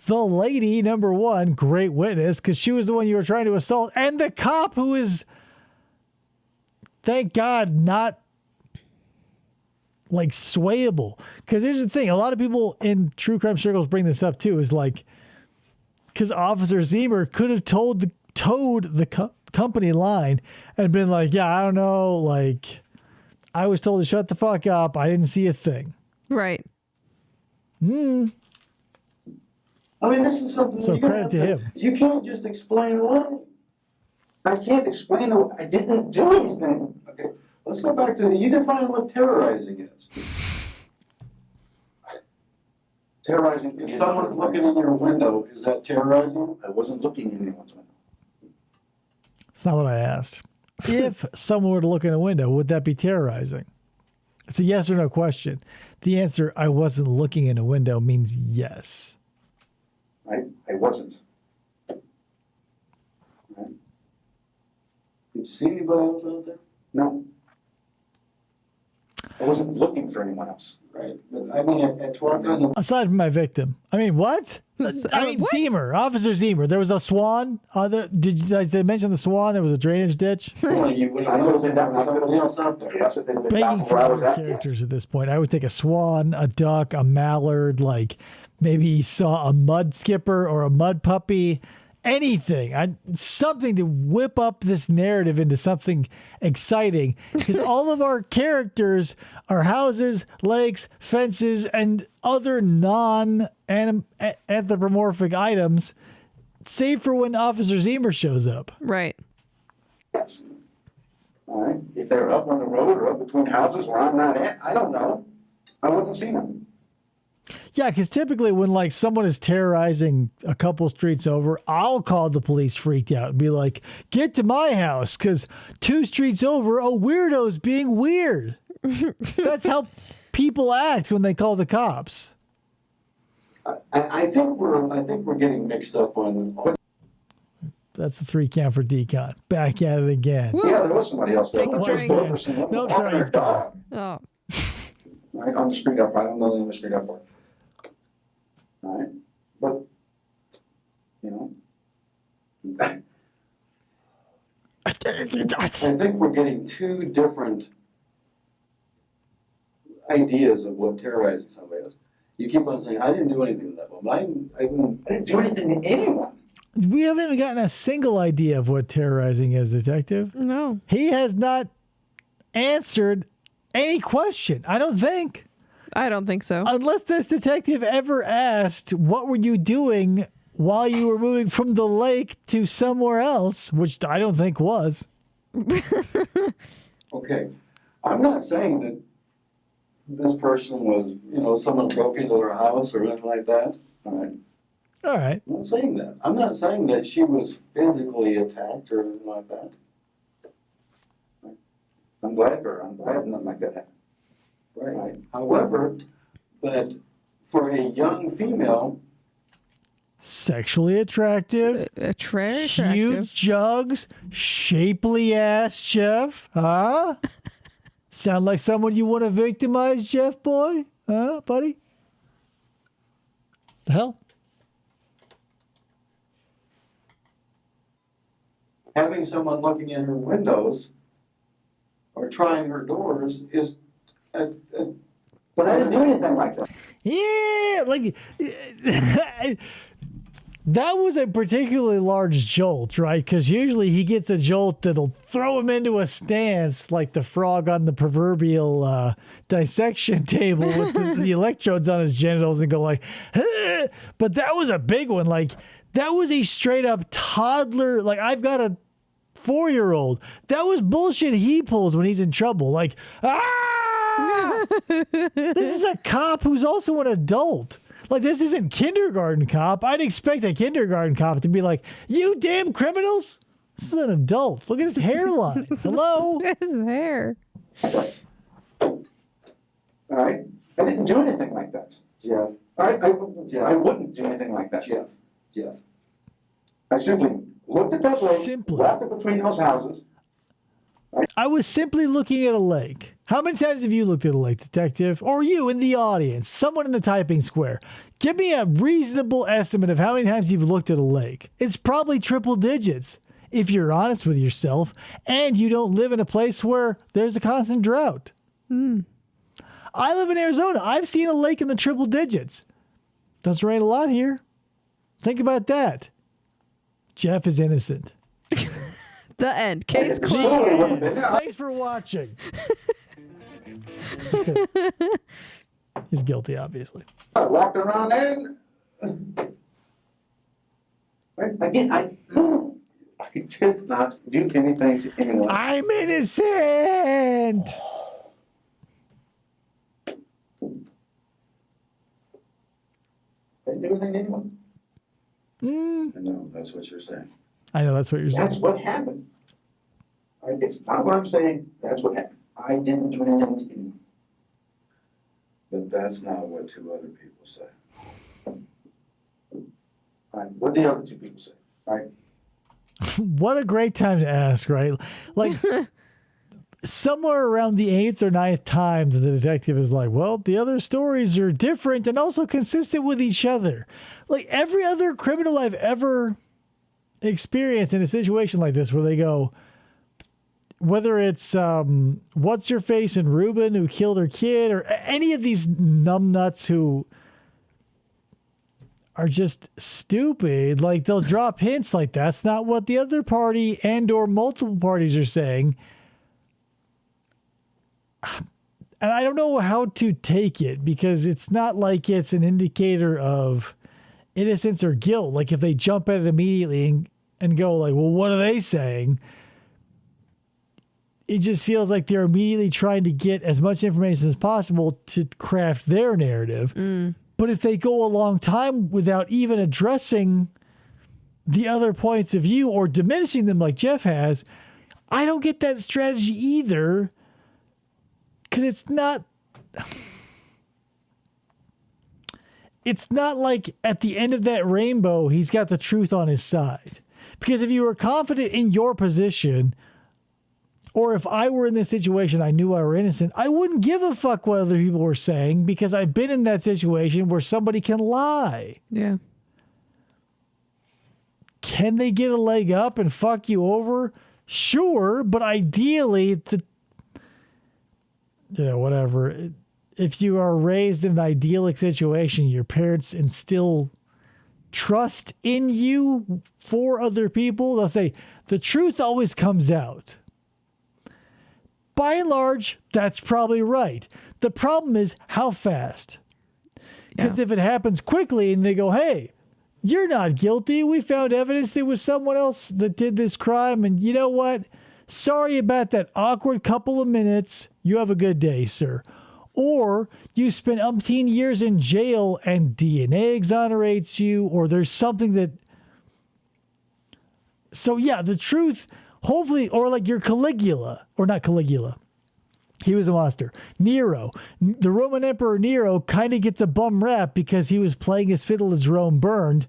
Speaker 1: The lady, number one, great witness, because she was the one you were trying to assault, and the cop who is, thank God, not like swayable. Because here's the thing, a lot of people in true crime circles bring this up too, is like, because Officer Zimmer could have towed the company line and been like, yeah, I don't know, like, I was told to shut the fuck up. I didn't see a thing.
Speaker 2: Right.
Speaker 9: I mean, this is something.
Speaker 1: So credit to him.
Speaker 9: You can't just explain why.
Speaker 8: I can't explain it. I didn't do anything.
Speaker 9: Okay, let's go back to you define what terrorizing is.
Speaker 8: Terrorizing.
Speaker 9: If someone's looking in your window, is that terrorizing?
Speaker 8: I wasn't looking in anyone's window.
Speaker 1: That's not what I asked. If someone were to look in a window, would that be terrorizing? It's a yes or no question. The answer, I wasn't looking in a window, means yes.
Speaker 8: I wasn't. Right.
Speaker 9: Did you see anybody else out there?
Speaker 8: No. I wasn't looking for anyone else.
Speaker 9: Right. But I mean, at 12:30.
Speaker 1: Aside from my victim. I mean, what? I mean,
Speaker 2: what?
Speaker 1: Zimmer, Officer Zimmer. There was a swan. Did they mention the swan? There was a drainage ditch.
Speaker 9: Well, you would
Speaker 8: I know that was
Speaker 9: somebody else out there.
Speaker 8: Yes, it did.
Speaker 1: Begging for more characters at this point. I would take a swan, a duck, a mallard, like maybe he saw a mud skipper or a mud puppy. Anything, something to whip up this narrative into something exciting, because all of our characters are houses, lakes, fences, and other non-anthropomorphic items, save for when Officer Zimmer shows up.
Speaker 2: Right.
Speaker 8: Yes. All right. If they're up on the road or up between houses where I'm not at, I don't know. I wouldn't have seen them.
Speaker 1: Yeah, because typically when like someone is terrorizing a couple streets over, I'll call the police freaked out and be like, get to my house because 2 streets over, a weirdo's being weird. That's how people act when they call the cops.
Speaker 9: I think we're getting mixed up on.
Speaker 1: That's the 3 count for decon. Back at it again.
Speaker 2: Woo.
Speaker 8: Yeah, there was somebody else there.
Speaker 2: Take a
Speaker 8: There was
Speaker 2: drink.
Speaker 8: one person.
Speaker 1: No, sorry, he's gone.
Speaker 2: Oh.
Speaker 8: Right, on the street up, I don't know on the street up part. All right, but, you know.
Speaker 9: I think we're getting 2 different ideas of what terrorizing somebody is. You keep on saying, I didn't do anything to that woman. I didn't do anything to anyone.
Speaker 1: We haven't even gotten a single idea of what terrorizing is, Detective.
Speaker 2: No.
Speaker 1: He has not answered any question, I don't think.
Speaker 2: I don't think so.
Speaker 1: Unless this detective ever asked, what were you doing while you were moving from the lake to somewhere else, which I don't think was.
Speaker 9: Okay, I'm not saying that this person was, someone broke into their house or anything like that. All right.
Speaker 1: All right.
Speaker 9: I'm not saying that. I'm not saying that she was physically attacked or anything like that.
Speaker 8: I'm glad nothing like that happened.
Speaker 9: Right. However, but for a young female,
Speaker 1: Sexually attractive, huge jugs, shapely ass, Jeff. Huh? Sound like someone you want to victimize, Jeff boy? Huh, buddy? The hell?
Speaker 9: having someone looking in her windows or trying her doors is
Speaker 8: But I didn't do anything like that.
Speaker 1: Yeah, like that was a particularly large jolt, right? Because usually he gets a jolt that'll throw him into a stance like the frog on the proverbial dissection table with the electrodes on his genitals and go like, "Huh." But that was a big one. Like that was a straight up toddler. Like I've got a 4-year-old. That was bullshit he pulls when he's in trouble. Like, ah! This is a cop who's also an adult. Like, this isn't kindergarten cop. I'd expect a kindergarten cop to be like, you damn criminals. This is an adult. Look at his hairline. Hello?
Speaker 2: His hair.
Speaker 8: Right. All right. I didn't do anything like that.
Speaker 9: Jeff.
Speaker 8: All right. I wouldn't do anything like that.
Speaker 9: Jeff.
Speaker 8: I simply looked at that lake,
Speaker 1: Simply.
Speaker 8: wrapped it between those houses.
Speaker 1: I was simply looking at a lake. How many times have you looked at a lake, detective? Or you in the audience, someone in the typing square. Give me a reasonable estimate of how many times you've looked at a lake. It's probably triple digits, if you're honest with yourself, and you don't live in a place where there's a constant drought. I live in Arizona. I've seen a lake in the triple digits. Doesn't rain a lot here. Think about that. Jeff is innocent.
Speaker 2: The end. Case
Speaker 8: The
Speaker 2: closed.
Speaker 8: story wouldn't have been-
Speaker 1: Thanks for watching. He's guilty, obviously.
Speaker 8: I walked around and right, again, I did not do anything to anyone.
Speaker 1: I'm innocent.
Speaker 8: I didn't do anything to anyone.
Speaker 9: I know, that's what you're saying.
Speaker 1: I know that's what you're saying.
Speaker 8: That's what happened. All right, it's not what I'm saying. That's what happened. I didn't do anything to anyone.
Speaker 9: But that's not what 2 other people say.
Speaker 8: All right, what did the other 2 people say? All right.
Speaker 1: What a great time to ask, right? Like somewhere around the 8th or 9th times, the detective is like, well, the other stories are different and also consistent with each other. Like every other criminal I've ever experienced in a situation like this where they go, whether it's what's your face and Ruben who killed her kid or any of these numbnuts who are just stupid, like they'll drop hints like that's not what the other party and or multiple parties are saying. And I don't know how to take it because it's not like it's an indicator of innocence or guilt. Like if they jump at it immediately and go like, well, what are they saying? It just feels like they're immediately trying to get as much information as possible to craft their narrative. But if they go a long time without even addressing the other points of view or diminishing them like Jeff has, I don't get that strategy either, because it's not like at the end of that rainbow, he's got the truth on his side. Because if you were confident in your position, or if I were in this situation, I knew I were innocent, I wouldn't give a fuck what other people were saying, because I've been in that situation where somebody can lie.
Speaker 2: Yeah.
Speaker 1: Can they get a leg up and fuck you over? Sure, but ideally, whatever. If you are raised in an idyllic situation, your parents instill trust in you for other people. They'll say, the truth always comes out. By and large, that's probably right. The problem is how fast. Because if it happens quickly and they go, hey, you're not guilty. We found evidence there was someone else that did this crime. And you know what? Sorry about that awkward couple of minutes. You have a good day, sir. Or you spent umpteen years in jail and DNA exonerates you, or there's something that... So yeah, the truth, hopefully, or like your Caligula, or not Caligula. He was a monster. Nero. The Roman Emperor Nero kind of gets a bum rap because he was playing his fiddle as Rome burned.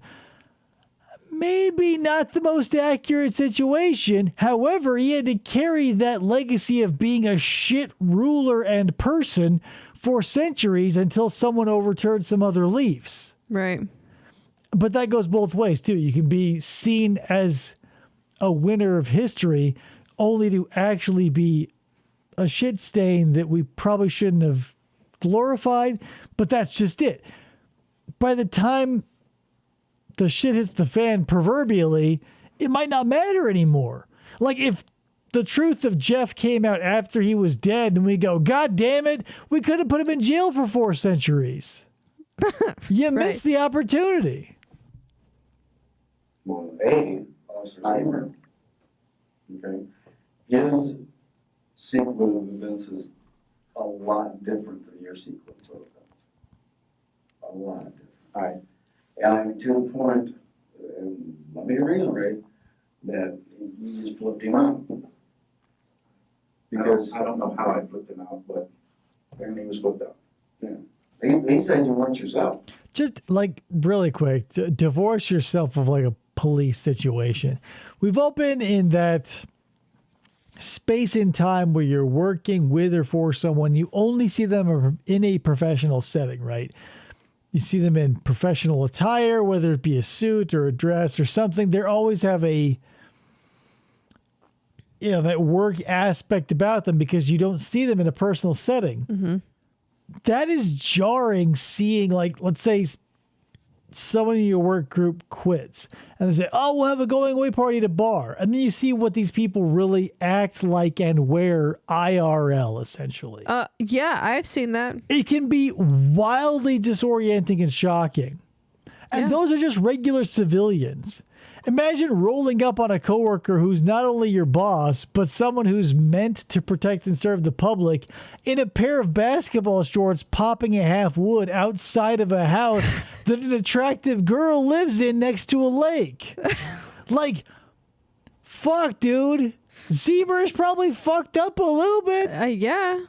Speaker 1: Maybe not the most accurate situation. However, he had to carry that legacy of being a shit ruler and person for centuries until someone overturned some other leaves.
Speaker 2: Right.
Speaker 1: But that goes both ways, too. You can be seen as a winner of history only to actually be a shit stain that we probably shouldn't have glorified, but that's just it. By the time the shit hits the fan, proverbially, it might not matter anymore. Like if the truth of Jeff came out after he was dead and we go, God damn it, we could have put him in jail for 4 centuries. You missed the opportunity.
Speaker 7: Well, Officer Heimer, okay, his sequence of events is a lot different than your sequence of events. A lot different. All right. And to the point, and let me reiterate, that you just flipped him out.
Speaker 8: Because I don't know how I flipped him out, but apparently he was flipped out.
Speaker 7: Yeah. He said you weren't yourself.
Speaker 1: Just like really quick, divorce yourself of like a police situation. We've all been in that space in time where you're working with or for someone. You only see them in a professional setting, right? You see them in professional attire, whether it be a suit or a dress or something. They always have a, that work aspect about them because you don't see them in a personal setting.
Speaker 2: Mm-hmm.
Speaker 1: That is jarring seeing, like, let's say someone in your work group quits and they say, oh, we'll have a going away party at a bar. And then you see what these people really act like and wear IRL, essentially.
Speaker 2: Yeah, I've seen that.
Speaker 1: It can be wildly disorienting and shocking. And those are just regular civilians. Imagine rolling up on a coworker who's not only your boss, but someone who's meant to protect and serve the public in a pair of basketball shorts popping a half wood outside of a house that an attractive girl lives in next to a lake. Like, fuck, dude. Zebra is probably fucked up a little bit.
Speaker 2: Yeah.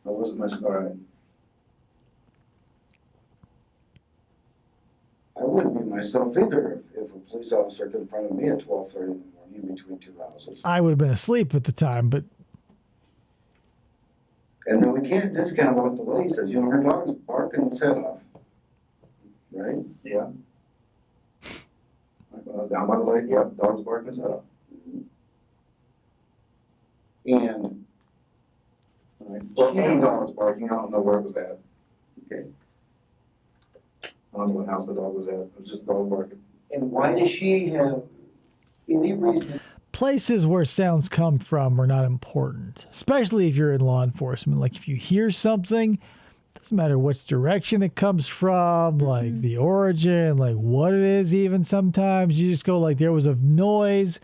Speaker 8: That wasn't my story.
Speaker 7: I wouldn't be myself either if a police officer confronted me at 12:30 in the morning between two houses.
Speaker 1: I would have been asleep at the time, but...
Speaker 7: And then we can't discount what the lady says. Her dog's barking its head off. Right?
Speaker 8: Yeah. Down by the lake, yep, dog's barking his head off.
Speaker 7: And...
Speaker 8: Well, any dog was barking, I don't know where it was at.
Speaker 7: Okay.
Speaker 8: I don't know what house the dog was at. It was just a dog barking.
Speaker 7: And why does she have any reason?
Speaker 1: Places where sounds come from are not important, especially if you're in law enforcement. Like if you hear something, doesn't matter which direction it comes from, like the origin, like what it is even sometimes. You just go like there was a noise.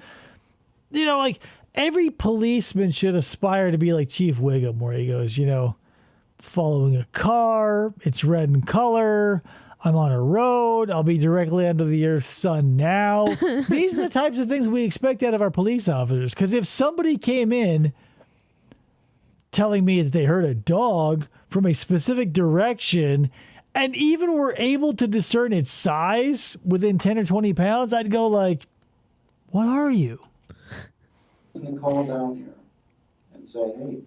Speaker 1: Like every policeman should aspire to be like Chief Wiggum, where he goes, following a car. It's red in color. I'm on a road. I'll be directly under the Earth's sun now. These are the types of things we expect out of our police officers. Because if somebody came in telling me that they heard a dog from a specific direction and even were able to discern its size within 10 or 20 pounds, I'd go like, what are you?
Speaker 9: And call down here and say, hey,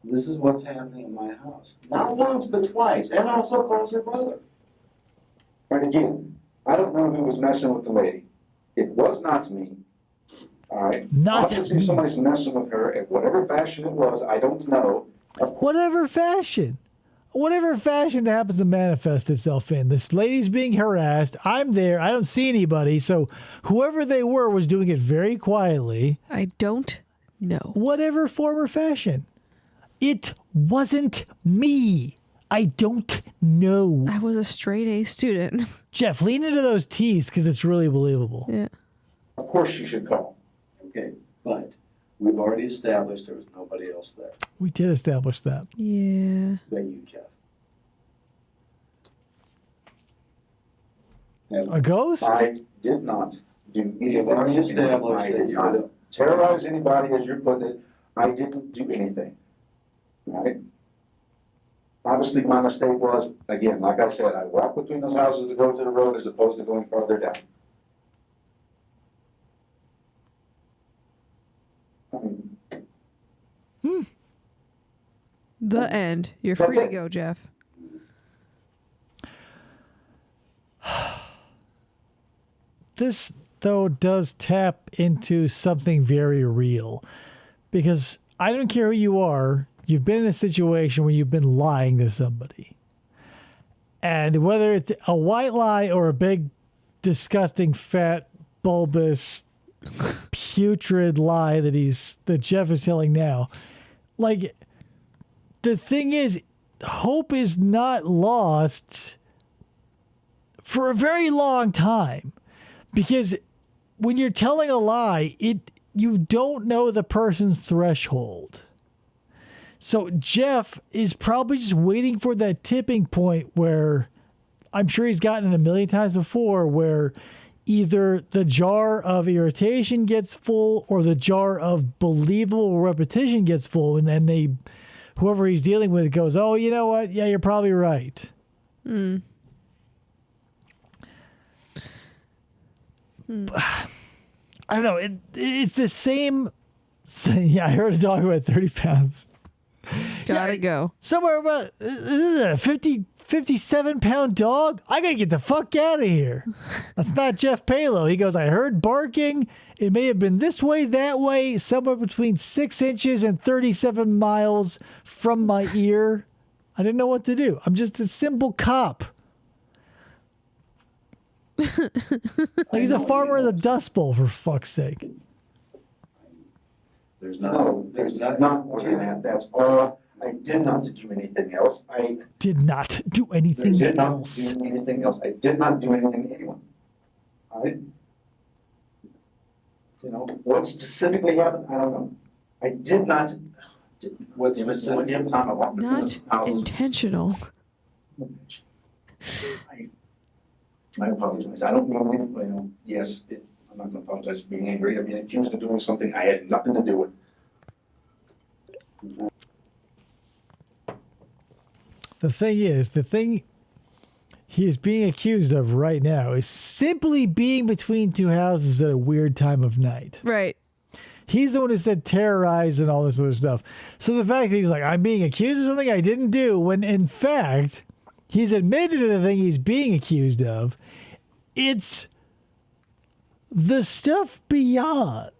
Speaker 9: this is what's happening in my house. Not once, but twice, and also calls her brother.
Speaker 8: And again, I don't know who was messing with the lady. It was not me. All right?
Speaker 1: Not
Speaker 8: Obviously,
Speaker 1: me.
Speaker 8: somebody's messing with her in whatever fashion it was. I don't know.
Speaker 1: Whatever fashion it happens to manifest itself in. This lady's being harassed. I'm there. I don't see anybody. So whoever they were was doing it very quietly.
Speaker 2: I don't know.
Speaker 1: Whatever form or fashion. It wasn't me. I don't know.
Speaker 2: I was a straight A student.
Speaker 1: Jeff, lean into those T's because it's really believable.
Speaker 2: Yeah.
Speaker 8: Of course she should call.
Speaker 9: Okay, but we've already established there was nobody else there.
Speaker 1: We did establish that.
Speaker 2: Yeah.
Speaker 9: But you, Jeff.
Speaker 1: A ghost?
Speaker 8: I did not do anything.
Speaker 9: You've already established
Speaker 8: I
Speaker 9: that
Speaker 8: did
Speaker 9: you're
Speaker 8: not terrorize anybody, as you're putting it. I didn't do anything. Right? Obviously, my mistake was, again, like I said, I walked between those houses to go to the road as opposed to going farther down.
Speaker 2: The end. You're
Speaker 8: That's
Speaker 2: free to
Speaker 8: it.
Speaker 2: go, Jeff.
Speaker 1: This, though, does tap into something very real. Because I don't care who you are, you've been in a situation where you've been lying to somebody. And whether it's a white lie or a big, disgusting, fat, bulbous, putrid lie that Jeff is telling now, like, the thing is, hope is not lost for a very long time. Because when you're telling a lie, you don't know the person's threshold. So Jeff is probably just waiting for that tipping point where I'm sure he's gotten it a million times before, where either the jar of irritation gets full or the jar of believable repetition gets full, and then whoever he's dealing with goes, oh, you know what? Yeah, you're probably right. I don't know. It's the same. Yeah, I heard a dog about 30 pounds.
Speaker 2: Gotta go.
Speaker 1: Somewhere about a 57-pound dog. I gotta get the fuck out of here. That's not Jeff Palo. He goes, I heard barking. It may have been this way, that way, somewhere between 6 inches and 37 miles from my ear. I didn't know what to do. I'm just a simple cop. Like he's a farmer of the Dust Bowl, for fuck's sake.
Speaker 9: There's
Speaker 8: No, there's not more than that. That's all. I did not do anything else. I
Speaker 1: Did not do anything
Speaker 8: did not
Speaker 1: else.
Speaker 8: do anything else. I did not do anything to anyone. All right? You know, what specifically happened, I don't know. I did not.
Speaker 9: What's
Speaker 8: When
Speaker 9: specific?
Speaker 8: you have time, I walked between
Speaker 2: Not
Speaker 8: those houses.
Speaker 2: intentional.
Speaker 8: I apologize. I don't know, you know, yes, I'm not gonna apologize for being angry. I'm being accused of doing something I had nothing to do with.
Speaker 1: The thing he is being accused of right now is simply being between two houses at a weird time of night.
Speaker 2: Right.
Speaker 1: He's the one who said terrorized and all this other stuff. So the fact that he's like, I'm being accused of something I didn't do, when in fact, he's admitted to the thing he's being accused of, it's the stuff beyond.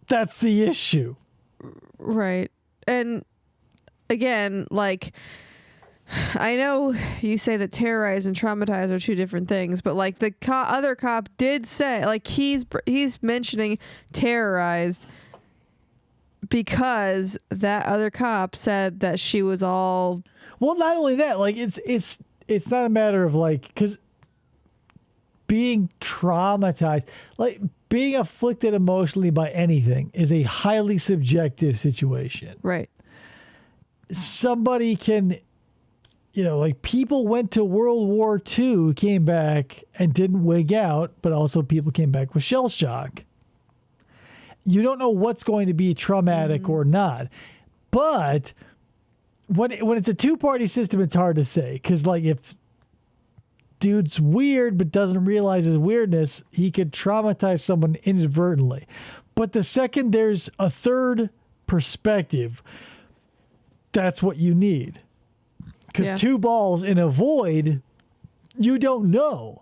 Speaker 1: That's the issue.
Speaker 2: Right. And again, like, I know you say that terrorize and traumatize are two different things, but like the other cop did say, like, he's mentioning terrorized because that other cop said that she was all.
Speaker 1: Well, not only that, like it's not a matter of like, because being traumatized, like being afflicted emotionally by anything is a highly subjective situation.
Speaker 2: Right.
Speaker 1: somebody can, like people went to World War II, came back and didn't wig out, but also people came back with shell shock. You don't know what's going to be traumatic or not. But when it's a two-party system, it's hard to say. Because, like, if dude's weird but doesn't realize his weirdness, he could traumatize someone inadvertently. But the second there's a third perspective, that's what you need. Because two balls in a void, you don't know.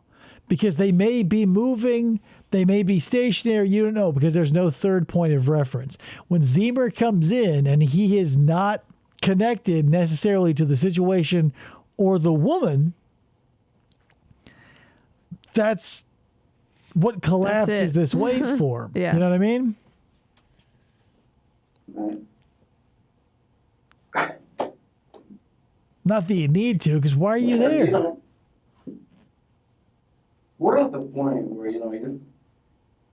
Speaker 1: Because they may be moving, they may be stationary, you don't know, because there's no third point of reference. When Zemer comes in and he is not connected necessarily to the situation or the woman, that's what collapses this waveform.
Speaker 2: Yeah.
Speaker 1: You know what I mean? Not that you need to, because why are you there?
Speaker 9: We're at the point where,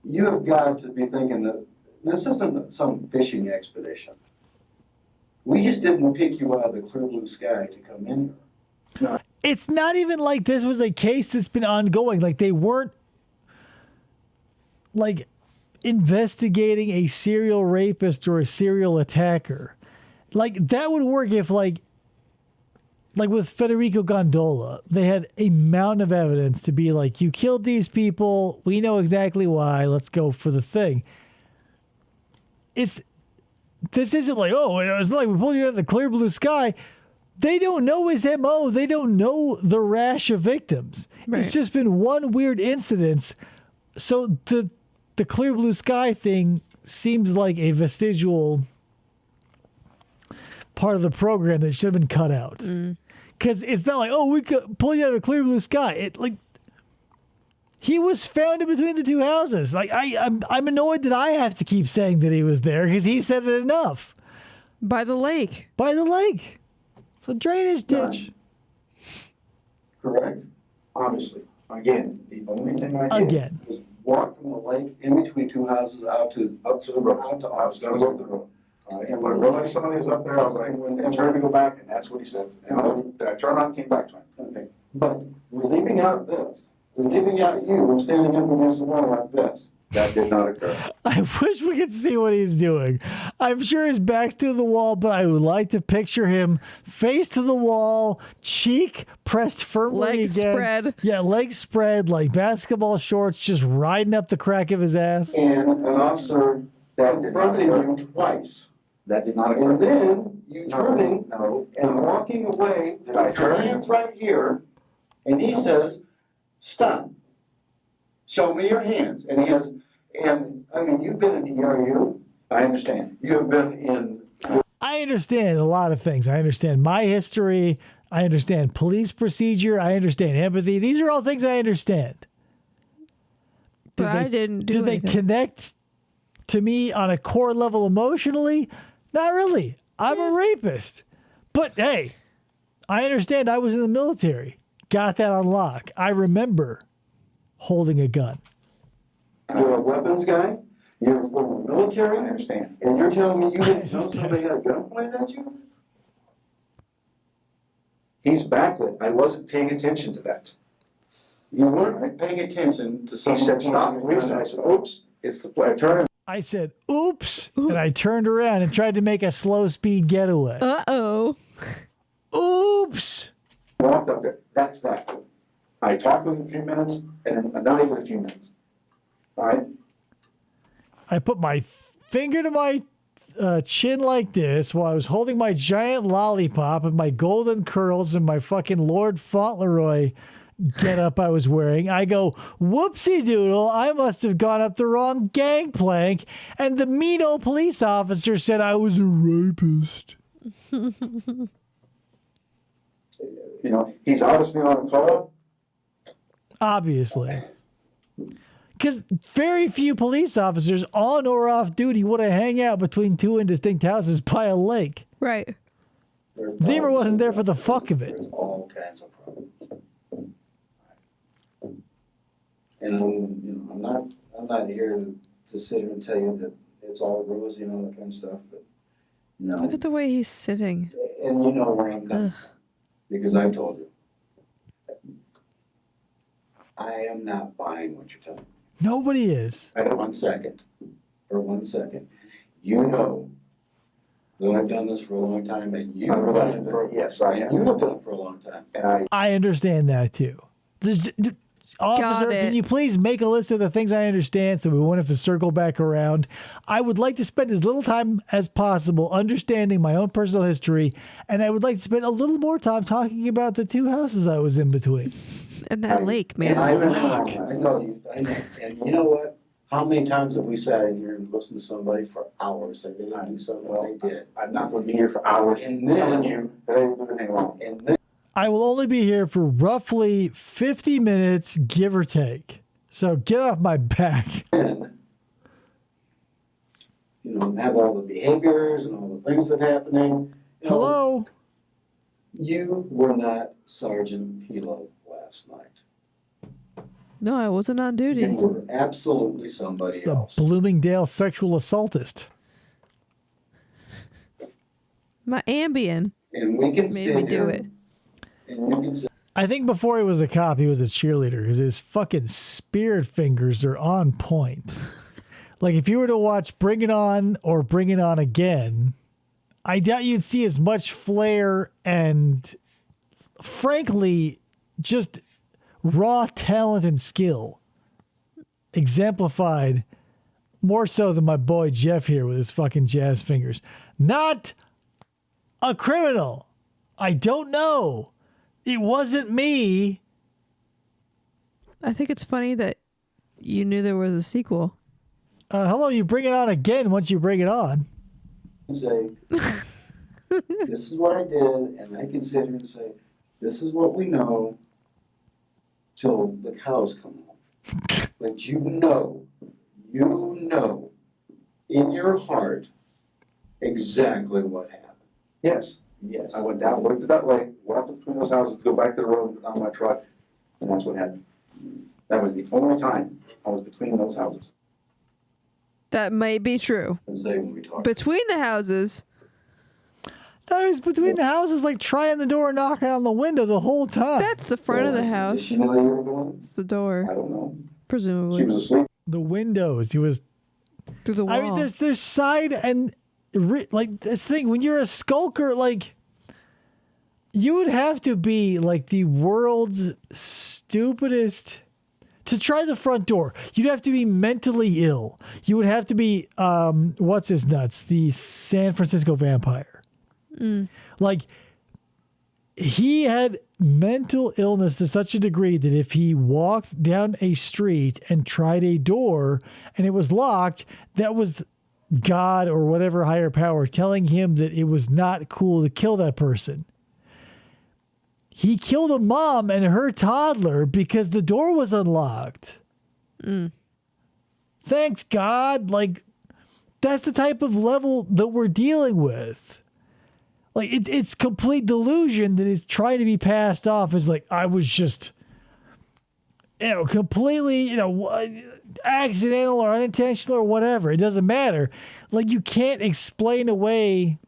Speaker 9: you have got to be thinking that this isn't some fishing expedition. We just didn't pick you out of the clear blue sky to come in here. No.
Speaker 1: It's not even like this was a case that's been ongoing. Like they weren't like investigating a serial rapist or a serial attacker. Like that would work if like with Federico Gondola, they had a mountain of evidence to be like, you killed these people. We know exactly why. Let's go for the thing. This isn't like, it's not like we pulled you out of the clear blue sky. They don't know his MO. They don't know the rash of victims. Right. It's just been one weird incident. So the clear blue sky thing seems like a vestigial part of the program that should have been cut out. Because it's not like, we could pull you out of a clear blue sky. He was found in between the two houses. Like I'm annoyed that I have to keep saying that he was there because he said it enough.
Speaker 2: By the lake.
Speaker 1: It's a drainage ditch.
Speaker 8: Correct. Obviously. Again, the only thing I did
Speaker 9: was walk from the lake in between two houses out to the road.
Speaker 8: I was going to go to the road. And when I realized somebody was up there, I was like, and turned to go back, and that's what he said. And I turned around and came back to him.
Speaker 9: Okay. But we're leaving out this. We're leaving out you standing up against the wall like this.
Speaker 8: That did not occur.
Speaker 1: I wish we could see what he's doing. I'm sure his back's to the wall, but I would like to picture him face to the wall, cheek pressed firmly
Speaker 2: legs
Speaker 1: against.
Speaker 2: Spread.
Speaker 1: Yeah, legs spread like basketball shorts, just riding up the crack of his ass.
Speaker 9: And an officer confronting you twice.
Speaker 8: That did not occur.
Speaker 9: And then you turning and walking away, with your hands right here, and he says, "Stop. Show me your hands." And he has, and I mean, you've been in the ERU. I understand. You have been in.
Speaker 1: I understand a lot of things. I understand my history. I understand police procedure. I understand empathy. These are all things I understand.
Speaker 2: But I didn't do anything.
Speaker 1: Did they connect to me on a core level emotionally? Not really. I'm a rapist. But hey, I understand I was in the military. Got that on lock. I remember holding a gun.
Speaker 9: You're a weapons guy. You're former military.
Speaker 8: I understand.
Speaker 9: And you're telling me you didn't know somebody had a gun pointed at you?
Speaker 8: He's backlit. I wasn't paying attention to that.
Speaker 9: You weren't paying attention to
Speaker 8: He
Speaker 9: someone.
Speaker 8: said, "Stop." I said, "Oops." It's the play. I turned.
Speaker 1: I said, oops, and I turned around and tried to make a slow speed getaway.
Speaker 2: Uh-oh.
Speaker 1: Oops.
Speaker 8: Walked up there. That's that. I talked with him a few minutes, and then not even a few minutes. All right?
Speaker 1: I put my finger to my chin like this while I was holding my giant lollipop and my golden curls and my fucking Lord Fauntleroy get up I was wearing. I go, whoopsie doodle, I must have gone up the wrong gangplank. And the mean old police officer said I was a rapist.
Speaker 8: He's obviously on a call.
Speaker 1: Obviously. Because very few police officers on or off duty want to hang out between two indistinct houses by a lake.
Speaker 2: Right.
Speaker 1: Zemer wasn't there for the fuck of it.
Speaker 9: There's all kinds of problems. And I'm not here to sit here and tell you that it's all rosy and all that kind of stuff, but no.
Speaker 2: Look at the way he's sitting.
Speaker 9: And you know where I'm coming from, because I've told you. I am not buying what you're telling me.
Speaker 1: Nobody is.
Speaker 9: For 1 second. For 1 second. You know that I've done this for a long time, and you've done it for,
Speaker 8: Yes, I
Speaker 9: and
Speaker 8: am.
Speaker 9: you have done it for a long time.
Speaker 8: And
Speaker 1: I understand that too. Officer,
Speaker 2: it.
Speaker 1: can you please make a list of the things I understand so we won't have to circle back around? I would like to spend as little time as possible understanding my own personal history, and I would like to spend a little more time talking about the 2 houses I was in between.
Speaker 2: And that lake,
Speaker 9: And
Speaker 2: man.
Speaker 9: I know you, I know. And you know what? How many times have we sat in here and listened to somebody for hours and they didn't do something they did?
Speaker 8: I'm not going to be here for hours
Speaker 9: And
Speaker 8: telling
Speaker 9: then,
Speaker 8: you that I didn't do anything wrong.
Speaker 9: and then
Speaker 1: I will only be here for roughly 50 minutes, give or take. So get off my back.
Speaker 9: you know, have all the behaviors and all the things that are happening. You know,
Speaker 1: Hello?
Speaker 9: you were not Sergeant Pelo last night.
Speaker 2: No, I wasn't on duty.
Speaker 9: You were absolutely somebody
Speaker 1: The
Speaker 9: else.
Speaker 1: Bloomingdale sexual assaultist.
Speaker 2: My Ambien
Speaker 9: And we can
Speaker 2: made
Speaker 9: sit
Speaker 2: me do
Speaker 9: here
Speaker 2: it.
Speaker 9: and you can sit
Speaker 1: I think before he was a cop, he was a cheerleader because his fucking spirit fingers are on point. Like if you were to watch Bring It On or Bring It On Again, I doubt you'd see as much flair and, frankly, just raw talent and skill exemplified more so than my boy Jeff here with his fucking jazz fingers. Not a criminal. I don't know. It wasn't me.
Speaker 2: I think it's funny that you knew there was a sequel.
Speaker 1: Hello, you bring it on again once you bring it on.
Speaker 9: say, this is what I did, and I can sit here and say, this is what we know till the cows come home. But you know in your heart exactly what happened.
Speaker 8: Yes.
Speaker 9: Yes.
Speaker 8: I went down, looked at that lake, walked between those houses, to go back to the road, put on my truck, and that's what happened. That was the only time I was between those houses.
Speaker 2: That might be true.
Speaker 9: And say when we talk.
Speaker 2: Between the houses,
Speaker 1: That was between the houses, like trying the door and knocking on the window the whole time.
Speaker 2: that's the front of the
Speaker 9: Did
Speaker 2: house.
Speaker 9: she know you were going?
Speaker 2: It's the
Speaker 8: I
Speaker 2: door,
Speaker 8: don't know. She
Speaker 2: presumably.
Speaker 8: was asleep.
Speaker 1: The windows. He was.
Speaker 2: Through the wall.
Speaker 1: I mean, there's side and like this thing when you're a skulker, like you would have to be like the world's stupidest to try the front door. You'd have to be mentally ill. You would have to be what's his nuts, the San Francisco vampire. Like he had mental illness to such a degree that if he walked down a street and tried a door and it was locked, that was God or whatever higher power telling him that it was not cool to kill that person. He killed a mom and her toddler because the door was unlocked. Thanks, God. Like, that's the type of level that we're dealing with. Like, it's complete delusion that is trying to be passed off as like, I was just, completely, accidental or unintentional or whatever. It doesn't matter. Like, you can't explain away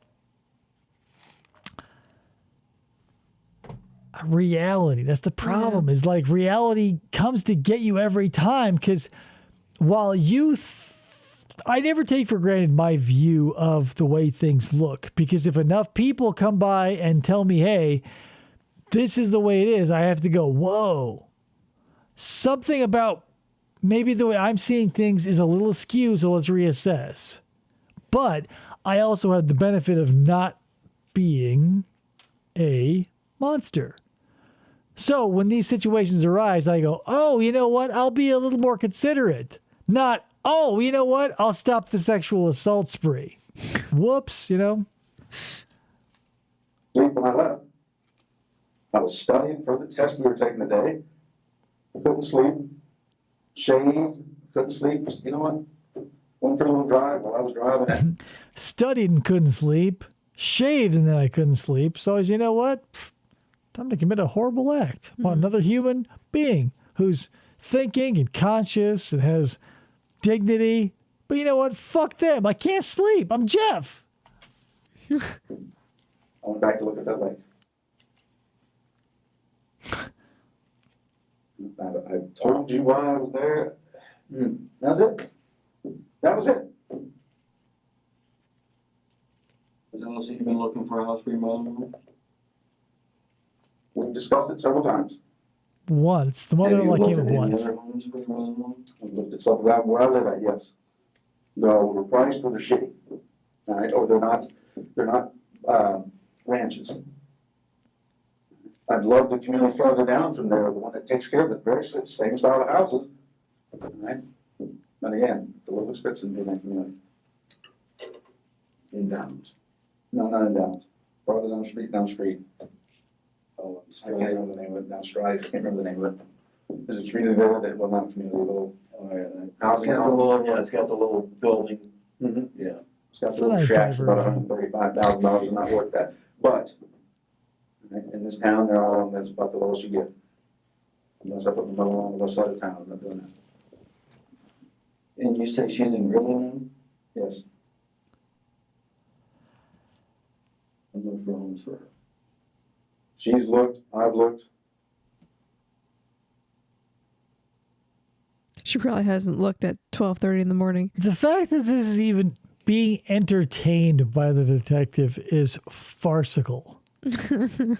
Speaker 1: reality. That's the problem, is like reality comes to get you every time, because while I never take for granted my view of the way things look, because if enough people come by and tell me, hey, this is the way it is, I have to go, whoa, something about maybe the way I'm seeing things is a little askew, so let's reassess. But I also have the benefit of not being a monster. So when these situations arise, I go, oh, you know what? I'll be a little more considerate. Not, oh, you know what? I'll stop the sexual assault spree. Whoops,
Speaker 8: Sleep when I left. I was studying for the test we were taking today. I couldn't sleep. Shaved, couldn't sleep. You know what? Went for a little drive while I was driving.
Speaker 1: Studied and couldn't sleep. Shaved and then I couldn't sleep. So you know what? Time to commit a horrible act on another human being who's thinking and conscious and has dignity. But you know what? Fuck them. I can't sleep. I'm Jeff.
Speaker 8: I went back to look at that lake. I told you why I was there. That's it. That was it.
Speaker 9: Has Elsie been looking for a house for your mother-in-law?
Speaker 8: We discussed it several times.
Speaker 1: Once. The mother-in-law came up once.
Speaker 9: Other homes for your mother-in-law?
Speaker 8: We looked at something about where I live at, yes. They're overpriced or they're shitty. All right, or they're not ranches. I'd love the community further down from there, the one that takes care of it, very same style of houses. All right, but again, the little expensive in that community.
Speaker 9: In Downs.
Speaker 8: No, not in Downs. Farther down the street.
Speaker 9: Oh,
Speaker 8: I can't remember the name of it, down Strides, I can't remember the name of it. There's a community there that, well, not a community, a little
Speaker 9: It's
Speaker 8: housing.
Speaker 9: got the little, yeah, it's got the little building.
Speaker 8: Mm-hmm.
Speaker 9: Yeah.
Speaker 8: It's got
Speaker 1: It's
Speaker 8: the
Speaker 1: a
Speaker 8: little
Speaker 1: nice
Speaker 8: shacks for about
Speaker 1: diversion.
Speaker 8: $135,000 and not worth that. But in this town, they're all, that's about the lowest you get. Unless I put my mother on the west side of town, I'm not doing that.
Speaker 9: And you say she's in Grilly now?
Speaker 8: Yes.
Speaker 9: I'm looking for homes for her.
Speaker 8: She's looked, I've looked.
Speaker 2: She probably hasn't looked at 12:30 in the morning.
Speaker 1: The fact that this is even being entertained by the detective is farcical.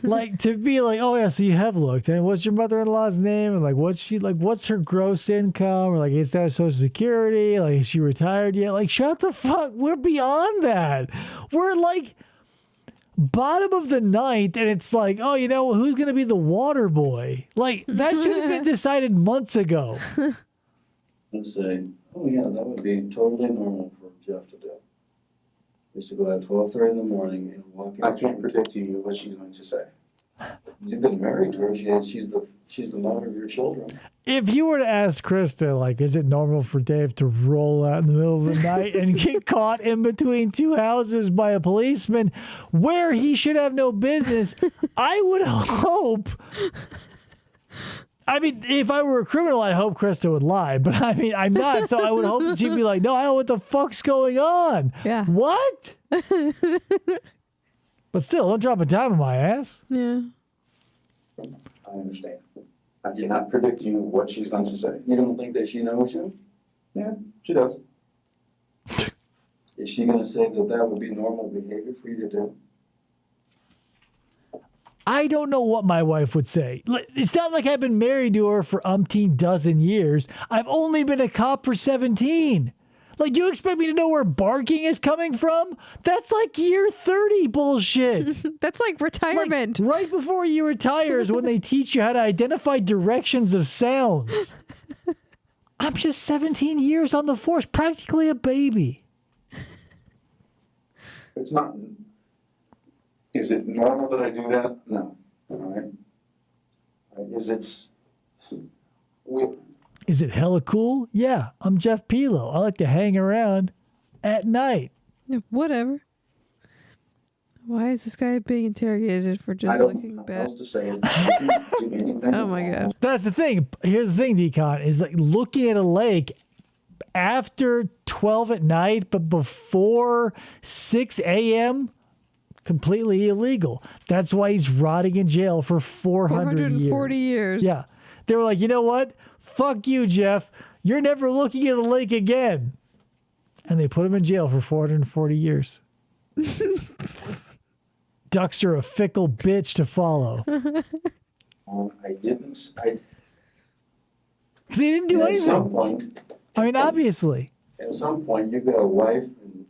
Speaker 1: Like, to be like, oh yeah, so you have looked, and what's your mother-in-law's name, and like what's her gross income, or like, is that Social Security, like, is she retired yet? Like, shut the fuck, we're beyond that. We're like bottom of the ninth, and it's like, oh, you know, who's gonna be the water boy? Like, that should have been decided months ago.
Speaker 9: And say, oh yeah, that would be totally normal for Jeff to do. He used to go out at 12:30 in the morning and walk in.
Speaker 8: I can't predict to you what she's going to say.
Speaker 9: You've been married to her. She's the mother of your children.
Speaker 1: If you were to ask Krista, like, is it normal for Dave to roll out in the middle of the night and get caught in between two houses by a policeman where he should have no business, I would hope. I mean, if I were a criminal, I'd hope Krista would lie. But I mean, I'm not, so I would hope that she'd be like, no, I don't know what the fuck's going on.
Speaker 2: Yeah.
Speaker 1: What? But still, don't drop a dime on my ass.
Speaker 2: Yeah.
Speaker 8: I understand. I cannot predict you what she's going to say.
Speaker 9: You don't think that she knows you?
Speaker 8: Yeah, she does.
Speaker 9: Is she gonna say that that would be normal behavior for you to do?
Speaker 1: I don't know what my wife would say. It's not like I've been married to her for umpteen dozen years. I've only been a cop for 17. Like, you expect me to know where barking is coming from? That's like year 30 bullshit.
Speaker 2: That's like retirement.
Speaker 1: Like, right before you retire is when they teach you how to identify directions of sounds. I'm just 17 years on the force, practically a baby.
Speaker 8: It's not. Is it normal that I do that? No. All right.
Speaker 1: Is it hella cool? Yeah, I'm Jeff Pelo. I like to hang around at night.
Speaker 2: Yeah, whatever. Why is this guy being interrogated for
Speaker 8: I
Speaker 2: just
Speaker 8: don't
Speaker 2: looking
Speaker 8: know
Speaker 2: bad?
Speaker 8: how else to say it.
Speaker 2: Oh my God.
Speaker 1: That's the thing. Here's the thing, Decon, is like looking at a lake after 12 at night, but before 6 a.m., completely illegal. That's why he's rotting in jail for
Speaker 2: 440 years.
Speaker 1: Yeah. They were like, you know what? Fuck you, Jeff. You're never looking at a lake again. And they put him in jail for 440 years. Ducks are a fickle bitch to follow.
Speaker 8: I didn't.
Speaker 1: Because he didn't do
Speaker 9: At some
Speaker 1: anything.
Speaker 9: point,
Speaker 1: I mean, obviously.
Speaker 9: at some point, you've got a wife and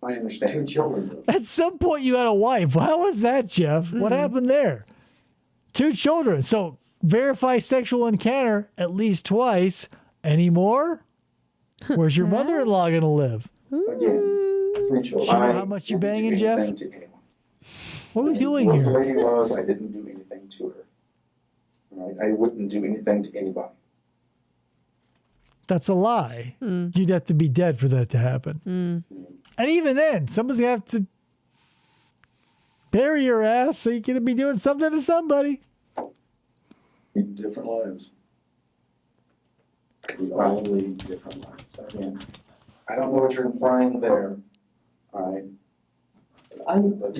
Speaker 8: I understand.
Speaker 9: 2 children.
Speaker 1: At some point, you had a wife. How was that, Jeff? What happened there? 2 children. So verify sexual encounter at least twice. Any more? Where's your mother-in-law going to live?
Speaker 8: Again,
Speaker 9: 3 children.
Speaker 1: She know how much you
Speaker 8: didn't do
Speaker 1: banging, Jeff?
Speaker 8: anything to anyone.
Speaker 1: What are we doing
Speaker 8: What the
Speaker 1: here?
Speaker 8: lady was, I didn't do anything to her. All right? I wouldn't do anything to anybody.
Speaker 1: That's a lie. You'd have to be dead for that to happen. And even then, someone's going to have to bury your ass, so you're going to be doing something to somebody.
Speaker 9: Different lives. We all lead different lives.
Speaker 8: Again, I don't know what you're implying there. All right?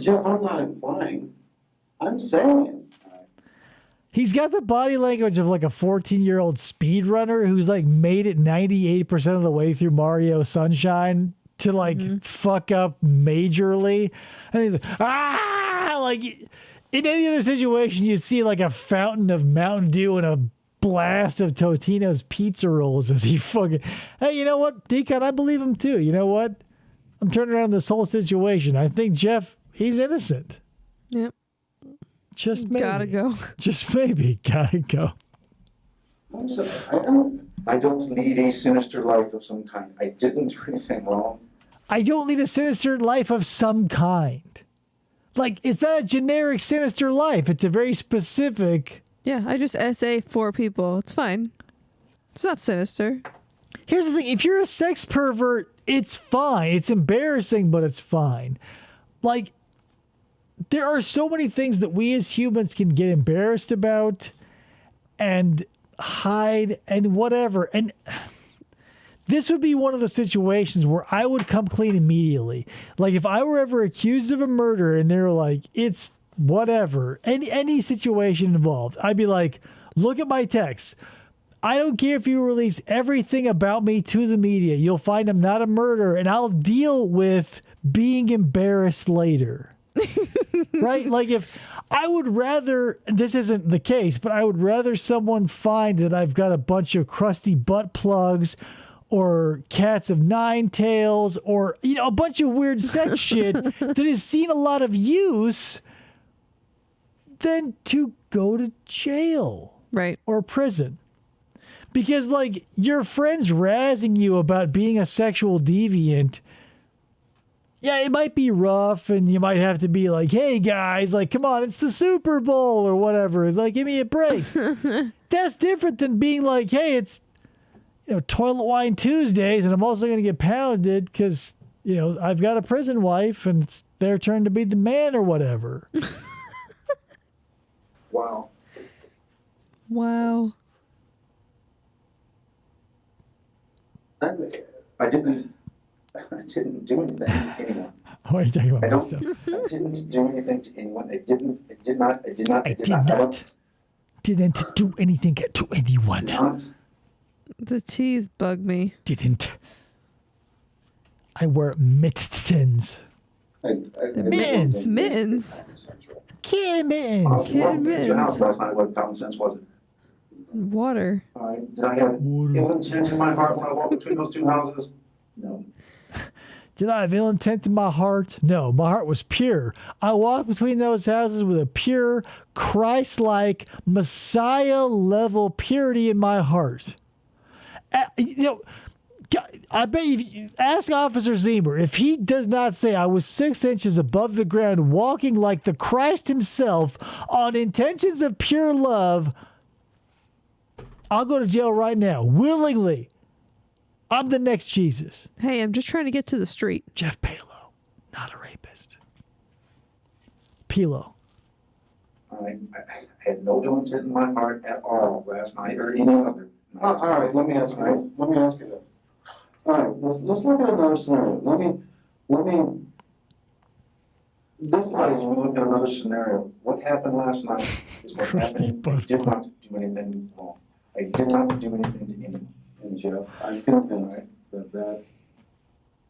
Speaker 9: Jeff, I'm not implying. I'm saying it.
Speaker 1: He's got the body language of like a 14-year-old speedrunner who's like made it 98% of the way through Mario Sunshine to like fuck up majorly. And he's like, like in any other situation, you'd see like a fountain of Mountain Dew and a blast of Totino's pizza rolls as he fucking, hey, you know what, Deacon, I believe him too. You know what? I'm turning around this whole situation. I think Jeff, he's innocent.
Speaker 2: Yep.
Speaker 1: Just maybe.
Speaker 2: Gotta go.
Speaker 1: Just maybe. Gotta go.
Speaker 8: I'm sorry, I don't lead a sinister life of some kind. I didn't do anything wrong.
Speaker 1: I don't lead a sinister life of some kind. Like, it's not a generic sinister life. It's a very specific.
Speaker 2: Yeah, I just SA 4 people. It's fine. It's not sinister.
Speaker 1: Here's the thing. If you're a sex pervert, it's fine. It's embarrassing, but it's fine. Like, there are so many things that we as humans can get embarrassed about and hide and whatever. And this would be one of the situations where I would come clean immediately. Like if I were ever accused of a murder and they're like, it's whatever, any situation involved, I'd be like, look at my texts. I don't care if you release everything about me to the media. You'll find I'm not a murderer, and I'll deal with being embarrassed later. Right? Like if I would rather, this isn't the case, but I would rather someone find that I've got a bunch of crusty butt plugs or cats of nine tails or, you know, a bunch of weird sex shit that has seen a lot of use than to go to jail.
Speaker 2: Right.
Speaker 1: Or prison. Because, like, your friends razzing you about being a sexual deviant, yeah, it might be rough, and you might have to be like, hey, guys, like, come on, it's the Super Bowl or whatever. Like, give me a break. That's different than being like, hey, it's, you know, Toilet Wine Tuesdays, and I'm also going to get pounded because, you know, I've got a prison wife, and it's their turn to be the man or whatever.
Speaker 8: Wow.
Speaker 2: Wow.
Speaker 8: I didn't do anything to anyone.
Speaker 1: What are you talking about?
Speaker 8: I didn't do anything to anyone. I did not
Speaker 1: Didn't do anything to anyone.
Speaker 8: Not.
Speaker 2: The cheese bugged me.
Speaker 1: Didn't. I wear mittens. Mittens.
Speaker 2: Mittens.
Speaker 1: Kid mittens.
Speaker 2: Kid mittens.
Speaker 8: Your house last night. What common sense was it?
Speaker 2: Water.
Speaker 8: All right. Did I have ill intent in my heart when I walked between those two houses? No.
Speaker 1: Did I have ill intent in my heart? No, my heart was pure. I walked between those houses with a pure, Christ-like, Messiah-level purity in my heart. You know, I bet if you ask Officer Zemer, if he does not say I was 6 inches above the ground walking like the Christ himself on intentions of pure love, I'll go to jail right now, willingly. I'm the next Jesus.
Speaker 2: Hey, I'm just trying to get to the street.
Speaker 1: Jeff Palo, not a rapist. Pelo.
Speaker 8: I had no ill intent in my heart at all last night or any other.
Speaker 9: All right, let me ask you this. All right, let's look at another scenario. Let me.
Speaker 8: This night, as we look at another scenario, what happened last night is what happened. I did not do anything wrong. I did not do anything to anyone.
Speaker 9: And Jeff, I'm convinced that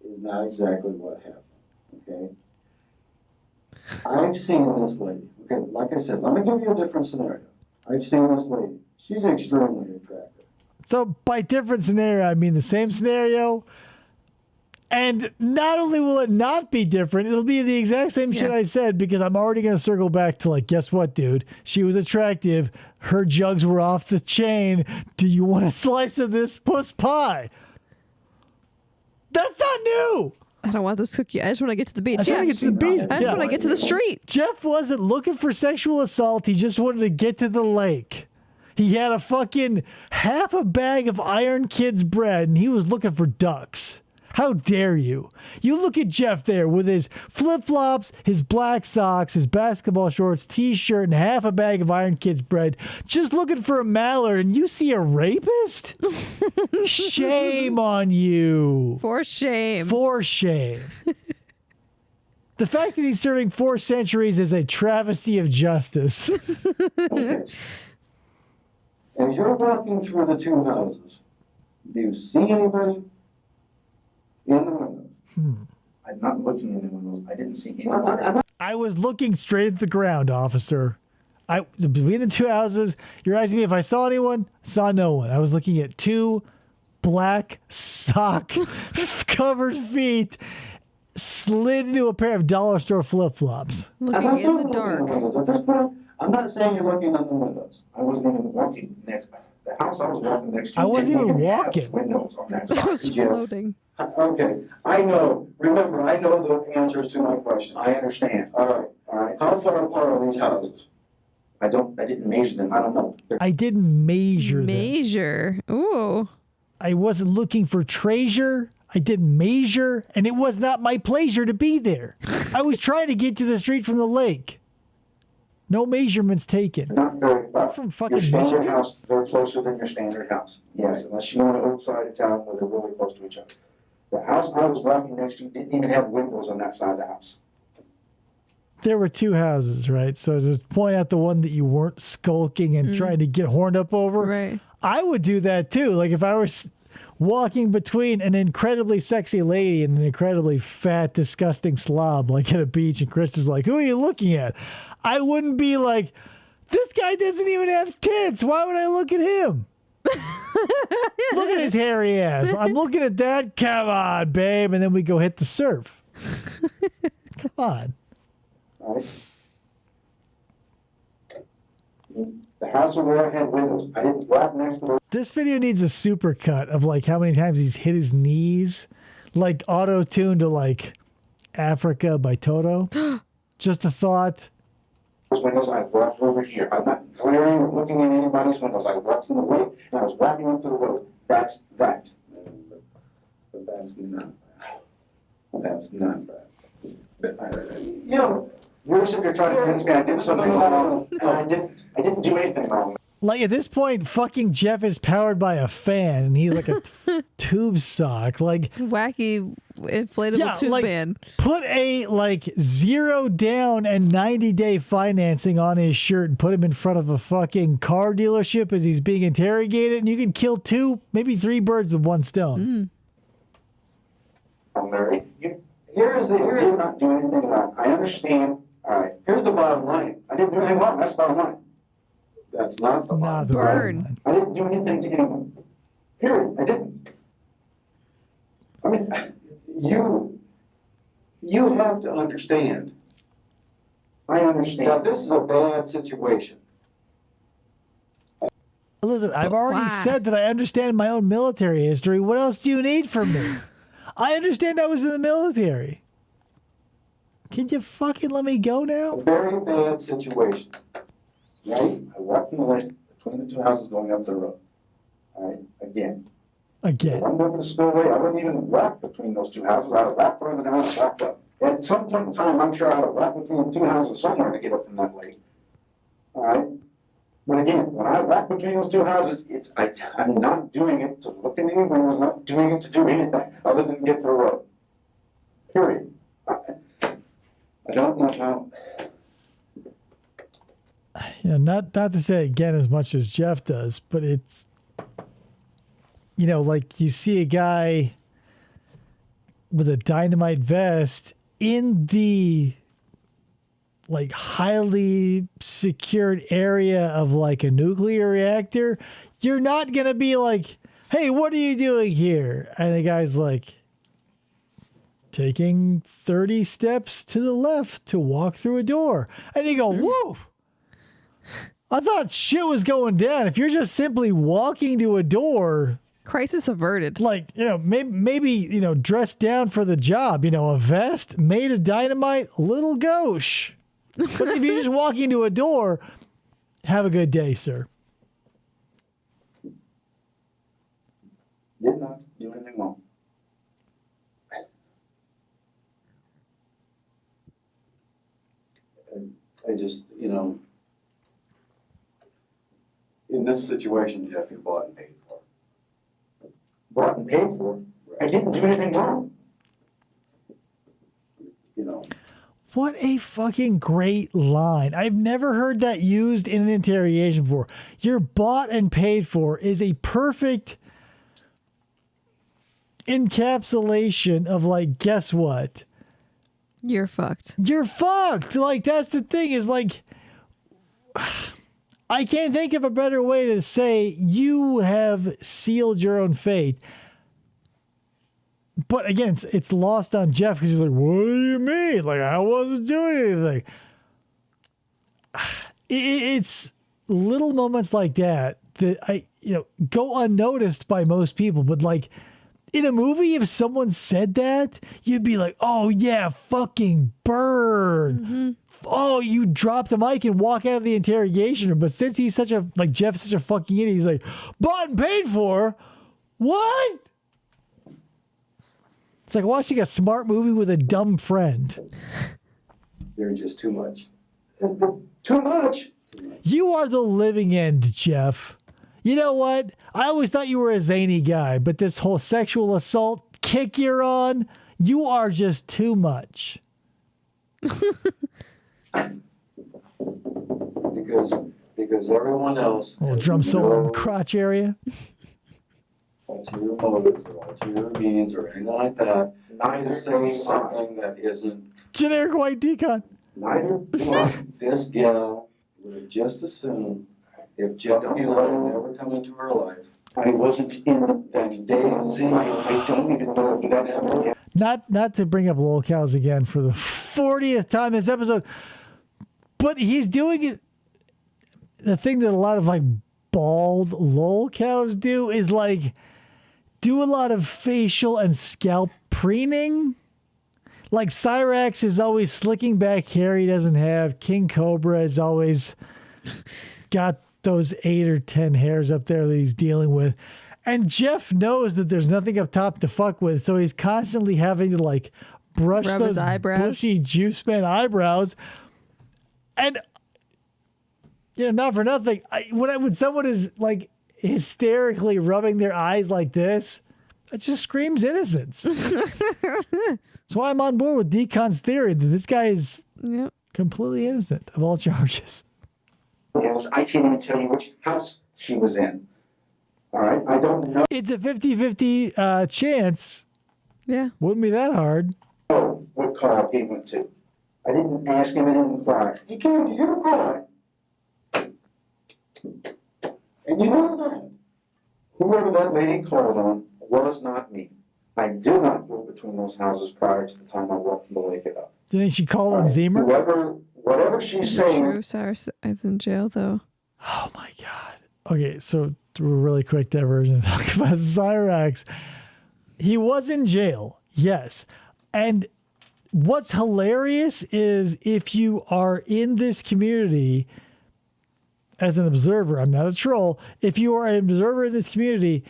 Speaker 9: is not exactly what happened, okay? I've seen this lady, okay, like I said, let me give you a different scenario. I've seen this lady. She's extremely attractive.
Speaker 1: So by different scenario, I mean the same scenario. And not only will it not be different, it'll be the exact same shit I said, because I'm already going to circle back to like, guess what, dude? She was attractive. Her jugs were off the chain. Do you want a slice of this puss pie? That's not new.
Speaker 2: I don't want this cookie. I just want to get to the beach.
Speaker 1: I just want to get to the beach.
Speaker 2: I just want to get to the street.
Speaker 1: Jeff wasn't looking for sexual assault. He just wanted to get to the lake. He had a fucking half a bag of Iron Kids bread, and he was looking for ducks. How dare you? You look at Jeff there with his flip-flops, his black socks, his basketball shorts, t-shirt, and half a bag of Iron Kids bread, just looking for a mallard, and you see a rapist? Shame on you.
Speaker 2: For shame.
Speaker 1: For shame. The fact that he's serving 4 centuries is a travesty of justice.
Speaker 9: Okay. As you're walking through the two houses, do you see anybody in the window?
Speaker 8: I'm not looking in the windows. I didn't see anyone.
Speaker 1: I was looking straight at the ground, officer. Between the two houses, you're asking me if I saw anyone? Saw no one. I was looking at 2 black sock covered feet slid into a pair of dollar store flip-flops.
Speaker 2: Looking in the dark.
Speaker 9: At this point,
Speaker 8: I'm not saying you're looking in the windows. I wasn't even walking next. The house I was walking next to.
Speaker 1: I wasn't
Speaker 8: didn't
Speaker 1: even
Speaker 8: have
Speaker 1: walking.
Speaker 8: Windows on that
Speaker 2: I
Speaker 8: side.
Speaker 2: was floating.
Speaker 9: okay, I know. Remember, I know the answers to my questions.
Speaker 8: I understand.
Speaker 9: All right. How far apart are these houses?
Speaker 8: I didn't measure them. I don't know.
Speaker 1: I didn't measure them.
Speaker 2: Measure. Ooh.
Speaker 1: I wasn't looking for treasure. I didn't measure, and it was not my pleasure to be there. I was trying to get to the street from the lake. No measurements taken.
Speaker 8: Not very far.
Speaker 1: From fucking
Speaker 8: Your standard
Speaker 1: Michigan?
Speaker 8: house, they're closer than your standard house. Yes, unless you know the old side of town where they're really close to each other. The house I was walking next to didn't even have windows on that side of the house.
Speaker 1: There were 2 houses, right? So just point out the one that you weren't skulking and trying to get horned up over.
Speaker 2: Right.
Speaker 1: I would do that too. Like if I was walking between an incredibly sexy lady and an incredibly fat, disgusting slob, like at a beach, and Chris is like, "Who are you looking at?" I wouldn't be like, "This guy doesn't even have tits. Why would I look at him?" Look at his hairy ass. I'm looking at that. Come on, babe. And then we go hit the surf. Come on.
Speaker 8: All right? The house over there had windows. I didn't walk next to the.
Speaker 1: This video needs a super cut of like how many times he's hit his knees, like auto-tuned to like Africa by Toto. Just a thought.
Speaker 8: Windows, I walked over here. I'm not glaring or looking in anybody's windows. I walked in the way and I was walking up to the road. That's that.
Speaker 9: But that's not that. That's not that. You know,
Speaker 8: You're sitting there trying to convince me I did something wrong, and I didn't do anything wrong.
Speaker 1: Like at this point, fucking Jeff is powered by a fan and he's like a tube sock. Like
Speaker 2: Wacky inflatable tube
Speaker 1: like
Speaker 2: band.
Speaker 1: put a like 0 down and 90-day financing on his shirt and put him in front of a fucking car dealership as he's being interrogated, and you can kill 2, maybe 3 birds with one stone.
Speaker 8: Larry, you did not do anything wrong. I understand. All right.
Speaker 9: here's the bottom line.
Speaker 8: I didn't do anything wrong. That's the bottom line.
Speaker 9: That's not the
Speaker 1: Not
Speaker 9: bottom
Speaker 1: the
Speaker 2: Burn.
Speaker 1: bottom line.
Speaker 8: I didn't do anything to anyone. Period. I didn't.
Speaker 9: I mean, you have to understand
Speaker 8: I understand.
Speaker 9: that this is a bad situation.
Speaker 1: Listen, I've already
Speaker 2: Why?
Speaker 1: said that I understand my own military history. What else do you need from me? I understand I was in the military. Can you fucking let me go
Speaker 9: A
Speaker 1: now?
Speaker 9: very bad situation.
Speaker 8: Right? I walked in the lane between the 2 houses going up the road. All right? Again. If
Speaker 1: Again.
Speaker 8: I'm over the spillway, I wouldn't even walk between those 2 houses. I would walk further down and walk up. At some point in time, I'm sure I would walk between the 2 houses somewhere to get up from that lake. All right? But again, when I walk between those 2 houses, I'm not doing it to look at anyone. I was not doing it to do anything other than get to the road. Period.
Speaker 9: I don't know how.
Speaker 1: You know, not to say again as much as Jeff does, but it's, you know, like you see a guy with a dynamite vest in the like highly secured area of like a nuclear reactor, you're not going to be like, "Hey, what are you doing here?" And the guy's like, "Taking 30 steps to the left to walk through a door." And you go, "Whoa, I thought shit was going down." If you're just simply walking to a door,
Speaker 2: Crisis averted.
Speaker 1: like, you know, maybe, you know, dressed down for the job, you know, a vest made of dynamite, a little gauche. But if you're just walking to a door, have a good day, sir.
Speaker 8: Did not do anything wrong.
Speaker 9: I just, you know, in this situation, Jeff, you bought and paid for.
Speaker 8: Bought and paid for. I didn't do anything wrong.
Speaker 9: You know,
Speaker 1: What a fucking great line. I've never heard that used in an interrogation before. You're bought and paid for is a perfect encapsulation of like, guess what?
Speaker 2: You're fucked.
Speaker 1: You're fucked. Like, that's the thing is like, I can't think of a better way to say you have sealed your own fate. But again, it's lost on Jeff because he's like, what do you mean? Like, I wasn't doing anything. It's little moments like that go unnoticed by most people. But like in a movie, if someone said that, you'd be like, oh yeah, fucking burn. Mm-hmm. Oh, you drop the mic and walk out of the interrogation room. But since he's Jeff's such a fucking idiot, he's like, bought and paid for? What? It's like watching a smart movie with a dumb friend.
Speaker 9: You're just too much. Too much.
Speaker 1: You are the living end, Jeff. You know what? I always thought you were a zany guy, but this whole sexual assault kick you're on, you are just too much.
Speaker 9: Because everyone else.
Speaker 1: Little drum solo in the crotch area.
Speaker 9: Ulterior motives or ulterior means or anything like that. Neither say something that isn't
Speaker 1: generic white decon.
Speaker 9: Neither this gal would have just assumed if Jeff Pelo never come into her life.
Speaker 8: I wasn't in that
Speaker 9: Dave Z.
Speaker 8: I don't even know if that ever.
Speaker 1: Not to bring up lolcows again for the 40th time this episode, but he's doing it. The thing that a lot of like bald lolcows do is like do a lot of facial and scalp preening. Like Cyrax is always slicking back hair he doesn't have. King Cobra is always got those 8 or 10 hairs up there that he's dealing with. And Jeff knows that there's nothing up top to fuck with, so he's constantly having to like brush
Speaker 2: rub
Speaker 1: those
Speaker 2: eyebrows.
Speaker 1: bushy juice man eyebrows. And not for nothing, when someone is like hysterically rubbing their eyes like this, it just screams innocence. That's why I'm on board with Decon's theory that this guy is completely innocent of all charges.
Speaker 8: Yes, I can't even tell you which house she was in. All right, I don't know.
Speaker 1: It's a 50-50 chance.
Speaker 2: Yeah.
Speaker 1: Wouldn't be that hard.
Speaker 8: Oh, what car he went to. I didn't ask him, I didn't inquire. He came to your car. And you know that. Whoever that lady called on was not me. I do not go between those houses prior to the time I walked from the lake it up.
Speaker 1: Do you think she called on Zemer?
Speaker 8: Whatever she's saying.
Speaker 2: True, Cyrus is in jail though.
Speaker 1: Oh my God. Okay, so really quick diversion. Talk about Cyrax. He was in jail, yes. And what's hilarious is if you are in this community as an observer, I'm not a troll, if you are an observer in this community,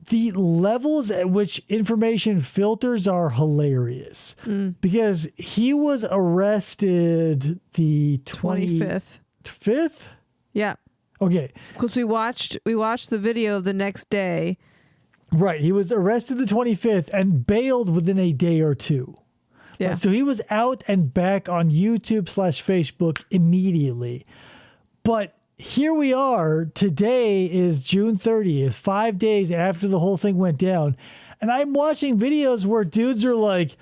Speaker 1: the levels at which information filters are hilarious. Because he was arrested the
Speaker 2: 25th.
Speaker 1: 5th?
Speaker 2: Yeah.
Speaker 1: Okay.
Speaker 2: Because we watched the video the next day.
Speaker 1: Right. He was arrested the 25th and bailed within a day or two.
Speaker 2: Yeah.
Speaker 1: Right, so he was out and back on YouTube/Facebook immediately. But here we are. Today is June 30th, 5 days after the whole thing went down. And I'm watching videos where dudes are like,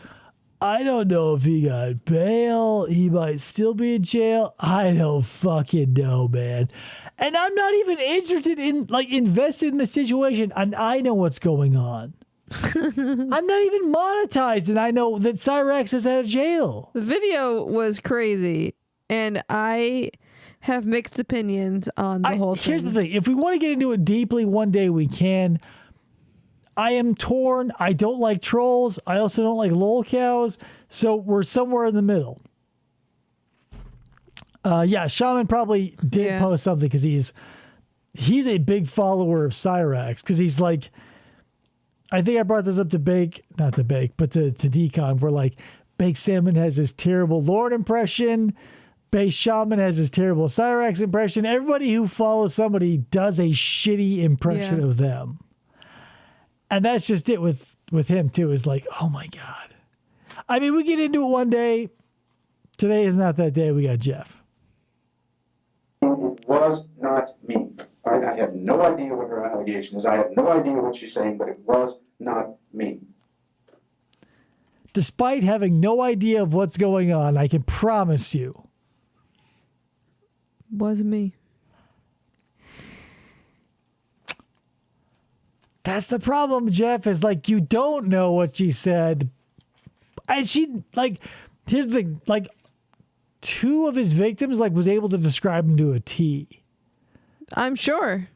Speaker 1: I don't know if he got bail. He might still be in jail. I don't fucking know, man. And I'm not even interested in, invested in the situation. And I know what's going on. I'm not even monetized. And I know that Cyrax is out of jail.
Speaker 2: The video was crazy. And I have mixed opinions on the whole thing.
Speaker 1: Here's the thing. If we want to get into it deeply, one day we can. I am torn. I don't like trolls. I also don't like lolcows. So we're somewhere in the middle. Shaman probably did post something because he's a big follower of Cyrax because he's like, I think I brought this up to not to Decon, where like Baked Salmon has this terrible Lord impression. Base Shaman has this terrible Cyrax impression. Everybody who follows somebody does a shitty impression of them. And that's just it with him too, is like, oh my God. I mean, we get into it one day. Today is not that day. We got Jeff.
Speaker 8: It was not me. I have no idea what her allegation is. I have no idea what she's saying, but it was not me.
Speaker 1: Despite having no idea of what's going on, I can promise you.
Speaker 2: Wasn't me.
Speaker 1: That's the problem, Jeff, is like you don't know what she said. And she, like, here's the thing, like, two of his victims, like, was able to describe him to a T.
Speaker 2: I'm sure.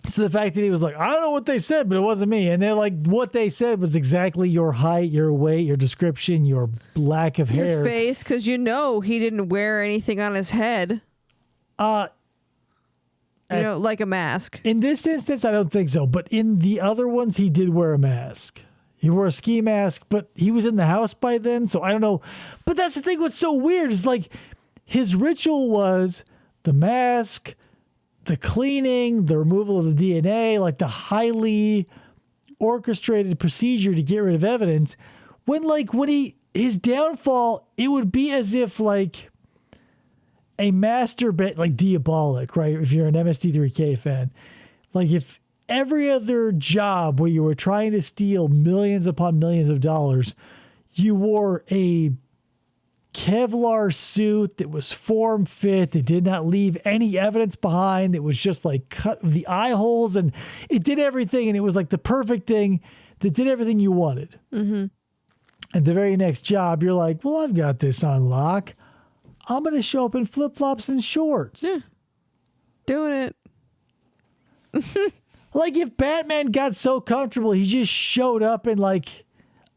Speaker 1: So the fact that he was like, I don't know what they said, but it wasn't me. And they're like, what they said was exactly your height, your weight, your description, your lack of hair.
Speaker 2: Your face, because you know he didn't wear anything on his head. Like a mask.
Speaker 1: In this instance, I don't think so. But in the other ones, he did wear a mask. He wore a ski mask, but he was in the house by then, so I don't know. But that's the thing. What's so weird is like his ritual was the mask, the cleaning, the removal of the DNA, like the highly orchestrated procedure to get rid of evidence. His downfall, it would be as if like a like Diabolic, right? If you're an MST3K fan, like if every other job where you were trying to steal millions upon millions of dollars, you wore a Kevlar suit that was form fit, that did not leave any evidence behind. It was just like cut the eye holes and it did everything. And it was like the perfect thing that did everything you wanted. Mm-hmm. And the very next job, you're like, well, I've got this on lock. I'm going to show up in flip-flops and shorts.
Speaker 2: Yeah. Doing it.
Speaker 1: Like if Batman got so comfortable, he just showed up in like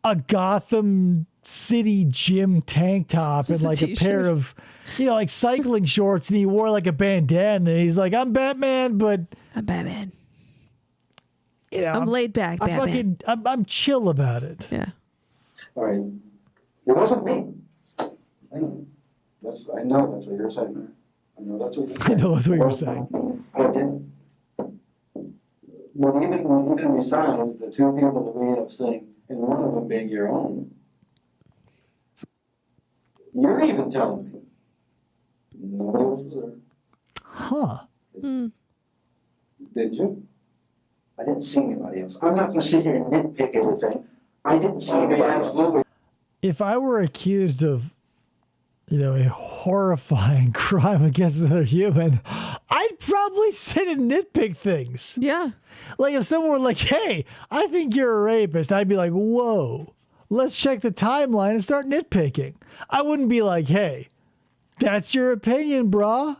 Speaker 1: a Gotham City gym tank top and like a pair of, like cycling shorts, and he wore like a bandana. And he's like, I'm Batman, but
Speaker 2: I'm Batman.
Speaker 1: I'm
Speaker 2: laid back, Batman.
Speaker 1: I'm chill about it.
Speaker 2: Yeah.
Speaker 8: All right. It wasn't me. I know that's what you're saying. I know that's what you're saying.
Speaker 1: I know that's what you're saying.
Speaker 8: I didn't. But even besides the two people that we have sitting, and one of them being your own, you're even telling me nobody else was there.
Speaker 1: Huh.
Speaker 8: Did you? I didn't see anybody else. I'm not going to sit here and nitpick everything. I didn't see anybody else.
Speaker 1: If I were accused of, a horrifying crime against another human, I'd probably sit and nitpick things.
Speaker 2: Yeah.
Speaker 1: Like if someone were like, hey, I think you're a rapist, I'd be like, whoa, let's check the timeline and start nitpicking. I wouldn't be like, hey, that's your opinion, brah.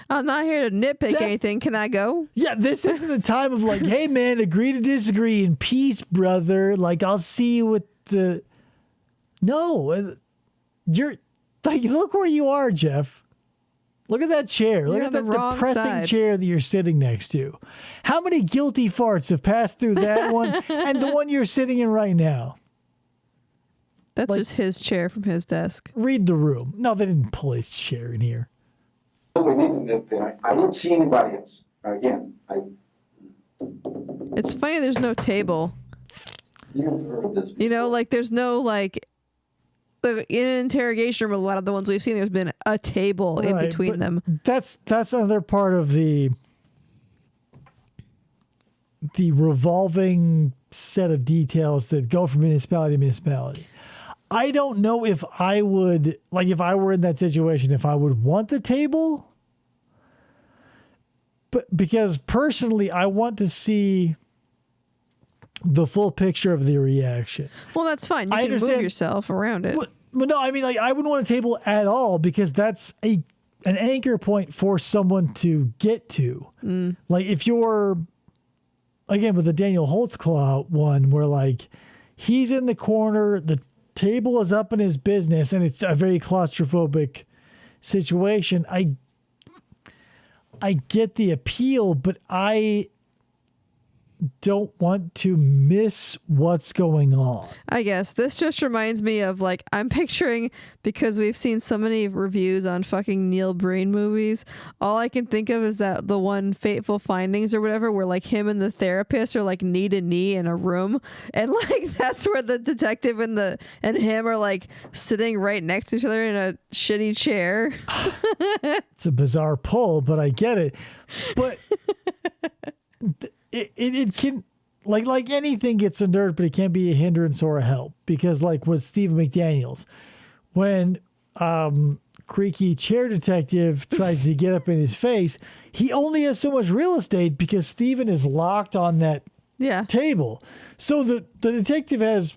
Speaker 2: I'm not here to nitpick anything. Can I go?
Speaker 1: Yeah, this isn't the time of like, hey, man, agree to disagree in peace, brother. Like, I'll see you with the... No, you're... Like, look where you are, Jeff. Look at that chair. Look at that depressing chair that you're sitting next to. How many guilty farts have passed through that one and the one you're sitting in right now?
Speaker 2: That's just his chair from his desk.
Speaker 1: Read the room. No, they didn't pull his chair in here.
Speaker 8: I didn't see anybody else. Again,
Speaker 2: It's funny there's no table.
Speaker 8: You've heard this before.
Speaker 2: Like there's no like... In an interrogation room, a lot of the ones we've seen, there's been a table in between them.
Speaker 1: That's another part of the revolving set of details that go from municipality to municipality. I don't know if I would, like if I were in that situation, if I would want the table. But because personally, I want to see the full picture of the reaction.
Speaker 2: Well, that's fine. You can move yourself around it.
Speaker 1: But no, I mean, like, I wouldn't want a table at all because that's an anchor point for someone to get to. Like, if you're, again, with the Daniel Holtzclaw one, where, like, he's in the corner, the table is up in his business, and it's a very claustrophobic situation. I get the appeal, but I don't want to miss what's going on.
Speaker 2: I guess this just reminds me of like, I'm picturing, because we've seen so many reviews on fucking Neil Breen movies, all I can think of is that the one Fateful Findings or whatever, where like him and the therapist are like knee to knee in a room, and like that's where the detective and him are like sitting right next to each other in a shitty chair.
Speaker 1: It's a bizarre pull, but I get it. But it can, like anything gets a nerd, but it can't be a hindrance or a help, because like with Stephen McDaniels, when creaky chair detective tries to get up in his face, he only has so much real estate because Stephen is locked on that table. So the detective has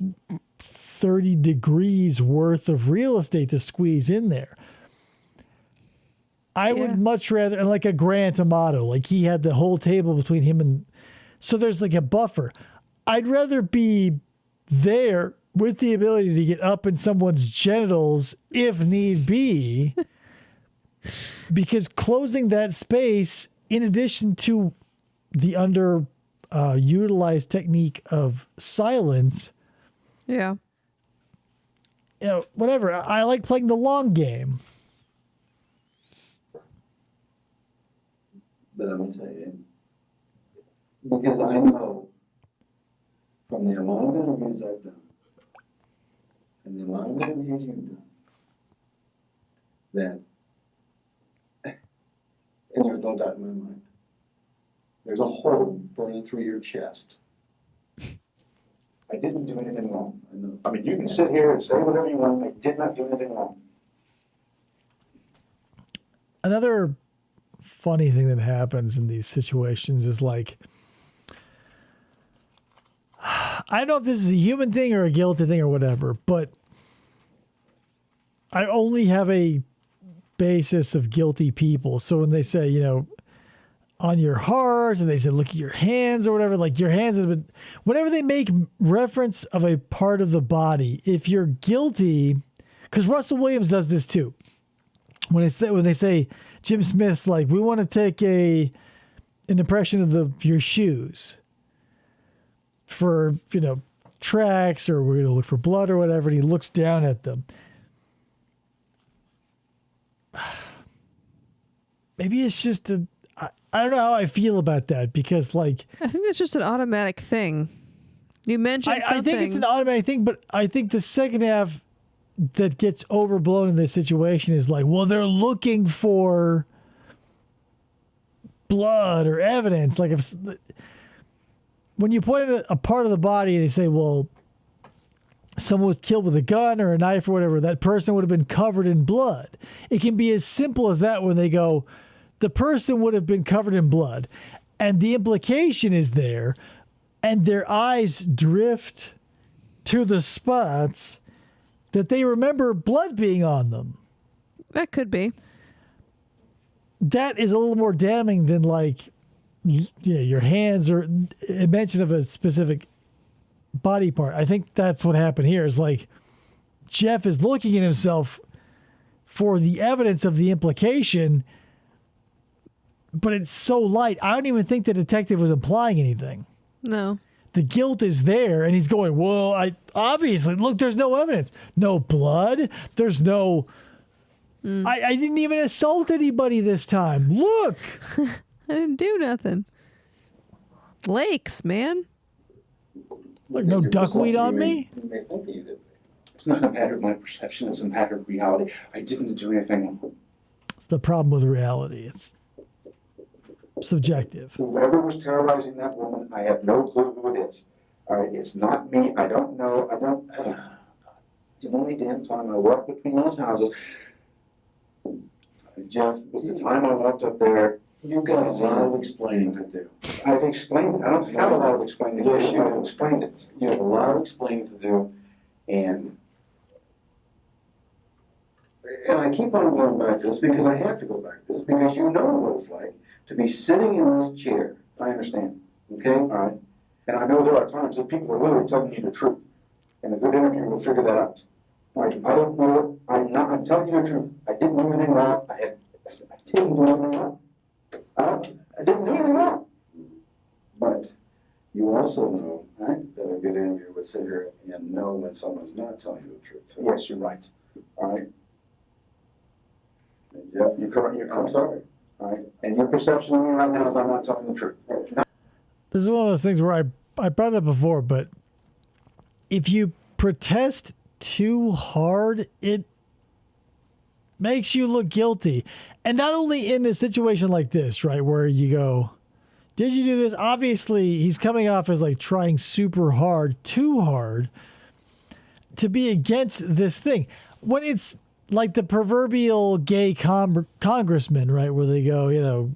Speaker 1: 30 degrees worth of real estate to squeeze in there. I would much rather, like a Grant Amato, like he had the whole table between him and, so there's like a buffer. I'd rather be there with the ability to get up in someone's genitals if need be, because closing that space, in addition to the underutilized technique of silence, whatever. I like playing the long game.
Speaker 9: But I'm going to tell you, because I know from the amount of interviews I've done and the amount of interviews you've done that, and there's no doubt in my mind, there's a hole burning through your chest.
Speaker 8: I didn't do anything wrong. I mean, you can sit here and say whatever you want. I did not do anything wrong.
Speaker 1: Another funny thing that happens in these situations is like, I don't know if this is a human thing or a guilty thing or whatever, but I only have a basis of guilty people. So when they say, on your heart, or they say, look at your hands or whatever, like your hands, whenever they make reference of a part of the body, if you're guilty, because Russell Williams does this too. When they say, Jim Smith's like, we want to take an impression of your shoes for, tracks, or we're going to look for blood or whatever. And he looks down at them. Maybe it's just I don't know how I feel about that, because like,
Speaker 2: I think that's just an automatic thing. You mentioned something.
Speaker 1: I think it's an automatic thing, but I think the second half that gets overblown in this situation is like, well, they're looking for blood or evidence. Like when you point at a part of the body and they say, well, someone was killed with a gun or a knife or whatever, that person would have been covered in blood. It can be as simple as that when they go, the person would have been covered in blood. And the implication is there, and their eyes drift to the spots that they remember blood being on them.
Speaker 2: That could be.
Speaker 1: That is a little more damning than like, your hands or a mention of a specific body part. I think that's what happened here, is like Jeff is looking at himself for the evidence of the implication, but it's so light. I don't even think the detective was implying anything.
Speaker 2: No.
Speaker 1: The guilt is there, and he's going, well, obviously, look, there's no evidence. No blood. There's no... I didn't even assault anybody this time. Look!
Speaker 2: I didn't do nothing. Lakes, man.
Speaker 1: Look, no duckweed on me?
Speaker 8: It's not a matter of my perception. It's a matter of reality. I didn't do anything wrong.
Speaker 1: It's the problem with reality. It's subjective.
Speaker 8: Whoever was terrorizing that woman, I have no clue who it is. All right, it's not me. I don't know. The only damn time I walked between those houses, Jeff, was the time I walked up there.
Speaker 9: You've got a lot of explaining to do.
Speaker 8: I've explained it. I don't have a lot of explaining to do.
Speaker 9: Yes, you
Speaker 8: I've
Speaker 9: do.
Speaker 8: explained it.
Speaker 9: You have a lot of explaining to do, and I keep on going back to this because I have to go back to this, because you know what it's like to be sitting in this chair.
Speaker 8: I understand.
Speaker 9: Okay?
Speaker 8: All right. And I know there are times that people are literally telling you the truth. And a good interview will figure that out. All right. I don't know. I'm telling you the truth. I didn't do anything wrong. I didn't do anything wrong. I didn't do anything wrong.
Speaker 9: But would sit here and know when someone's not telling you the truth. So,
Speaker 8: Yes, you're right. All right.
Speaker 9: and Jeff,
Speaker 8: You're correct.
Speaker 9: I'm sorry.
Speaker 8: All right. And your perception of me right now is I'm not telling the truth.
Speaker 1: This is one of those things where I brought it up before, but if you protest too hard, it makes you look guilty. And not only in a situation like this, right, where you go, did you do this? Obviously, he's coming off as like trying super hard, too hard, to be against this thing. When it's like the proverbial gay congressman, right, where they go, you know,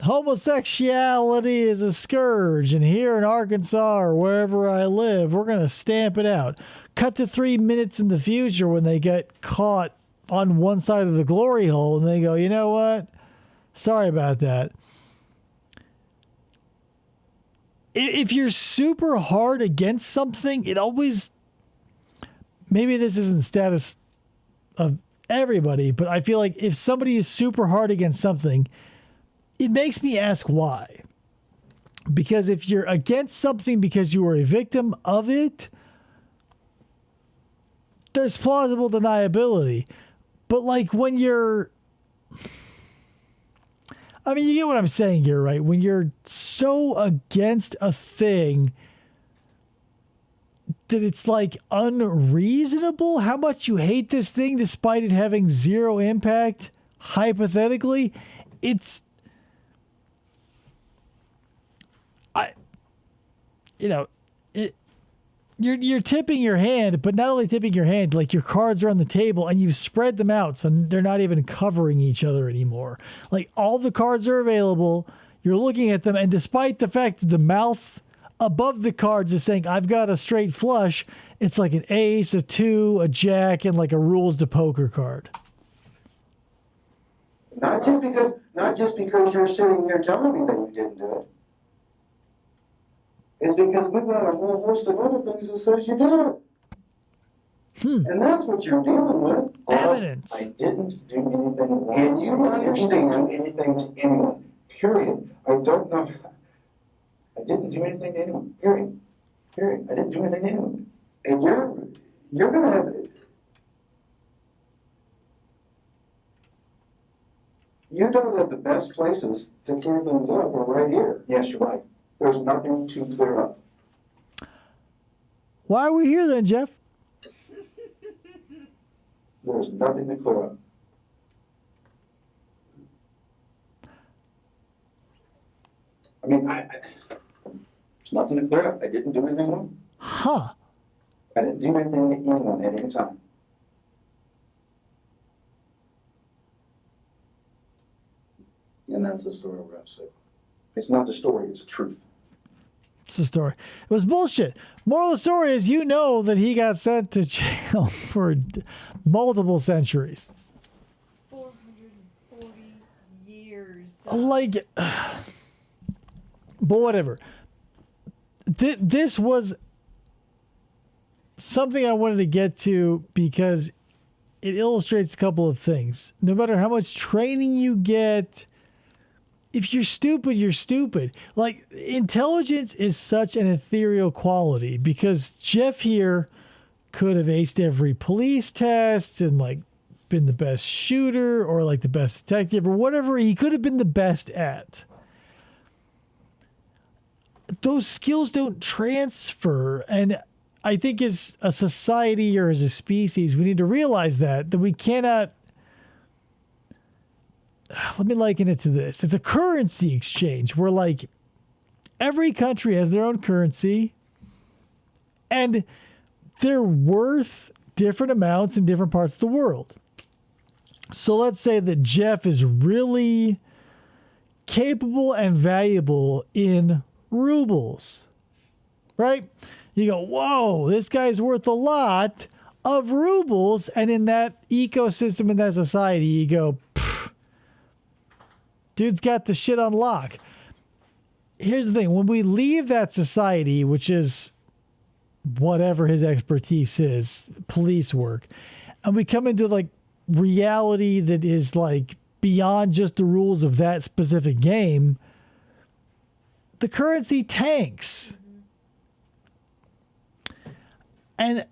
Speaker 1: homosexuality is a scourge, and here in Arkansas or wherever I live, we're going to stamp it out. Cut to 3 minutes in the future when they get caught on one side of the glory hole, and they go, you know what? Sorry about that. If you're super hard against something, it always, maybe this isn't status of everybody, but I feel like if somebody is super hard against something, it makes me ask why. Because if you're against something because you were a victim of it, there's plausible deniability. But like when you're, I mean, you get what I'm saying here, right? When you're so against a thing that it's like unreasonable how much you hate this thing despite it having zero impact, hypothetically, you're tipping your hand, but not only tipping your hand, like your cards are on the table and you've spread them out so they're not even covering each other anymore. Like all the cards are available, you're looking at them, and despite the fact that the mouth above the cards is saying, I've got a straight flush, it's like an ace, a two, a jack, and like a rules to poker card.
Speaker 9: Not just because you're sitting here telling me that you didn't do it. It's because we've got a whole host of other things that says you did. And that's what you're dealing with.
Speaker 1: Evidence.
Speaker 8: I didn't do anything wrong.
Speaker 9: And you understand.
Speaker 8: I didn't do anything to anyone. Period. I don't know. I didn't do anything to anyone. Period. Period. I didn't do anything to anyone.
Speaker 9: And you're gonna have, you know that the best places to clear things up are right here.
Speaker 8: Yes, you're right. There's nothing to clear up.
Speaker 1: Why are we here then, Jeff?
Speaker 8: There's nothing to clear up. I mean, there's nothing to clear up. I didn't do anything wrong.
Speaker 1: Huh.
Speaker 8: I didn't do anything to anyone at any time.
Speaker 9: And that's the story we're gonna say.
Speaker 8: It's not the story, it's the truth.
Speaker 1: It's the story. It was bullshit. Moral of the story is, you know that he got sent to jail for multiple centuries.
Speaker 2: 440 years.
Speaker 1: Like, but whatever. This was something I wanted to get to because it illustrates a couple of things. No matter how much training you get, if you're stupid, you're stupid. Like, intelligence is such an ethereal quality because Jeff here could have aced every police test and like been the best shooter or like the best detective or whatever he could have been the best at. Those skills don't transfer. And I think as a society or as a species, we need to realize that we cannot. Let me liken it to this. It's a currency exchange where like every country has their own currency and they're worth different amounts in different parts of the world. So let's say that Jeff is really capable and valuable in rubles, right? You go, whoa, this guy's worth a lot of rubles. And in that ecosystem, in that society, you go, dude's got the shit on lock. Here's the thing. When we leave that society, which is whatever his expertise is, police work, and we come into like reality that is like beyond just the rules of that specific game, the currency tanks. And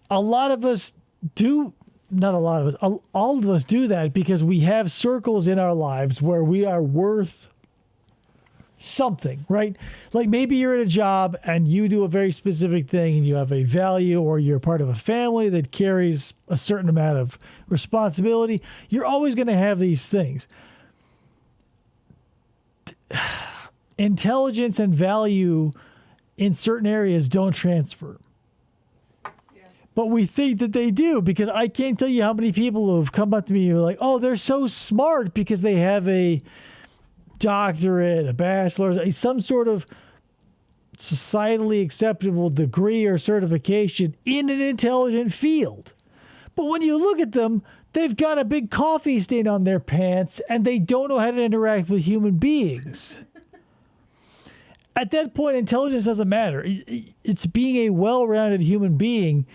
Speaker 1: a lot of us do, not a lot of us, all of us do that because we have circles in our lives where we are worth something, right? Like maybe you're in a job and you do a very specific thing and you have a value, or you're part of a family that carries a certain amount of responsibility. You're always going to have these things. Intelligence and value in certain areas don't transfer. But we think that they do, because I can't tell you how many people who have come up to me who are like, oh, they're so smart because they have a doctorate, a bachelor's, some sort of societally acceptable degree or certification in an intelligent field. But when you look at them, they've got a big coffee stain on their pants and they don't know how to interact with human beings. At that point, intelligence doesn't matter. It's being a well-rounded human being.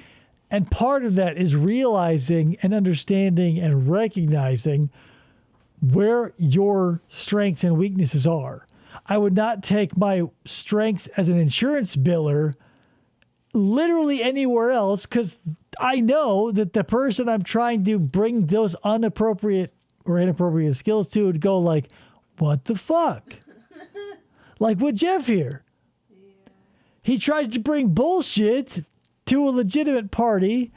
Speaker 1: And part of that is realizing and understanding and recognizing where your strengths and weaknesses are. I would not take my strengths as an insurance biller literally anywhere else, because I know that the person I'm trying to bring those inappropriate skills to would go like, what the fuck? Like with Jeff here. Yeah. He tries to bring bullshit to a legitimate party,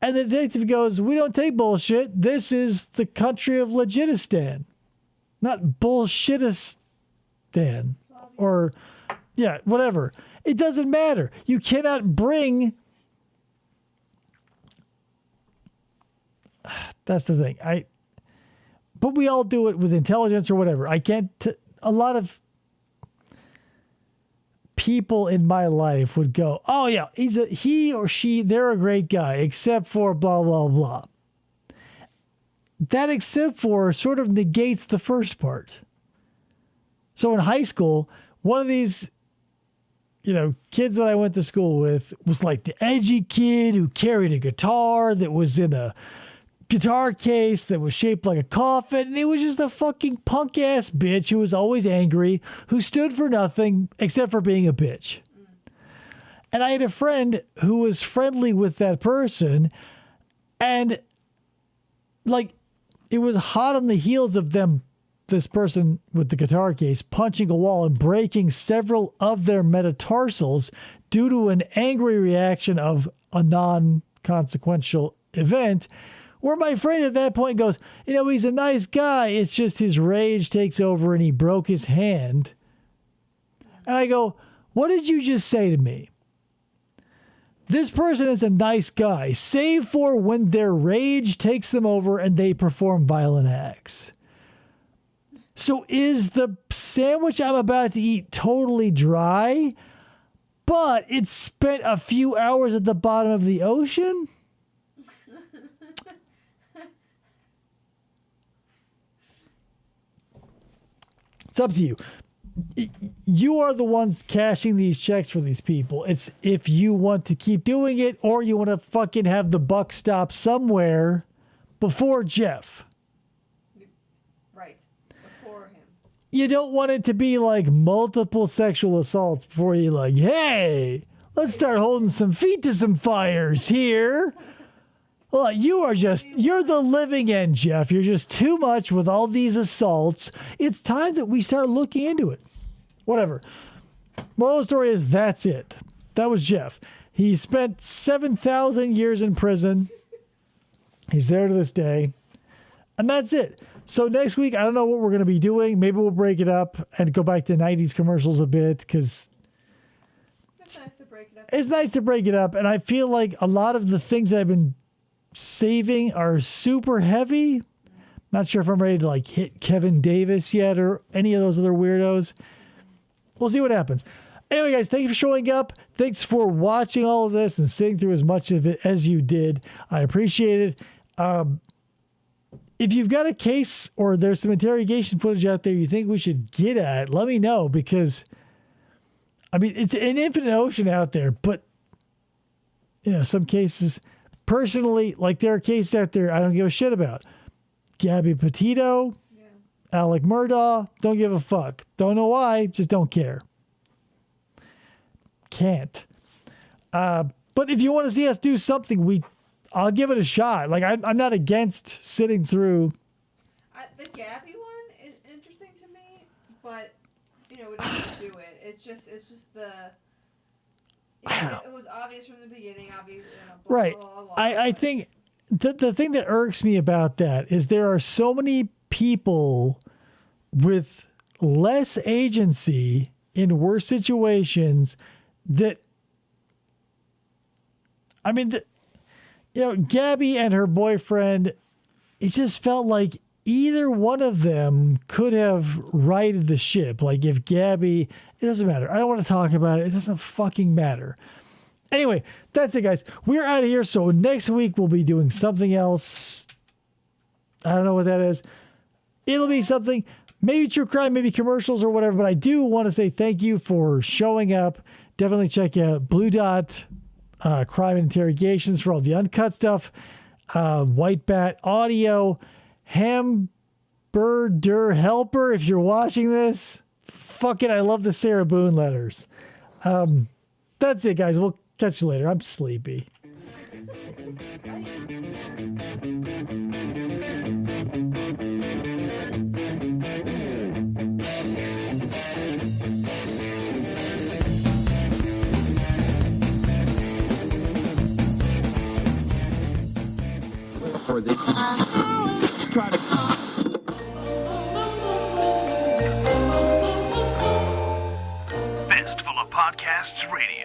Speaker 1: and the detective goes, we don't take bullshit. This is the country of Legitistan, not Bullshitistan. Or, yeah, whatever. It doesn't matter. You cannot bring... That's the thing. But we all do it with intelligence or whatever. I can't... A lot of people in my life would go, oh yeah, he or she, they're a great guy, except for blah, blah, blah. That except for sort of negates the first part. So in high school, one of these, kids that I went to school with was like the edgy kid who carried a guitar that was in a guitar case that was shaped like a coffin. And it was just a fucking punk ass bitch who was always angry, who stood for nothing except for being a bitch. And I had a friend who was friendly with that person, and like it was hot on the heels of this person with the guitar case punching a wall and breaking several of their metatarsals due to an angry reaction of a non-consequential event, where my friend at that point goes, he's a nice guy. It's just his rage takes over and he broke his hand. And I go, what did you just say to me? This person is a nice guy, save for when their rage takes them over and they perform violent acts. So is the sandwich I'm about to eat totally dry, but it spent a few hours at the bottom of the ocean? It's up to you. You are the ones cashing these checks for these people. It's if you want to keep doing it, or you want to fucking have the buck stop somewhere before Jeff.
Speaker 2: Right. Before him.
Speaker 1: You don't want it to be like multiple sexual assaults before you're like, hey, let's start holding some feet to some fires here. Well, you're the living end, Jeff. You're just too much with all these assaults. It's time that we start looking into it. Whatever. Moral of the story is that's it. That was Jeff. He spent 7,000 years in prison. He's there to this day. And that's it. So next week, I don't know what we're going to be doing. Maybe we'll break it up and go back to 90s commercials a bit, because
Speaker 2: it's nice to break it up.
Speaker 1: It's nice to break it up. And I feel like a lot of the things that I've been saving are super heavy. Not sure if I'm ready to like hit Kevin Davis yet or any of those other weirdos. We'll see what happens. Anyway, guys, thank you for showing up. Thanks for watching all of this and sitting through as much of it as you did. I appreciate it. If you've got a case or there's some interrogation footage out there you think we should get at, let me know, because I mean, it's an infinite ocean out there, but some cases, personally, like there are cases out there I don't give a shit about. Gabby Petito, Alec Murdaugh, don't give a fuck. Don't know why, just don't care. Can't. But if you want to see us do something, I'll give it a shot. Like I'm not against sitting through.
Speaker 2: The Gabby one is interesting to me, but we don't have to do it. It's just the. It was obvious from the beginning. Obvious. Blah,
Speaker 1: Right.
Speaker 2: Blah, blah, blah.
Speaker 1: I think the thing that irks me about that is there are so many people with less agency in worse situations that. I mean, Gabby and her boyfriend, it just felt like either one of them could have righted the ship. Like if Gabby, it doesn't matter. I don't want to talk about it. It doesn't fucking matter. Anyway, that's it, guys. We're out of here. So next week we'll be doing something else. I don't know what that is. It'll be something, maybe true crime, maybe commercials or whatever. But I do want to say thank you for showing up. Definitely check out Blue Dot Crime and Interrogations for all the uncut stuff. White Bat Audio. Hamburger Helper, if you're watching this. Fuck it, I love the Sarah Boone letters. That's it, guys. We'll catch you later. I'm sleepy.
Speaker 10: Or they try to.
Speaker 11: Fistful of Podcasts Radio.